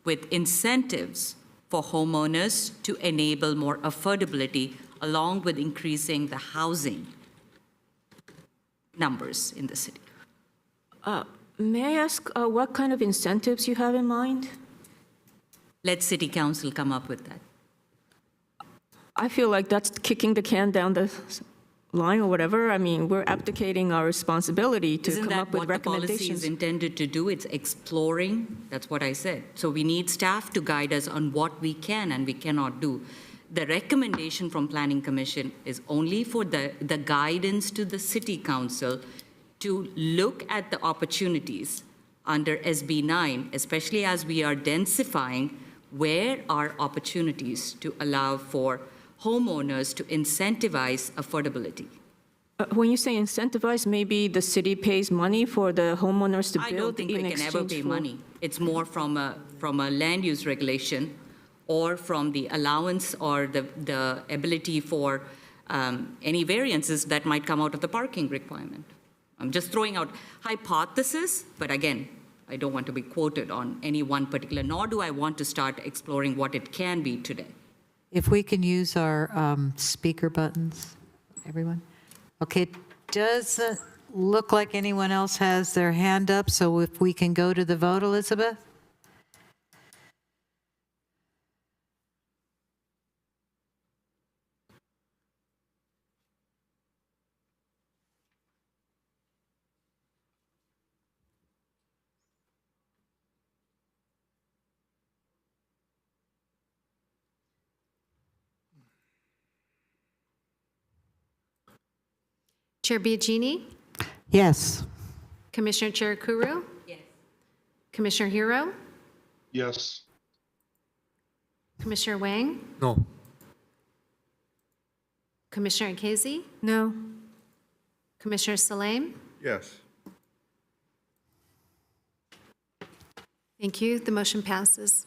with incentives for homeowners to enable more affordability along with increasing the housing numbers in the city. May I ask what kind of incentives you have in mind? Let City Council come up with that. I feel like that's kicking the can down the line or whatever. I mean, we're abdicating our responsibility to Isn't come that up with what the policy is recommendations. intended to do? It's exploring. That's what I said. So we need staff to guide us on what we can and we cannot do. The recommendation from Planning Commission is only for the guidance to the City Council to look at the opportunities under SB 9, especially as we are densifying, where are opportunities to allow for homeowners to incentivize affordability. When you say incentivize, maybe the city pays money for the homeowners to build I don't think in we can ever exchange pay for- money. It's more from a land use regulation or from the allowance or the ability for any variances that might come out of the parking requirement. I'm just throwing out hypothesis, but again, I don't want to be quoted on any one particular, nor do I want to start exploring what it can be today. If we can use our speaker buttons, everyone. Okay, it doesn't look like anyone else has their hand up, so if we can go to the vote, Elizabeth? Chair Biagini, Yes. Commissioner Cherukuru? Yes. Commissioner Hero? Yes. Commissioner Wang? No. Commissioner Akazi? No. Commissioner Salame? Yes. Thank you. The motion passes.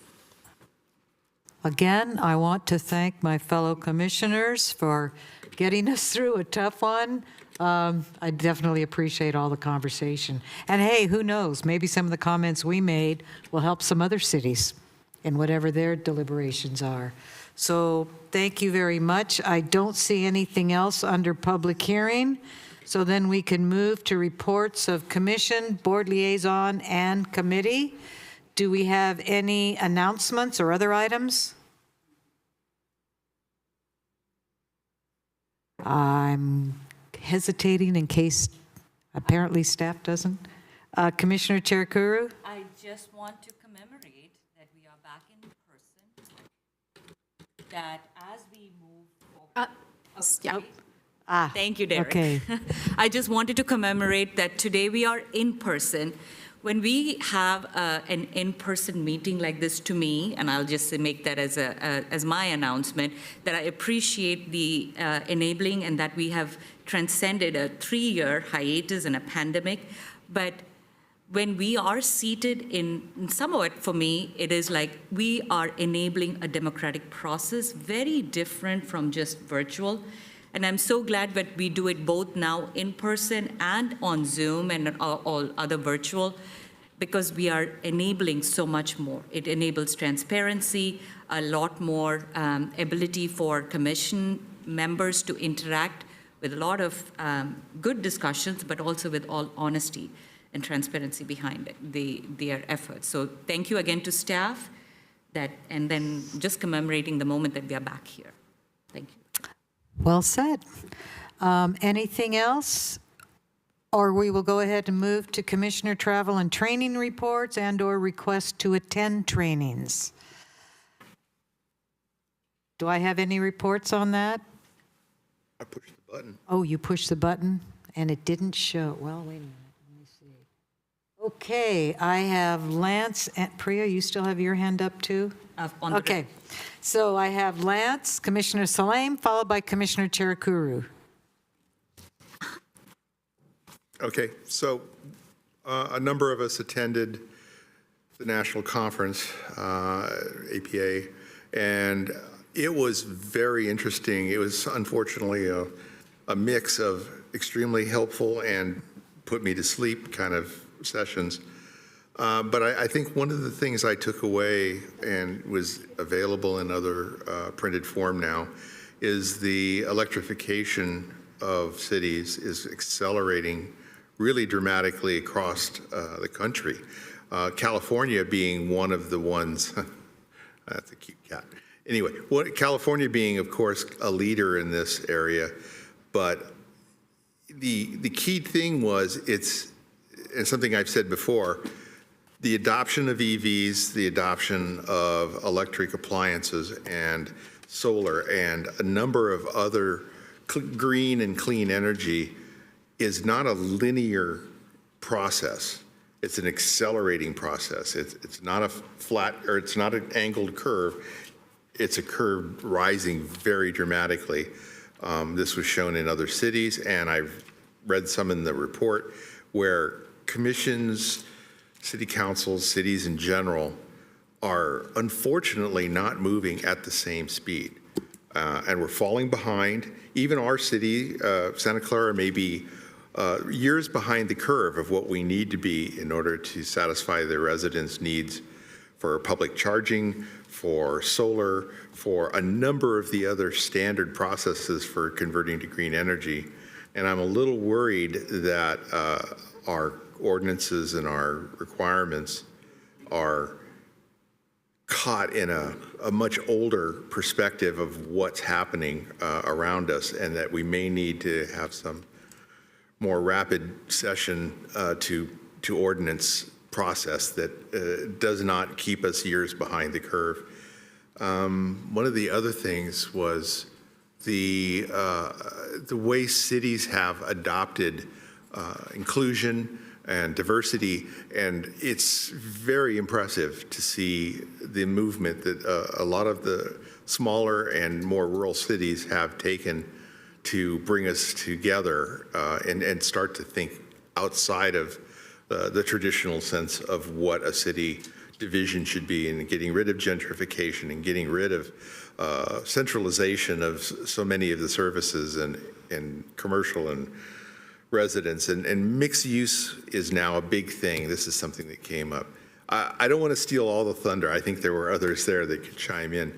Again, I want to thank my fellow commissioners for getting us through a tough one. I definitely appreciate all the conversation. And hey, who knows, maybe some of the comments we made will help some other cities in whatever their deliberations are. So thank you very much. I don't see anything else under public hearing. So then we can move to reports of commission, board liaison, and committee. Do we have any announcements or other items? I'm hesitating in case apparently staff doesn't. Commissioner Cherukuru? I just want to commemorate that we are back in person, that as we move forward. Yeah. Thank you, Derek. Okay. I just wanted to commemorate that today we are in person. When we have an in-person meeting like this, to me, and I'll just make that as my announcement, that I appreciate the enabling and that we have transcended a 3-year hiatus and a pandemic. But when we are seated in somewhat, for me, it is like we are enabling a democratic process, very different from just virtual. And I'm so glad that we do it both now in person and on Zoom and all other virtual, because we are enabling so much more. It enables transparency, a lot more ability for commission members to interact with a lot of good discussions, but also with all honesty and transparency behind it, their efforts. So thank you again to staff, and then just commemorating the moment that we are back here. Thank you. Well said. Anything else? Or we will go ahead and move to Commissioner Travel and Training reports and/or request to attend trainings. Do I have any reports on that? I pushed the button. Oh, you pushed the button and it didn't show. Well, wait a minute. Let me see. Okay, I have Lance and Priya. You still have your hand up too? Okay, so I have Lance, Commissioner Salame, followed by Commissioner Cherukuru. Okay, so a number of us attended the national conference, APA, and it was very interesting. It was unfortunately a mix of extremely helpful and put me to sleep kind of sessions. But I think one of the things I took away and was available in other printed form now is the electrification of cities is accelerating really dramatically across the country. California being one of the ones, that's a cute cat. Anyway, California being, of course, a leader in this area, but the key thing was and something I've said before, the adoption of EVs, the adoption of electric appliances, and solar and a number of other green and clean energy is not a linear process. It's an accelerating process. It's not a flat, or it's not an angled curve. It's a curve rising very dramatically. This was shown in other cities, and I've read some in the report where commissions, city councils, cities in general are unfortunately not moving at the same speed. And we're falling behind. Even our city, Santa Clara, may be years behind the curve of what we need to be in order to satisfy the residents' needs for public charging, for solar, for a number of the other standard processes for converting to green energy. And I'm a little worried that our ordinances and our requirements are caught in a much older perspective of what's happening around us, and that we may need to have some more rapid session to ordinance process that does not keep us years behind the curve. One of the other things was the way cities have adopted inclusion and diversity, and it's very impressive to see the movement that a lot of the smaller and more rural cities have taken to bring us together and start to think outside of the traditional sense of what a city division should be, and getting rid of gentrification and getting rid of centralization of so many of the services and commercial and residents, and mixed use is now a big thing. This is something that came up. I don't want to steal all the thunder. I think there were others there that could chime in,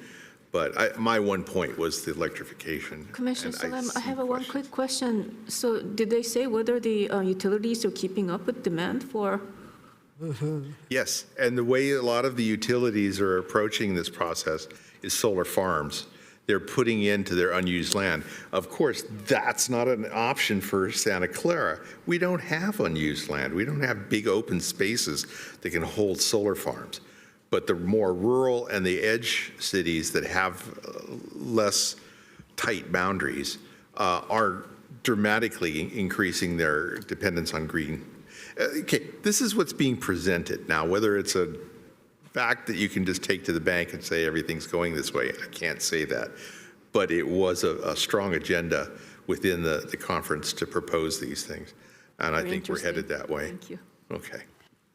but my one point was the electrification. Commissioner And Salem, I see have one questions. quick question. So did they say whether the utilities are keeping up with demand for? Yes, and the way a lot of the utilities are approaching this process is solar farms. They're putting into their unused land. Of course, that's not an option for Santa Clara. We don't have unused land. We don't have big open spaces that can hold solar farms. But the more rural and the edge cities that have less tight boundaries are dramatically increasing their dependence on green. Okay, this is what's being presented now, whether it's a fact that you can just take to the bank and say everything's going this way. I can't say that. But it was a strong agenda within the conference to propose these things. And I Very think we're interesting. headed that way. Thank you. Okay.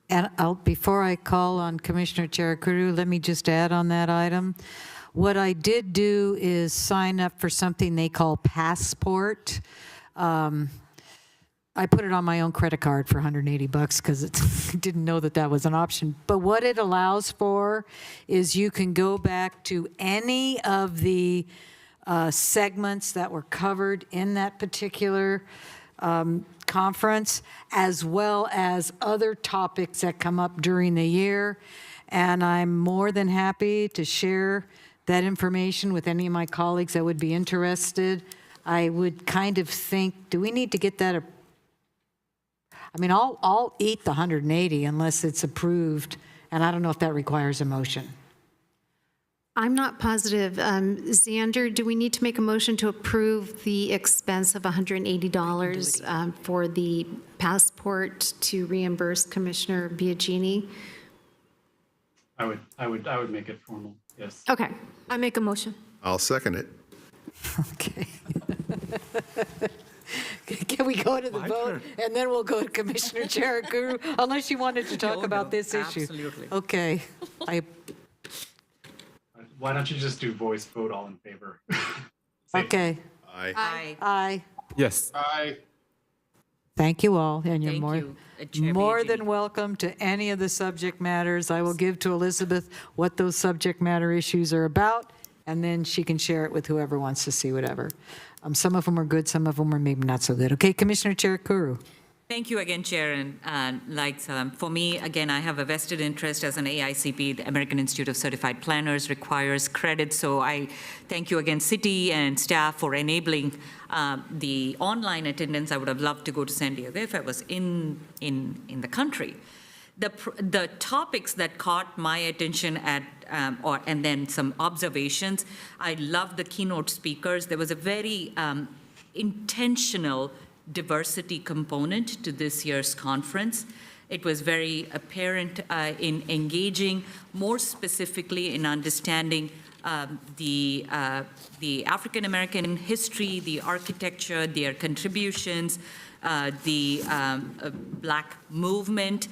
And before I call on Commissioner Cherukuru, let me just add on that item. What I did do is sign up for something they call Passport. I put it on my own credit card for $180 because I didn't know that was an option. But what it allows for is you can go back to any of the segments that were covered in that particular conference, as well as other topics that come up during the year. And I'm more than happy to share that information with any of my colleagues that would be interested. I would kind of think, do we need to get that? I mean, I'll eat the 180 unless it's approved, and I don't know if that requires a motion. I'm not positive. Xander, do we need to make a motion to approve the expense of $180 for the passport to reimburse Commissioner Biagini? I would make it formal, yes. Okay. I make a motion. I'll second it. Okay. Can we go to the vote? And then we'll go to Commissioner Cherukuru, unless you wanted to talk about this issue. Absolutely. Okay. Why don't you just do voice vote all in favor? Okay. Aye. Aye. Aye. Yes. Aye. Thank you all, and you're Thank more, you, Chair more Biagini. than welcome to any of the subject matters. I will give to Elizabeth what those subject matter issues are about, and then she can share it with whoever wants to see whatever. Some of them are good, some of them are maybe not so good. Okay, Commissioner Cherukuru. Thank you again, Chair, and like for me, again, I have a vested interest as an AICP. The American Institute of Certified Planners requires credit, so I thank you again, City and staff, for enabling the online attendance. I would have loved to go to San Diego if I was in the country. the topics that caught my attention and then some observations. I love the keynote speakers. There was a very intentional diversity component to this year's conference. It was very apparent in engaging more specifically in understanding the African American history, the architecture, their contributions, the Black movement,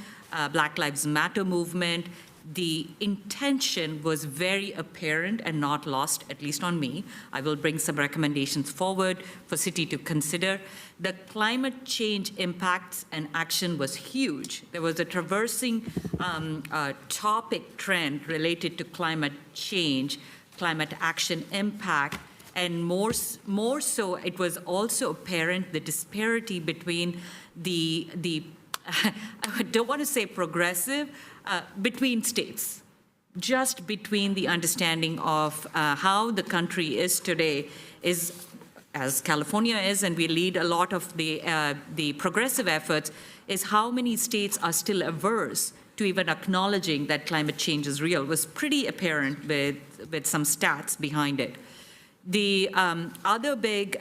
Black Lives Matter movement. The intention was very apparent and not lost, at least on me. I will bring some recommendations forward for city to consider. The climate change impacts and action was huge. There was a traversing topic trend related to climate change, climate action impact, and more so, it was also apparent the disparity between the I don't want to say progressive, between states, just between the understanding of how the country is today is, as California is, and we lead a lot of the progressive efforts, is how many states are still averse to even acknowledging that climate change is real. It was pretty apparent with some stats behind it. The other big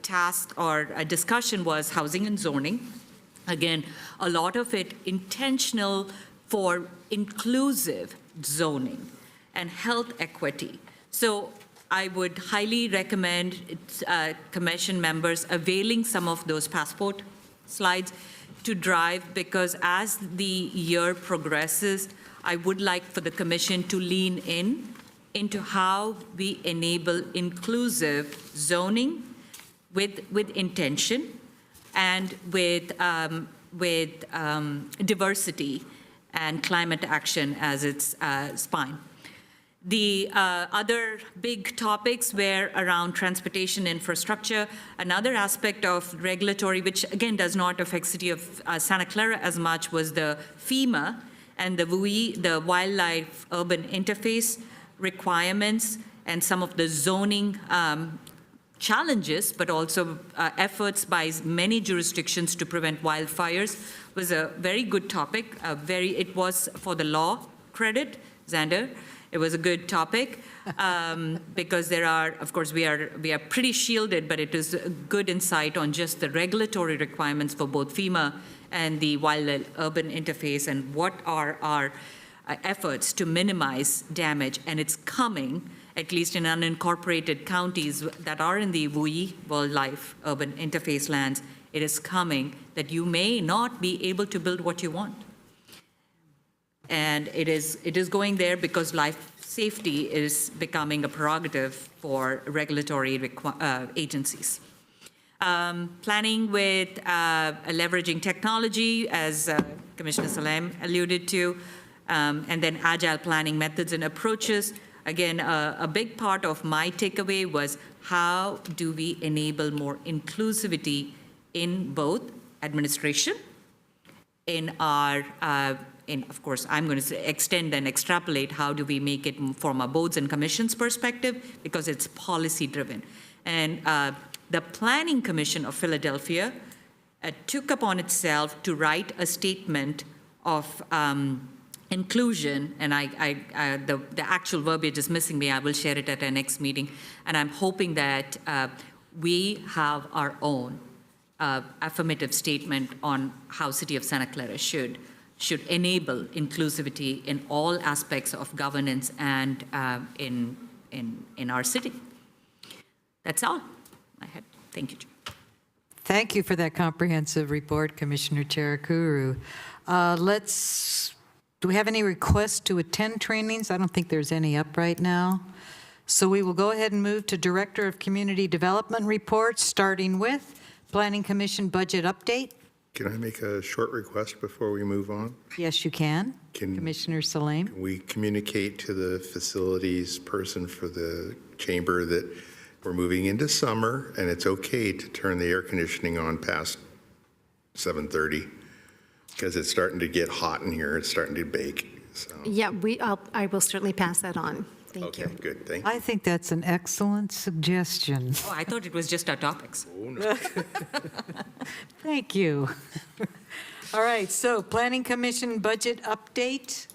task or discussion was housing and zoning. Again, a lot of it intentional for inclusive zoning and health equity. So I would highly recommend commission members availing some of those passport slides to drive, because as the year progresses, I would like for the commission to lean into how we enable inclusive zoning with intention and with diversity and climate action as its spine. The other big topics were around transportation infrastructure. Another aspect of regulatory, which again does not affect City of Santa Clara as much, was the FEMA and the WUI, the Wildlife Urban Interface requirements, and some of the zoning challenges, but also efforts by many jurisdictions to prevent wildfires, was a very good topic. It was for the law credit, Xander. It was a good topic because there are, of course, we are pretty shielded, but it is a good insight on just the regulatory requirements for both FEMA and the Wildlife Urban Interface, and what are our efforts to minimize damage. And it's coming, at least in unincorporated counties that are in the WUI, Wildlife Urban Interface lands, it is coming that you may not be able to build what you want. And it is going there because life safety is becoming a prerogative for regulatory agencies. Planning with leveraging technology, as Commissioner Salem alluded to, and then agile planning methods and approaches. Again, a big part of my takeaway was how do we enable more inclusivity in both administration, in our, of course, I'm going to extend and extrapolate how do we make it from a boards and commissions perspective, because it's policy driven. And the Planning Commission of Philadelphia took upon itself to write a statement of inclusion, and the actual verbiage is missing me. I will share it at our next meeting. And I'm hoping that we have our own affirmative statement on how City of Santa Clara should enable inclusivity in all aspects of governance and in our city. That's all I had. Thank you, Chair. Thank you for that comprehensive report, Commissioner Cherakuru. Do we have any requests to attend trainings? I don't think there's any up right now. So we will go ahead and move to Director of Community Development reports, starting with Planning Commission budget update. Can I make a short request before we move on? Yes, you can. Commissioner Salem. We communicate to the facilities person for the chamber that we're moving into summer and it's okay to turn the air conditioning on past 7:30 because it's starting to get hot in here. It's starting to bake. So. Yeah, I will certainly pass that on. Thank you. Okay, good. Thank you. I think that's an excellent suggestion. Oh, I thought it was just our topics. Oh, no. Thank you. All right, so Planning Commission budget update.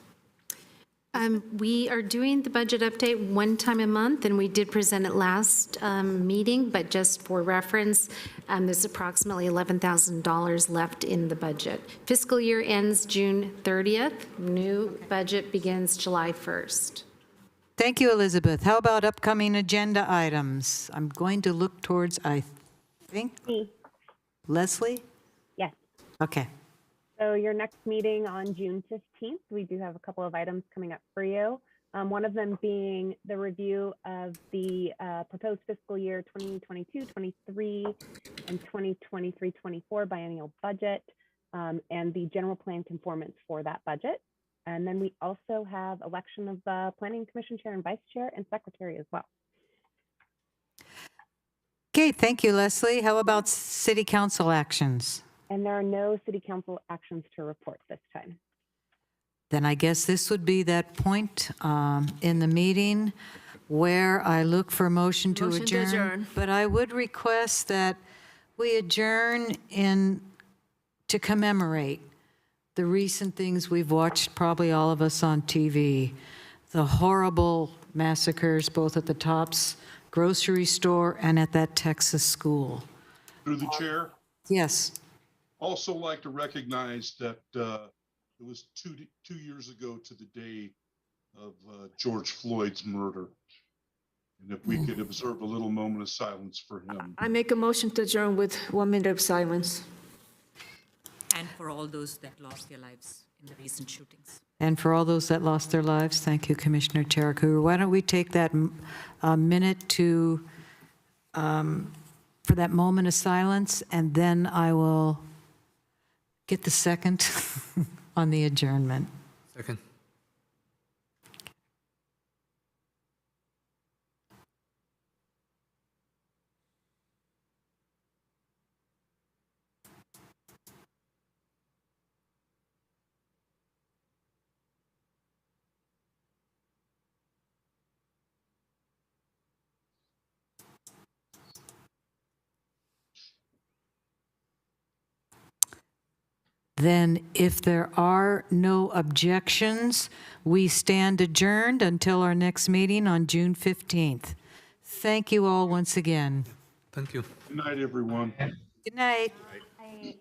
We are doing the budget update one time a month, and we did present it last meeting, but just for reference, there's approximately $11,000 left in the budget. Fiscal year ends June 30th. New budget begins July 1st. Thank you, Elizabeth. How about upcoming agenda items? I'm going to look towards, I think, Me. Leslie? Yes. Okay. So your next meeting on June 15th, we do have a couple of items coming up for you. One of them being the review of the proposed fiscal year 2022-23 and 2023-24 biennial budget and the general plan conformance for that budget. And then we also have election of the Planning Commission Chair and Vice Chair and Secretary as well. Okay, thank you, Leslie. How about city council actions? And there are no city council actions to report this time. Then I guess this would be that point in the meeting where I look for a motion to Motion to adjourn. adjourn. But I would request that we adjourn to commemorate the recent things we've watched, probably all of us on TV, the horrible massacres both at the Tops grocery store and at that Texas school. Through the chair, Yes. also like to recognize that it was two years ago to the day of George Floyd's murder. And if we could observe a little moment of silence for him. I make a motion to adjourn with 1 minute of silence. And for all those that lost their lives in the recent shootings. And for all those that lost their lives, thank you, Commissioner Charakur. Why don't we take that minute to, for that moment of silence, and then I will get the second on the adjournment. Second. Then if there are no objections, we stand adjourned until our next meeting on June 15th. Thank you all once again. Thank you. Good night, everyone. Good night. I